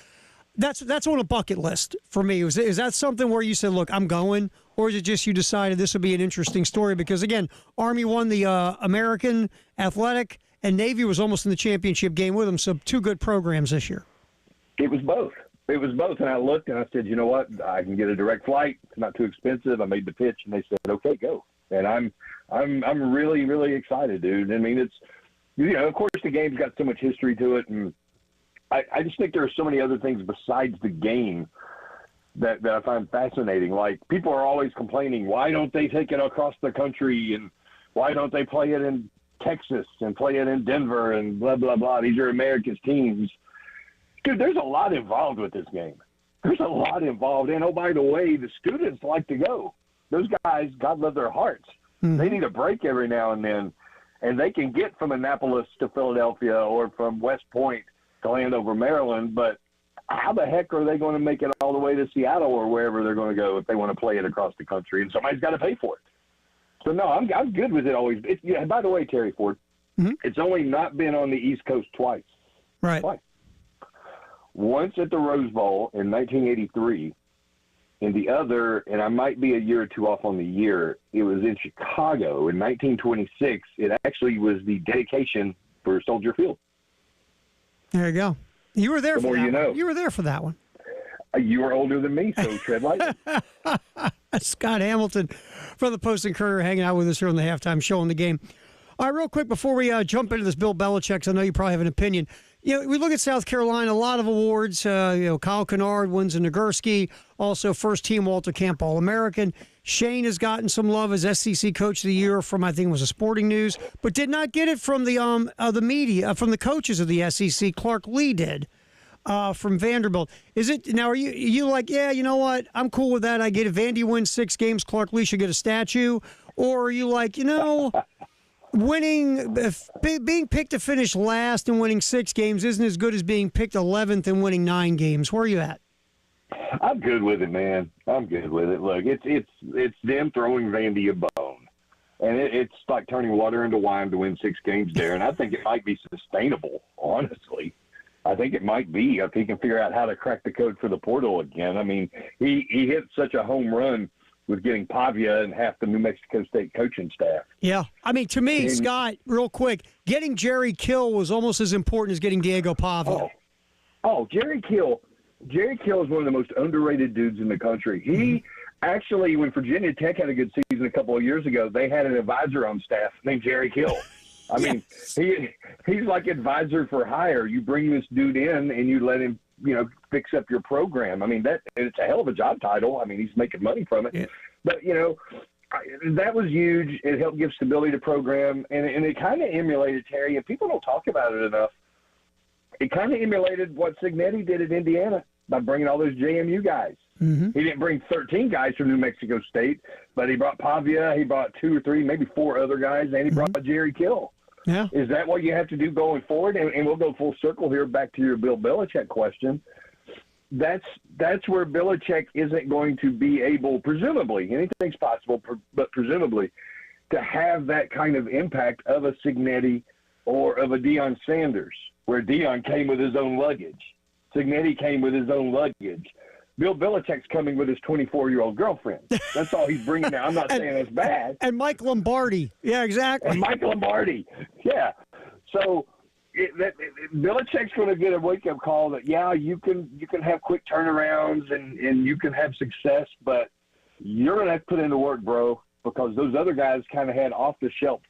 That's on a bucket list for me. Is that something where you said, look, I'm going, or is it just you decided this would be an interesting story? Because, again, Army won the American Athletic, and Navy was almost in the championship game with them, so 2 good programs this year. It was both. It was both, and I looked and I said, you know what? I can get a direct flight. It's not too expensive. I made the pitch, and they said, okay, go. And I'm really, really excited, dude. I mean, it's, of course the game's got so much history to it, and I just think there are so many other things besides the game that I find fascinating. Like, people are always complaining, why don't they take it across the country, and why don't they play it in Texas and play it in Denver and blah, blah, blah. These are America's teams. Dude, there's a lot involved with this game. There's a lot involved. And, oh, by the way, the students like to go. Those guys, God love their hearts. Mm-hmm. They need a break every now and then. And they can get from Annapolis to Philadelphia or from West Point to Landover, Maryland. But how the heck are they going to make it all the way to Seattle or wherever they're going to go if they want to play it across the country? And somebody's got to pay for it. So, no, I'm good with it always. By the way, Terry Ford, It's only not been on the East Coast twice. Right. Twice. Once at the Rose Bowl in 1983, and the other, and I might be a year or two off on the year, it was in Chicago in 1926. It actually was the dedication for Soldier Field. There you go. You were there the for more that you know. one. You were there for that one. You are older than me, so tread lightly. Scott Hamilton from the Post and Courier hanging out with us here on the halftime show on the game. All right, real quick before we jump into this Bill Belichick, 'cause I know you probably have an opinion. We look at South Carolina, a lot of awards. Kyle Kennard wins a Nagurski, also first-team Walter Camp All-American. Shane has gotten some love as SEC Coach of the Year from, I think it was a Sporting News, but did not get it from the media, from the coaches of the SEC. Clark Lee did from Vanderbilt. Is it now? Are you like, yeah, you know what? I'm cool with that. I get it. Vandy wins 6 games. Clark Lee should get a statue. Or are you like, winning, being picked to finish last and winning 6 games isn't as good as being picked 11th and winning 9 games. Where are you at? I'm good with it, man. I'm good with it. Look, it's them throwing Vandy a bone, and it's like turning water into wine to win 6 games there. And I think it might be sustainable. Honestly, I think it might be if he can figure out how to crack the code for the portal again. I mean, he hit such a home run with getting Pavia and half the New Mexico State coaching staff. Yeah. I mean, to me, Scott, real quick, getting Jerry Kill was almost as important as getting Diego Pavia. Oh, Jerry Kill is one of the most underrated dudes in the country. Actually, when Virginia Tech had a good season a couple of years ago, they had an advisor on staff named Jerry Kill. I mean, he's like advisor for hire. You bring this dude in and you let him, fix up your program. I mean, it's a hell of a job title. I mean, he's making money from it. Yeah. But, that was huge. It helped give stability to program, and it kind of emulated, Terry, and people don't talk about it enough. It kind of emulated what Cignetti did at Indiana by bringing all those JMU guys. Mm-hmm. He didn't bring 13 guys from New Mexico State, but he brought Pavia, he brought 2 or 3, maybe 4 other guys, and he brought Jerry Kill. Yeah. Is that what you have to do going forward? And we'll go full circle here back to your Bill Belichick question. That's where Belichick isn't going to be able, presumably, anything's possible, but presumably, to have that kind of impact of a Cignetti or of a Deion Sanders, where Deion came with his own luggage. Cignetti came with his own luggage. Bill Belichick's coming with his 24-year-old girlfriend. That's all he's bringing now. I'm not saying it's bad. And Mike Lombardi. Yeah, exactly. And Mike Lombardi. Yeah. So Belichick's going to get a wake-up call that, you can have quick turnarounds and you can have success, but you're going to have to put in the work, bro, because those other guys kind of had off-the-shelf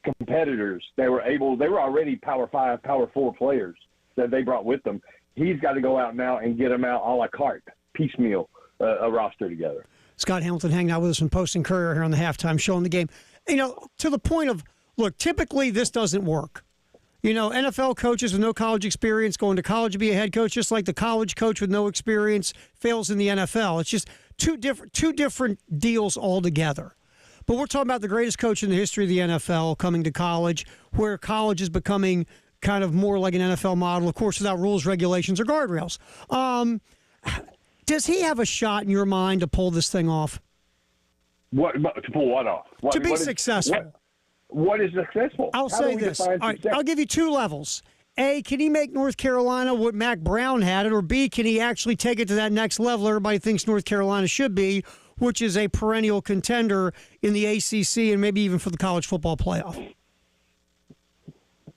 competitors. They were already Power 5, Power 4 players that they brought with them. He's got to go out now and get them out a la carte, piecemeal, a roster together. Scott Hamilton hanging out with us from Post and Courier here on the halftime show in the game. To the point of, look, typically this doesn't work. NFL coaches with no college experience going to college to be a head coach, just like the college coach with no experience fails in the NFL. It's just two different deals altogether. But we're talking about the greatest coach in the history of the NFL coming to college, where college is becoming kind of more like an NFL model, of course, without rules, regulations, or guardrails. Does he have a shot in your mind to pull this thing off? What to pull what off? To be successful. What is successful? I'll say this. All right, I'll give you 2 levels. A, can he make North Carolina what Mac Brown had it? Or B, can he actually take it to that next level everybody thinks North Carolina should be, which is a perennial contender in the ACC and maybe even for the college football playoff?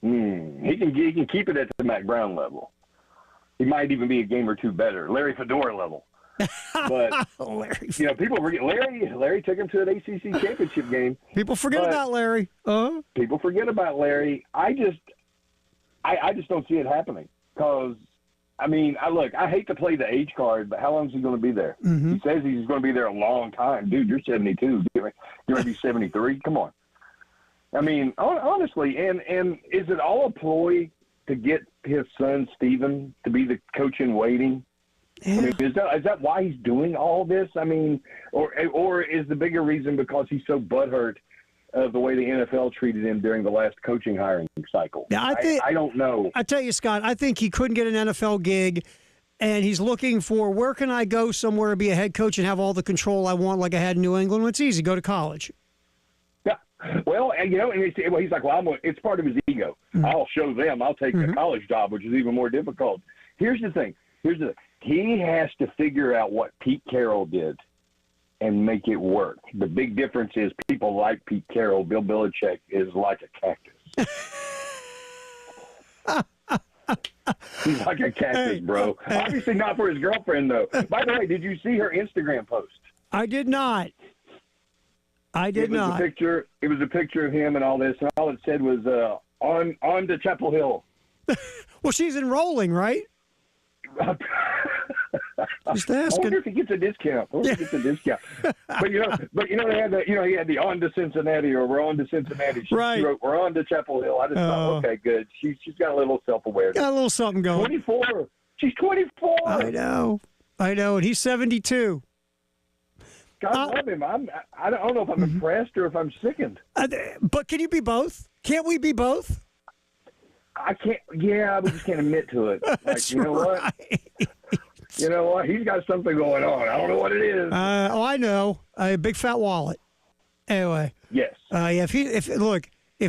He can keep it at the Mac Brown level. He might even be a game or 2 better, Larry Fedora level. But people forget Larry took him to an ACC championship game. People forget about Larry. People forget about Larry. I just don't see it happening because I hate to play the age card, but how long is he going to be there? Mm-hmm. He says he's going to be there a long time, dude. You're 72. You're going to be 73. Come on. Honestly, and is it all a ploy to get his son Stephen to be the coach in waiting? Yeah. Is that why he's doing all this? Or is the bigger reason because he's so butthurt of the way the NFL treated him during the last coaching hiring cycle? Yeah, I don't know. I tell you, Scott, I think he couldn't get an NFL gig, and he's looking for where can I go somewhere to be a head coach and have all the control I want like I had in New England? Well, it's easy. Go to college. Yeah. Well, and he's like, it's part of his ego. Mm-hmm. I'll show them. I'll take the college job, which is even more difficult. Here's the thing. He has to figure out what Pete Carroll did and make it work. The big difference is people like Pete Carroll. Bill Belichick is like a cactus. He's like a cactus, bro. Obviously not for his girlfriend, though. By the way, did you see her Instagram post? I did not. It was a picture of him and all this, and all it said was on to Chapel Hill. Well, she's enrolling, right? Just asking. I wonder if he gets a discount. But they had he had the on to Cincinnati or we're on to Cincinnati. She wrote, we're on to Chapel Hill. I just thought, okay, good. She's got a little self-awareness. Got a little something going. 24. She's 24. I know, and he's 72. God love him. I don't know if I'm impressed or if I'm sickened. But can you be both? Can't we be both? I can't. Yeah, we just can't admit to it. That's what? You know what? He's got something going on. I don't know what it is. I know. A big fat wallet. Anyway. Yes. If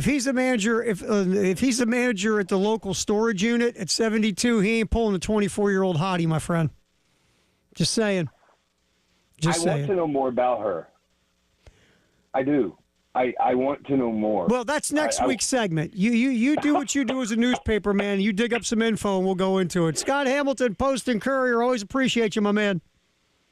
he's the manager, if he's the manager at the local storage unit at 72, he ain't pulling a 24-year-old hottie, my friend. Just saying. I want to know more about her. I do. I want to know more. Well, that's next week's segment. You do what you do as a newspaper man. You dig up some info, and we'll go into it. Scott Hamilton, Post and Courier. Always appreciate you, my man.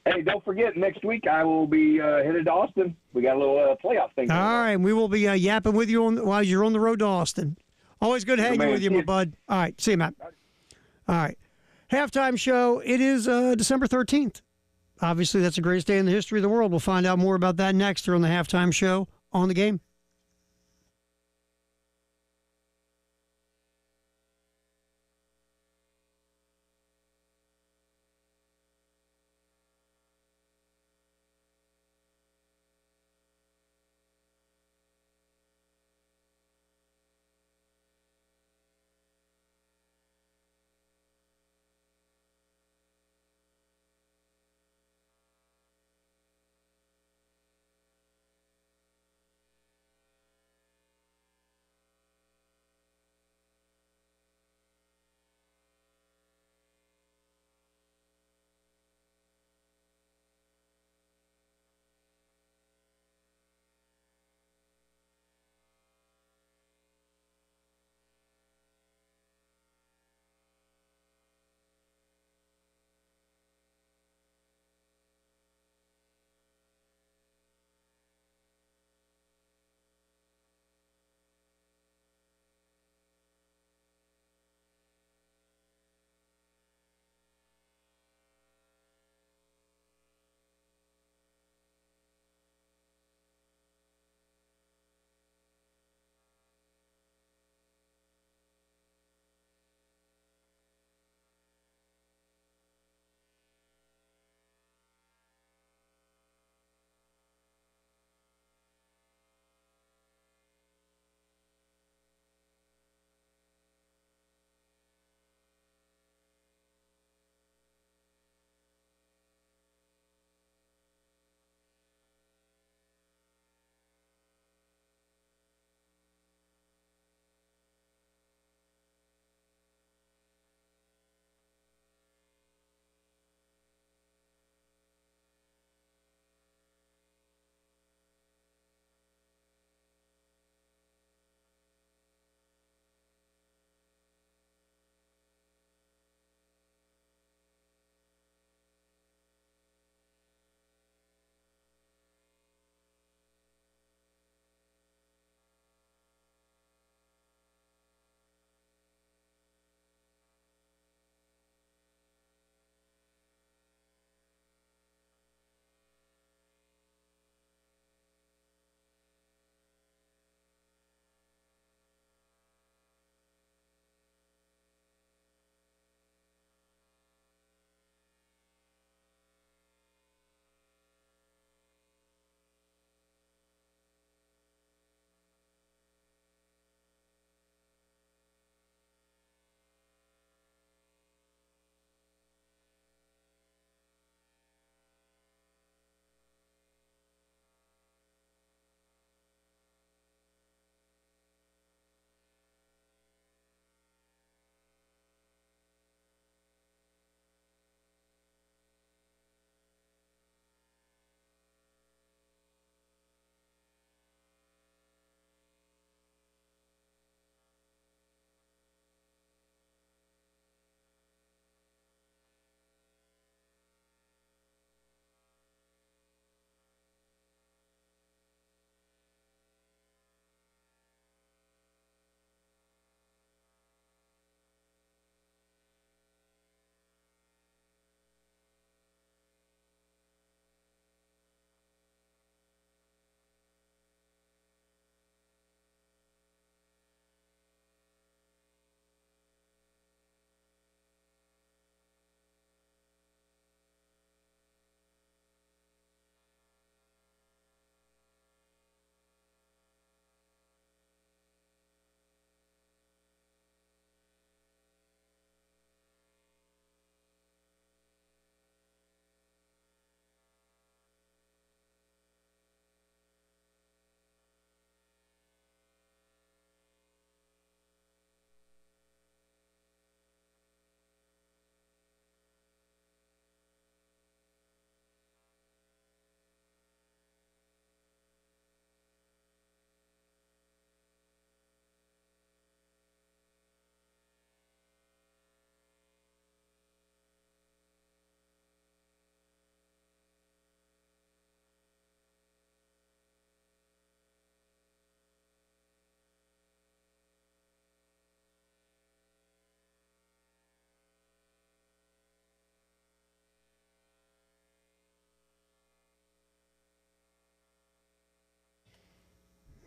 Hey, don't forget, next week I will be headed to Austin. We got a little playoff thing. All right, we will be yapping with you while you're on the road to Austin. Always good hanging with you, my bud. All right, see you, Matt. All right. Halftime show. It is December 13th. Obviously, that's the greatest day in the history of the world. We'll find out more about that next here on the Halftime show on the Game.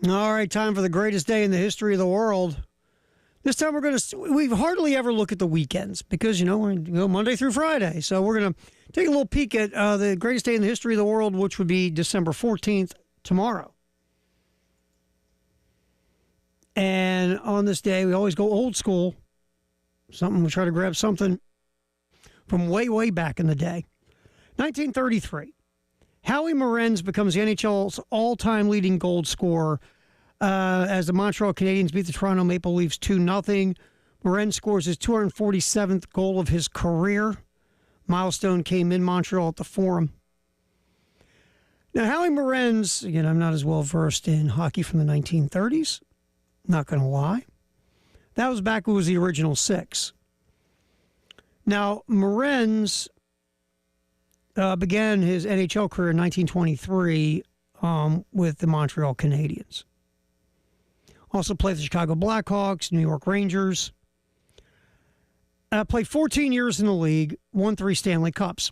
All right, time for the greatest day in the history of the world. This time we hardly ever look at the weekends because, we go Monday through Friday. So we're going to take a little peek at the greatest day in the history of the world, which would be December 14th, tomorrow. And on this day, we always go old school. We try to grab something from way, way back in the day. 1933. Howie Morenz becomes the NHL's all-time leading goal scorer as the Montreal Canadiens beat the Toronto Maple Leafs 2-0. Morenz scores his 247th goal of his career. Milestone came in Montreal at the Forum. Now, Howie Morenz, again, I'm not as well versed in hockey from the 1930s. Not going to lie. That was back when it was the original six. Now, Morenz began his NHL career in 1923 with the Montreal Canadiens. Also played for the Chicago Blackhawks, New York Rangers. Played 14 years in the league, won 3 Stanley Cups.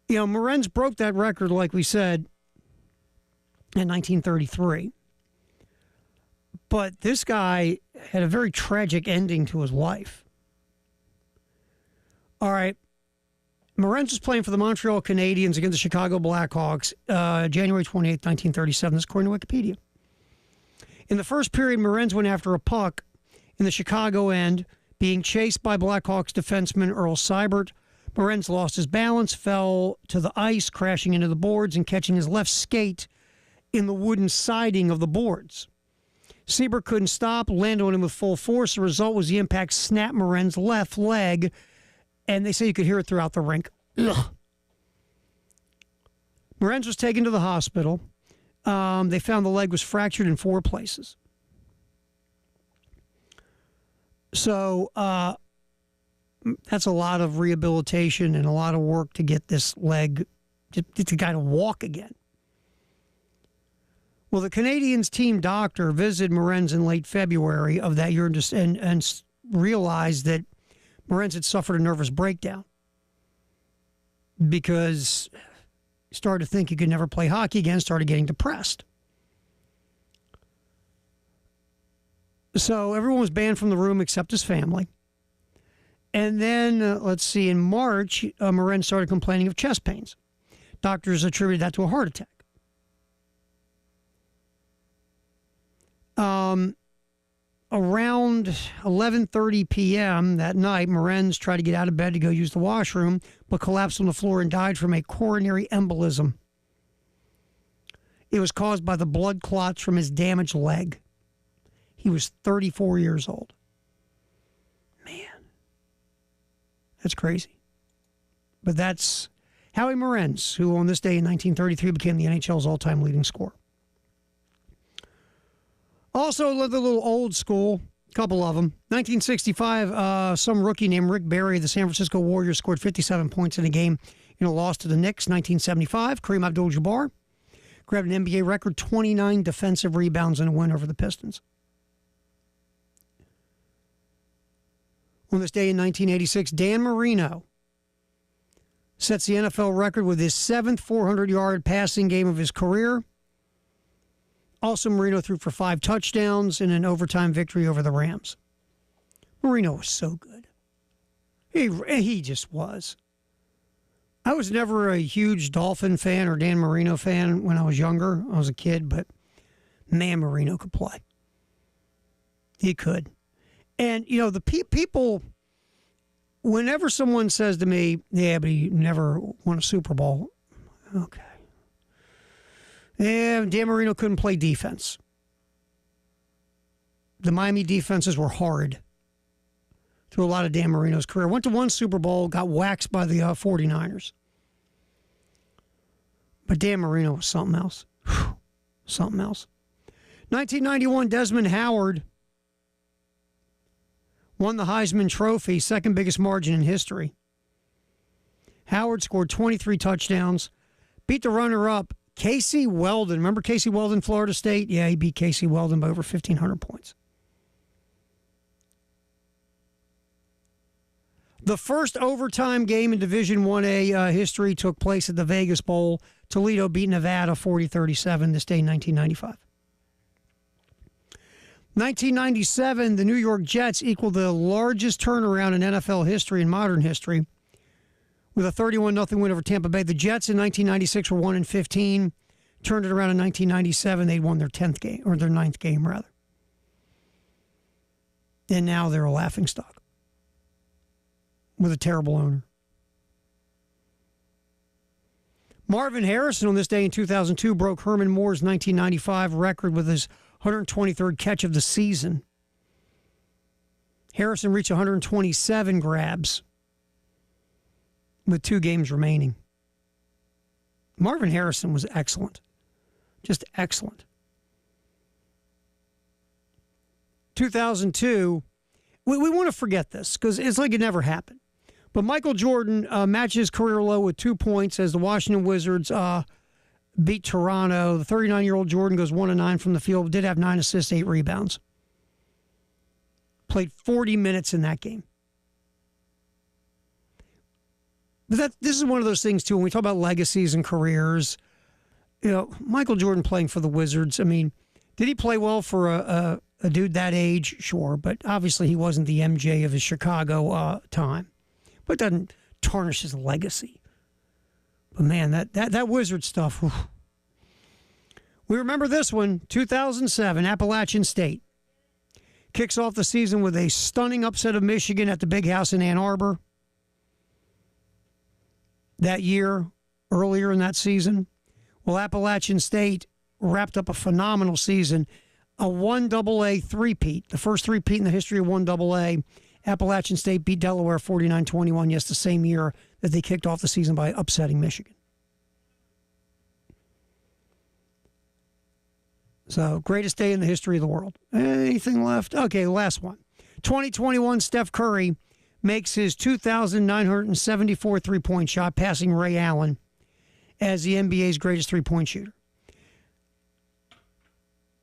Morenz broke that record, like we said, in 1933. But this guy had a very tragic ending to his life. All right. Morenz was playing for the Montreal Canadiens against the Chicago Blackhawks January 28, 1937. This is according to Wikipedia. In the first period, Morenz went after a puck in the Chicago end, being chased by Blackhawks defenseman Earl Seibert. Morenz lost his balance, fell to the ice, crashing into the boards and catching his left skate in the wooden siding of the boards. Seibert couldn't stop, landed on him with full force. The result was the impact snapped Morenz's left leg, and they say you could hear it throughout the rink. Ugh. Morenz was taken to the hospital. They found the leg was fractured in 4 places. So that's a lot of rehabilitation and a lot of work to get this leg to kind of walk again. Well, the Canadiens team doctor visited Morenz in late February of that year and realized that Morenz had suffered a nervous breakdown because he started to think he could never play hockey again, started getting depressed. So everyone was banned from the room except his family. And then, in March, Morenz started complaining of chest pains. Doctors attributed that to a heart attack. Around 11:30 p.m. that night, Morenz tried to get out of bed to go use the washroom, but collapsed on the floor and died from a coronary embolism. It was caused by the blood clots from his damaged leg. He was 34 years old. Man, that's crazy. But that's Howie Morenz, who on this day in 1933 became the NHL's all-time leading scorer. Also, a little old school, a couple of them. 1965, some rookie named Rick Barry of the San Francisco Warriors scored 57 points in a game in a loss to the Knicks. 1975, Kareem Abdul-Jabbar grabbed an NBA record 29 defensive rebounds in a win over the Pistons. On this day in 1986, Dan Marino sets the NFL record with his 7th 400-yard passing game of his career. Also, Marino threw for 5 touchdowns in an overtime victory over the Rams. Marino was so good. He just was. I was never a huge Dolphin fan or Dan Marino fan when I was younger. I was a kid, but man, Marino could play. He could. And, the people, whenever someone says to me, yeah, but he never won a Super Bowl. Okay. Yeah, Dan Marino couldn't play defense. The Miami defenses were hard through a lot of Dan Marino's career. Went to 1 Super Bowl, got waxed by the 49ers. But Dan Marino was something else. Whew, something else. 1991, Desmond Howard won the Heisman Trophy, second biggest margin in history. Howard scored 23 touchdowns, beat the runner-up, Casey Weldon. Remember Casey Weldon, Florida State? Yeah, he beat Casey Weldon by over 1,500 points. The first overtime game in Division 1A history took place at the Vegas Bowl. Toledo beat Nevada 40-37 this day in 1995. 1997, the New York Jets equaled the largest turnaround in NFL history and modern history with a 31-0 win over Tampa Bay. The Jets in 1996 were 1-15. Turned it around in 1997. They'd won their 10th game, or their 9th game, rather. And now they're a laughingstock with a terrible owner. Marvin Harrison on this day in 2002 broke Herman Moore's 1995 record with his 123rd catch of the season. Harrison reached 127 grabs with 2 games remaining. Marvin Harrison was excellent. Just excellent. 2002, we want to forget this because it's like it never happened. But Michael Jordan matched his career low with 2 points as the Washington Wizards beat Toronto. The 39-year-old Jordan goes 1-9 from the field, did have 9 assists, 8 rebounds. Played 40 minutes in that game. But this is one of those things, too, when we talk about legacies and careers. You know, Michael Jordan playing for the Wizards, I mean, did he play well for a dude that age? Sure, but obviously he wasn't the MJ of his Chicago time. But it doesn't tarnish his legacy. But man, that Wizard stuff. Whew. We remember this one, 2007, Appalachian State. Kicks off the season with a stunning upset of Michigan at the Big House in Ann Arbor. That year, earlier in that season. Well, Appalachian State wrapped up a phenomenal season. A 1AA three-peat, the first three-peat in the history of 1AA. Appalachian State beat Delaware 49-21, yes, the same year that they kicked off the season by upsetting Michigan. So, greatest day in the history of the world. Anything left? Okay, last one. 2021, Steph Curry makes his 2,974 three-point shot, passing Ray Allen as the NBA's greatest three-point shooter.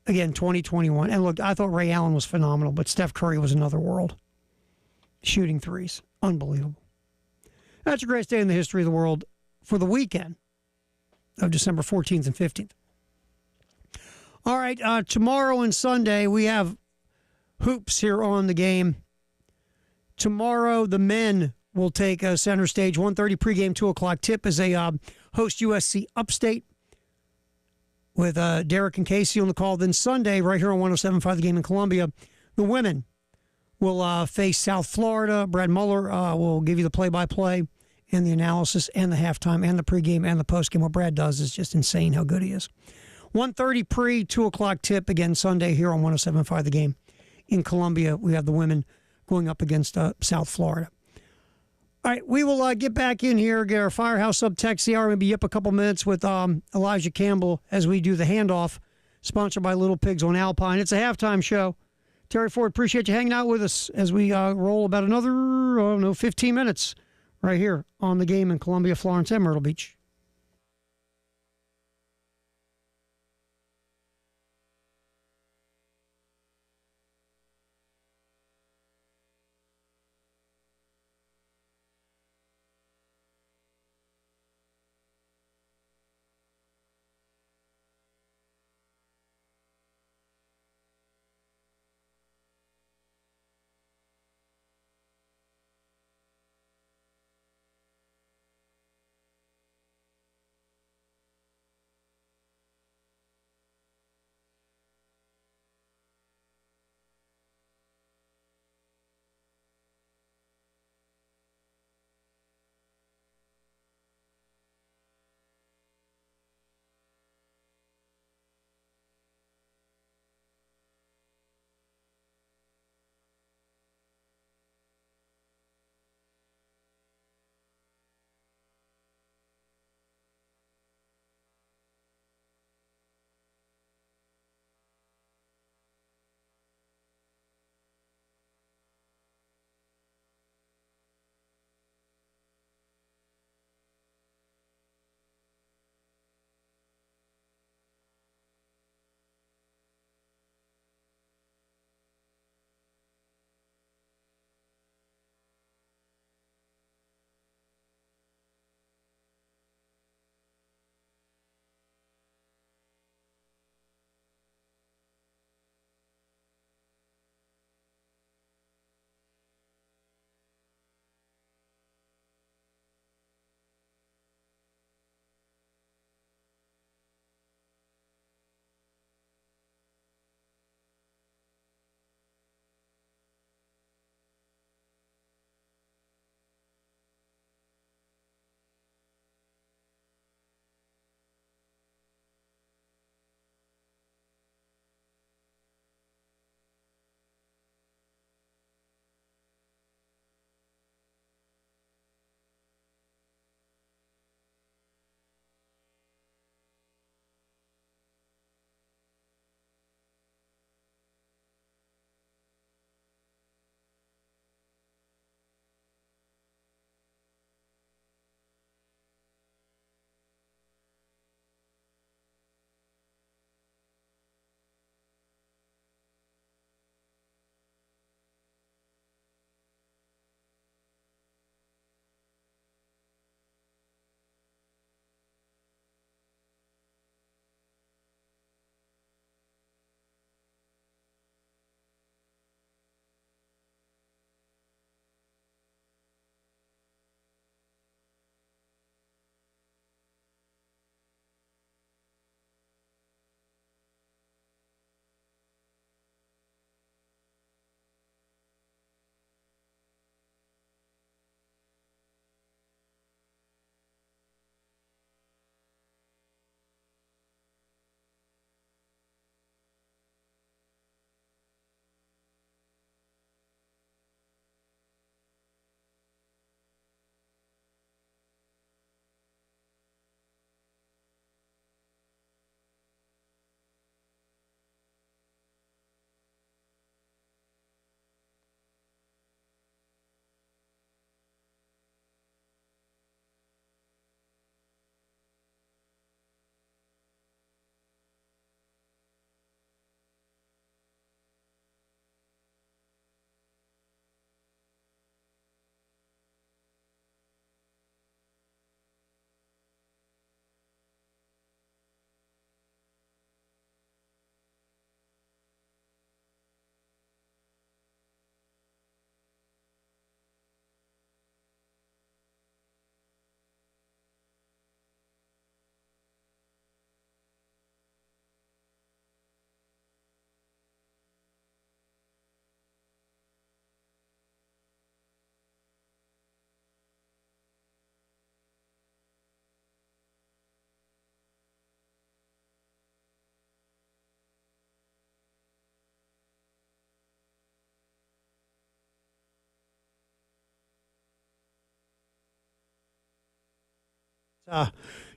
Again, 2021. And look, I thought Ray Allen was phenomenal, but Steph Curry was another world. Shooting threes. Unbelievable. That's the greatest day in the history of the world for the weekend of December 14th and 15th. All right, tomorrow and Sunday, we have hoops here on the game. Tomorrow, the men will take center stage. 1:30 pregame, 2 o'clock tip as they host USC Upstate with Derek and Casey on the call. Then Sunday, right here on 107.5 The Game in Columbia, the women will face South Florida. Brad Muller will give you the play-by-play and the analysis and the halftime and the pregame and the postgame. What Brad does is just insane how good he is. 1:30 pre, 2 o'clock tip, again Sunday here on 107.5 The Game in Columbia. We have the women going up against South Florida. All right, we will get back in here, get our Firehouse Sub Text the hour, maybe yip a couple minutes with Elijah Campbell as we do the handoff, sponsored by Little Pigs on Alpine. It's a halftime show. Terry Ford, appreciate you hanging out with us as we roll about another, 15 minutes right here on The Game in Columbia, Florence, and Myrtle Beach.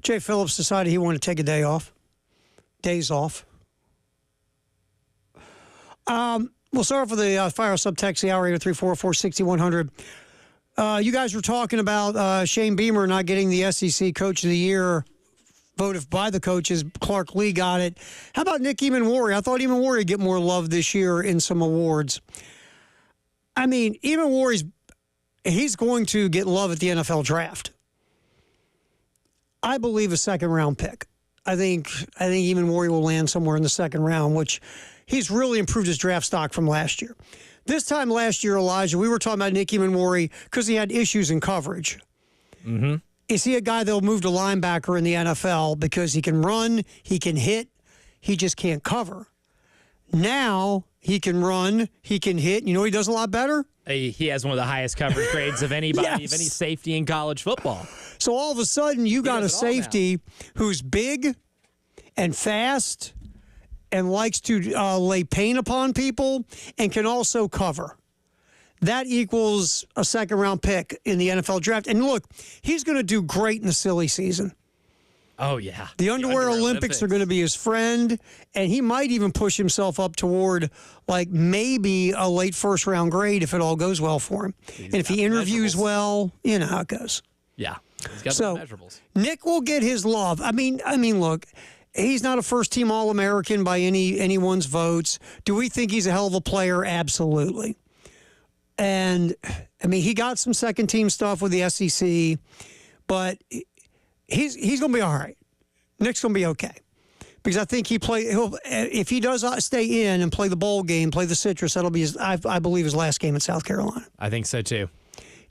Jay Phillips decided he wanted to take a day off. Days off. We'll start off with the Fire Us Up text, the hour 834-460-100. You guys were talking about Shane Beamer not getting the SEC Coach of the Year voted by the coaches. Clark Lee got it. How about Nick Emmanwori? I thought Emmanwori would get more love this year in some awards. I mean, he's going to get love at the NFL draft. I believe a second-round pick. I think Emmanwori will land somewhere in the second round, which he's really improved his draft stock from last year. This time last year, Elijah, we were talking about Nick Emmanwori because he had issues in coverage. Mm-hmm. Is he a guy that will move to linebacker in the NFL because he can run, he can hit, he just can't cover? Now he can run, he can hit. You know he does a lot better? He has one of the highest coverage grades of anybody, Yes. of any safety in college football. So all of a sudden, you got a does it all safety who's big and fast and likes to lay pain upon people and can also cover. That equals a second-round pick in the NFL draft. And look, he's going to do great in the silly season. Oh, yeah. The Underwear Olympics are going to be his friend, and he might even push himself up toward, like, maybe a late first-round grade if it all goes well for him. And if he interviews well, you know how it goes. Yeah. He's got So, the measurables. Nick will get his love. I mean, look, he's not a first-team All-American by anyone's votes. Do we think he's a hell of a player? Absolutely. And, I mean, he got some second-team stuff with the SEC, but he's going to be all right. Nick's going to be okay. Because I think if he does stay in and play the bowl game, play the Citrus, that'll be, I believe, his last game in South Carolina. I think so, too.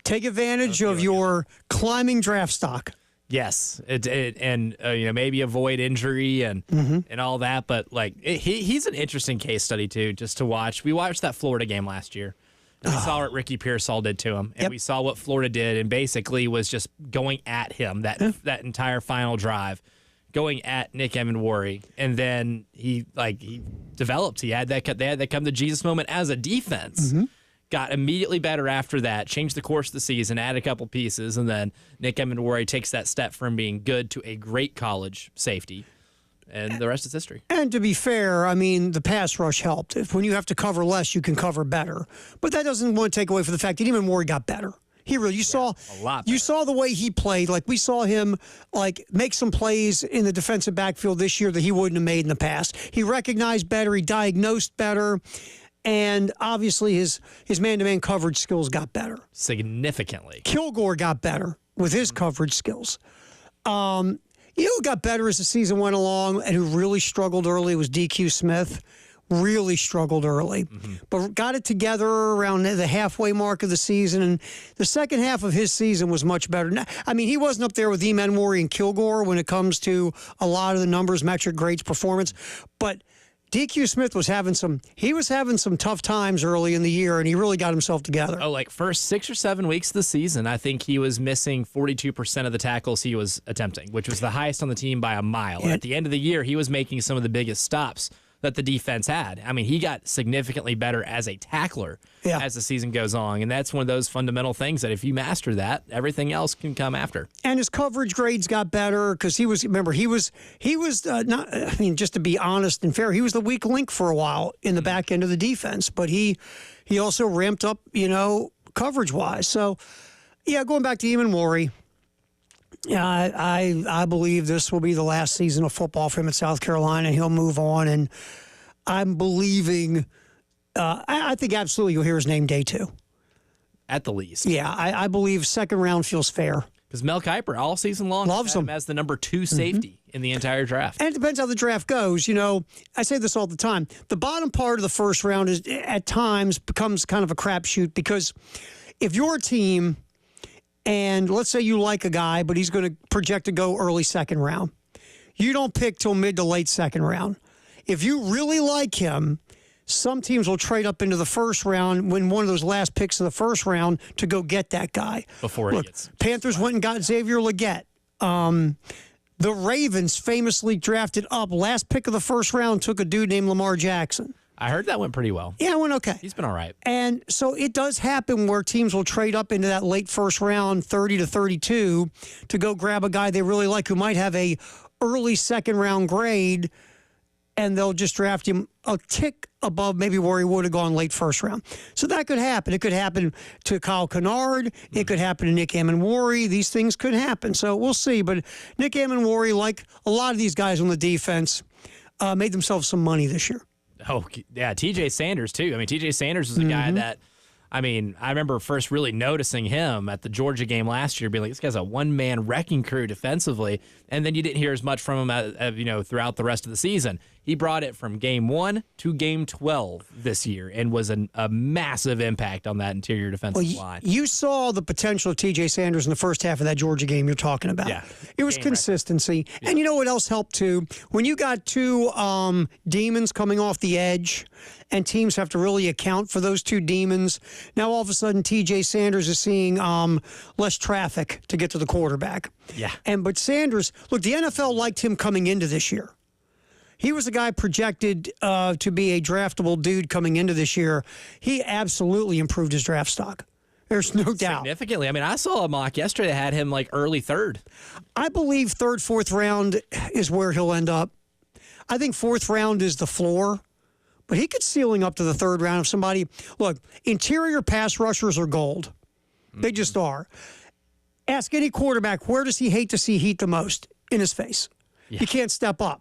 Take advantage of your climbing draft stock. Yes, and maybe avoid injury and all that. But he's an interesting case study too, just to watch. We watched that Florida game last year, and we saw what Ricky Pearsall did to him, and we saw what Florida did, and basically was just going at him that entire final drive, going at Nick Emmanwori, and then he developed. They had that come to Jesus moment as a defense. Got immediately better after that, changed the course of the season, added a couple pieces, and then Nick Emmanwori takes that step from being good to a great college safety, and the rest is history. And to be fair, I mean, the pass rush helped. When you have to cover less, you can cover better. But that doesn't want to take away from the fact that Emmanwori got better. You saw a lot better. You saw the way he played. Like, we saw him make some plays in the defensive backfield this year that he wouldn't have made in the past. He recognized better, he diagnosed better. And obviously his man-to-man coverage skills got better. Significantly. Kilgore got better with his coverage skills. Who got better as the season went along and who really struggled early was DQ Smith. Really struggled early. But got it together around the halfway mark of the season. And the second half of his season was much better. I mean, he wasn't up there with Emmanwori and Kilgore when it comes to a lot of the numbers, metric grades, performance. But DQ Smith was having some tough times early in the year, and he really got himself together. First 6 or 7 weeks of the season, I think he was missing 42% of the tackles he was attempting, which was the highest on the team by a mile. And at the end of the year, he was making some of the biggest stops that the defense had. I mean, he got significantly better as a tackler as the season goes on, and that's one of those fundamental things that if you master that, everything else can come after. And his coverage grades got better because he was not. I mean, just to be honest and fair, he was the weak link for a while in the back end of the defense, but he also ramped up, coverage wise. So, going back to Emmanwori. Yeah, I believe this will be the last season of football for him at South Carolina. He'll move on, and I'm believing. I think absolutely you'll hear his name day 2. At the least. Yeah, I believe second round feels fair. Because Mel Kiper, all season long, loves him as the number 2 safety in the entire draft. And it depends how the draft goes. I say this all the time. The bottom part of the first round is at times becomes kind of a crapshoot because if your team. And let's say you like a guy, but he's going to project to go early second round. You don't pick till mid to late second round. If you really like him, some teams will trade up into the first round when one of those last picks of the first round to go get that guy. Before he gets. Panthers went and got Xavier Legette. The Ravens famously drafted up. Last pick of the first round took a dude named Lamar Jackson. I heard that went pretty well. Yeah, it went okay. He's been all right. And so it does happen where teams will trade up into that late first round, 30 to 32, to go grab a guy they really like who might have a early second round grade, and they'll just draft him a tick above maybe where he would have gone late first round. So that could happen. It could happen to Kyle Kennard. It could happen to Nick Ammonwari. These things could happen. So we'll see. But Nick Ammonwari, like a lot of these guys on the defense, made themselves some money this year. Oh, yeah, TJ Sanders, too. I mean, TJ Sanders is a guy that, I remember first really noticing him at the Georgia game last year, being like, this guy's a one-man wrecking crew defensively, and then you didn't hear as much from him throughout the rest of the season. He brought it from game 1 to game 12 this year and was a massive impact on that interior defensive line. You saw the potential of TJ Sanders in the first half of that Georgia game you're talking about. Yeah. It was consistency. Yeah. And you know what else helped too? When you got two demons coming off the edge and teams have to really account for those two demons, now all of a sudden TJ Sanders is seeing less traffic to get to the quarterback. Yeah. But Sanders, look, the NFL liked him coming into this year. He was a guy projected to be a draftable dude coming into this year. He absolutely improved his draft stock. There's no doubt. Significantly. I saw a mock yesterday that had him like early third. I believe third, fourth round is where he'll end up. I think fourth round is the floor, but he could ceiling up to the third round if somebody, look, interior pass rushers are gold. They just are. Ask any quarterback, where does he hate to see heat the most? In his face. Yeah. You can't step up.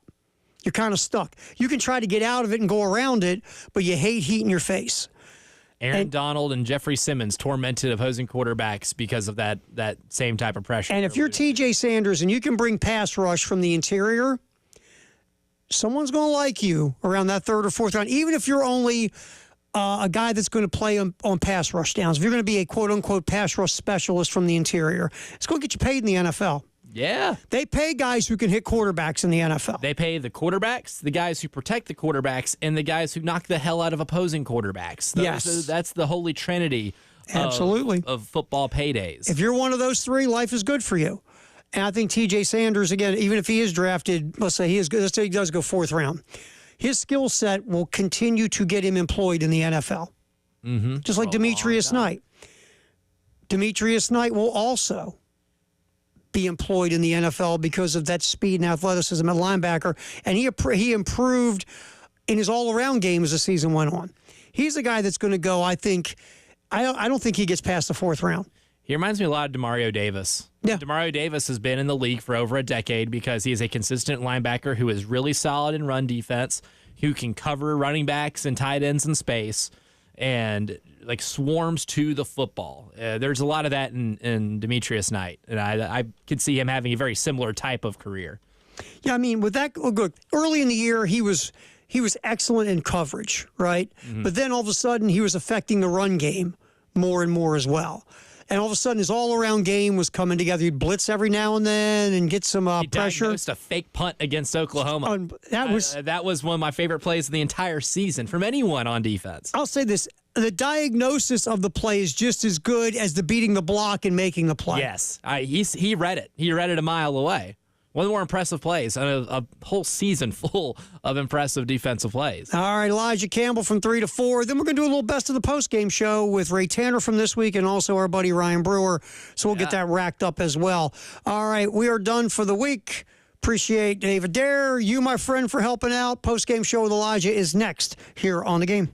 You're kind of stuck. You can try to get out of it and go around it, but you hate heat in your face. Aaron Donald and Jeffrey Simmons tormented opposing quarterbacks because of that same type of pressure. And if you're TJ Sanders and you can bring pass rush from the interior, someone's going to like you around that third or fourth round, even if you're only a guy that's going to play on pass rush downs. If you're going to be a quote-unquote pass rush specialist from the interior, it's going to get you paid in the NFL. Yeah. They pay guys who can hit quarterbacks in the NFL. They pay the quarterbacks, the guys who protect the quarterbacks, and the guys who knock the hell out of opposing quarterbacks. That's the holy trinity of football paydays. If you're one of those three, life is good for you. And I think TJ Sanders, again, even if he is drafted, let's say he does go fourth round, his skill set will continue to get him employed in the NFL. Mm-hmm. Just like Demetrius Knight. Demetrius Knight will also be employed in the NFL because of that speed and athleticism at linebacker. And he improved in his all-around game as the season went on. He's a guy that's going to go, I think, I don't think he gets past the fourth round. He reminds me a lot of Demario Davis. Yeah. Demario Davis has been in the league for over a decade because he is a consistent linebacker who is really solid in run defense, who can cover running backs and tight ends in space, and like swarms to the football. There's a lot of that in Demetrius Knight, and I could see him having a very similar type of career. Yeah, with that, look, early in the year he was excellent in coverage, right? Mm-hmm. But then all of a sudden he was affecting the run game more and more as well. And all of a sudden, his all-around game was coming together. He'd blitz every now and then and get some pressure. He diagnosed a fake punt against Oklahoma. That was one of my favorite plays of the entire season from anyone on defense. I'll say this. The diagnosis of the play is just as good as the beating the block and making the play. Yes. He read it. He read it a mile away. One of the more impressive plays, a whole season full of impressive defensive plays. All right, Elijah Campbell from 3 to 4. Then we're going to do a little best of the postgame show with Ray Tanner from this week and also our buddy Ryan Brewer. So we'll get that racked up as well. All right, we are done for the week. Appreciate David Dare, you, my friend, for helping out. Postgame show with Elijah is next here on The Game.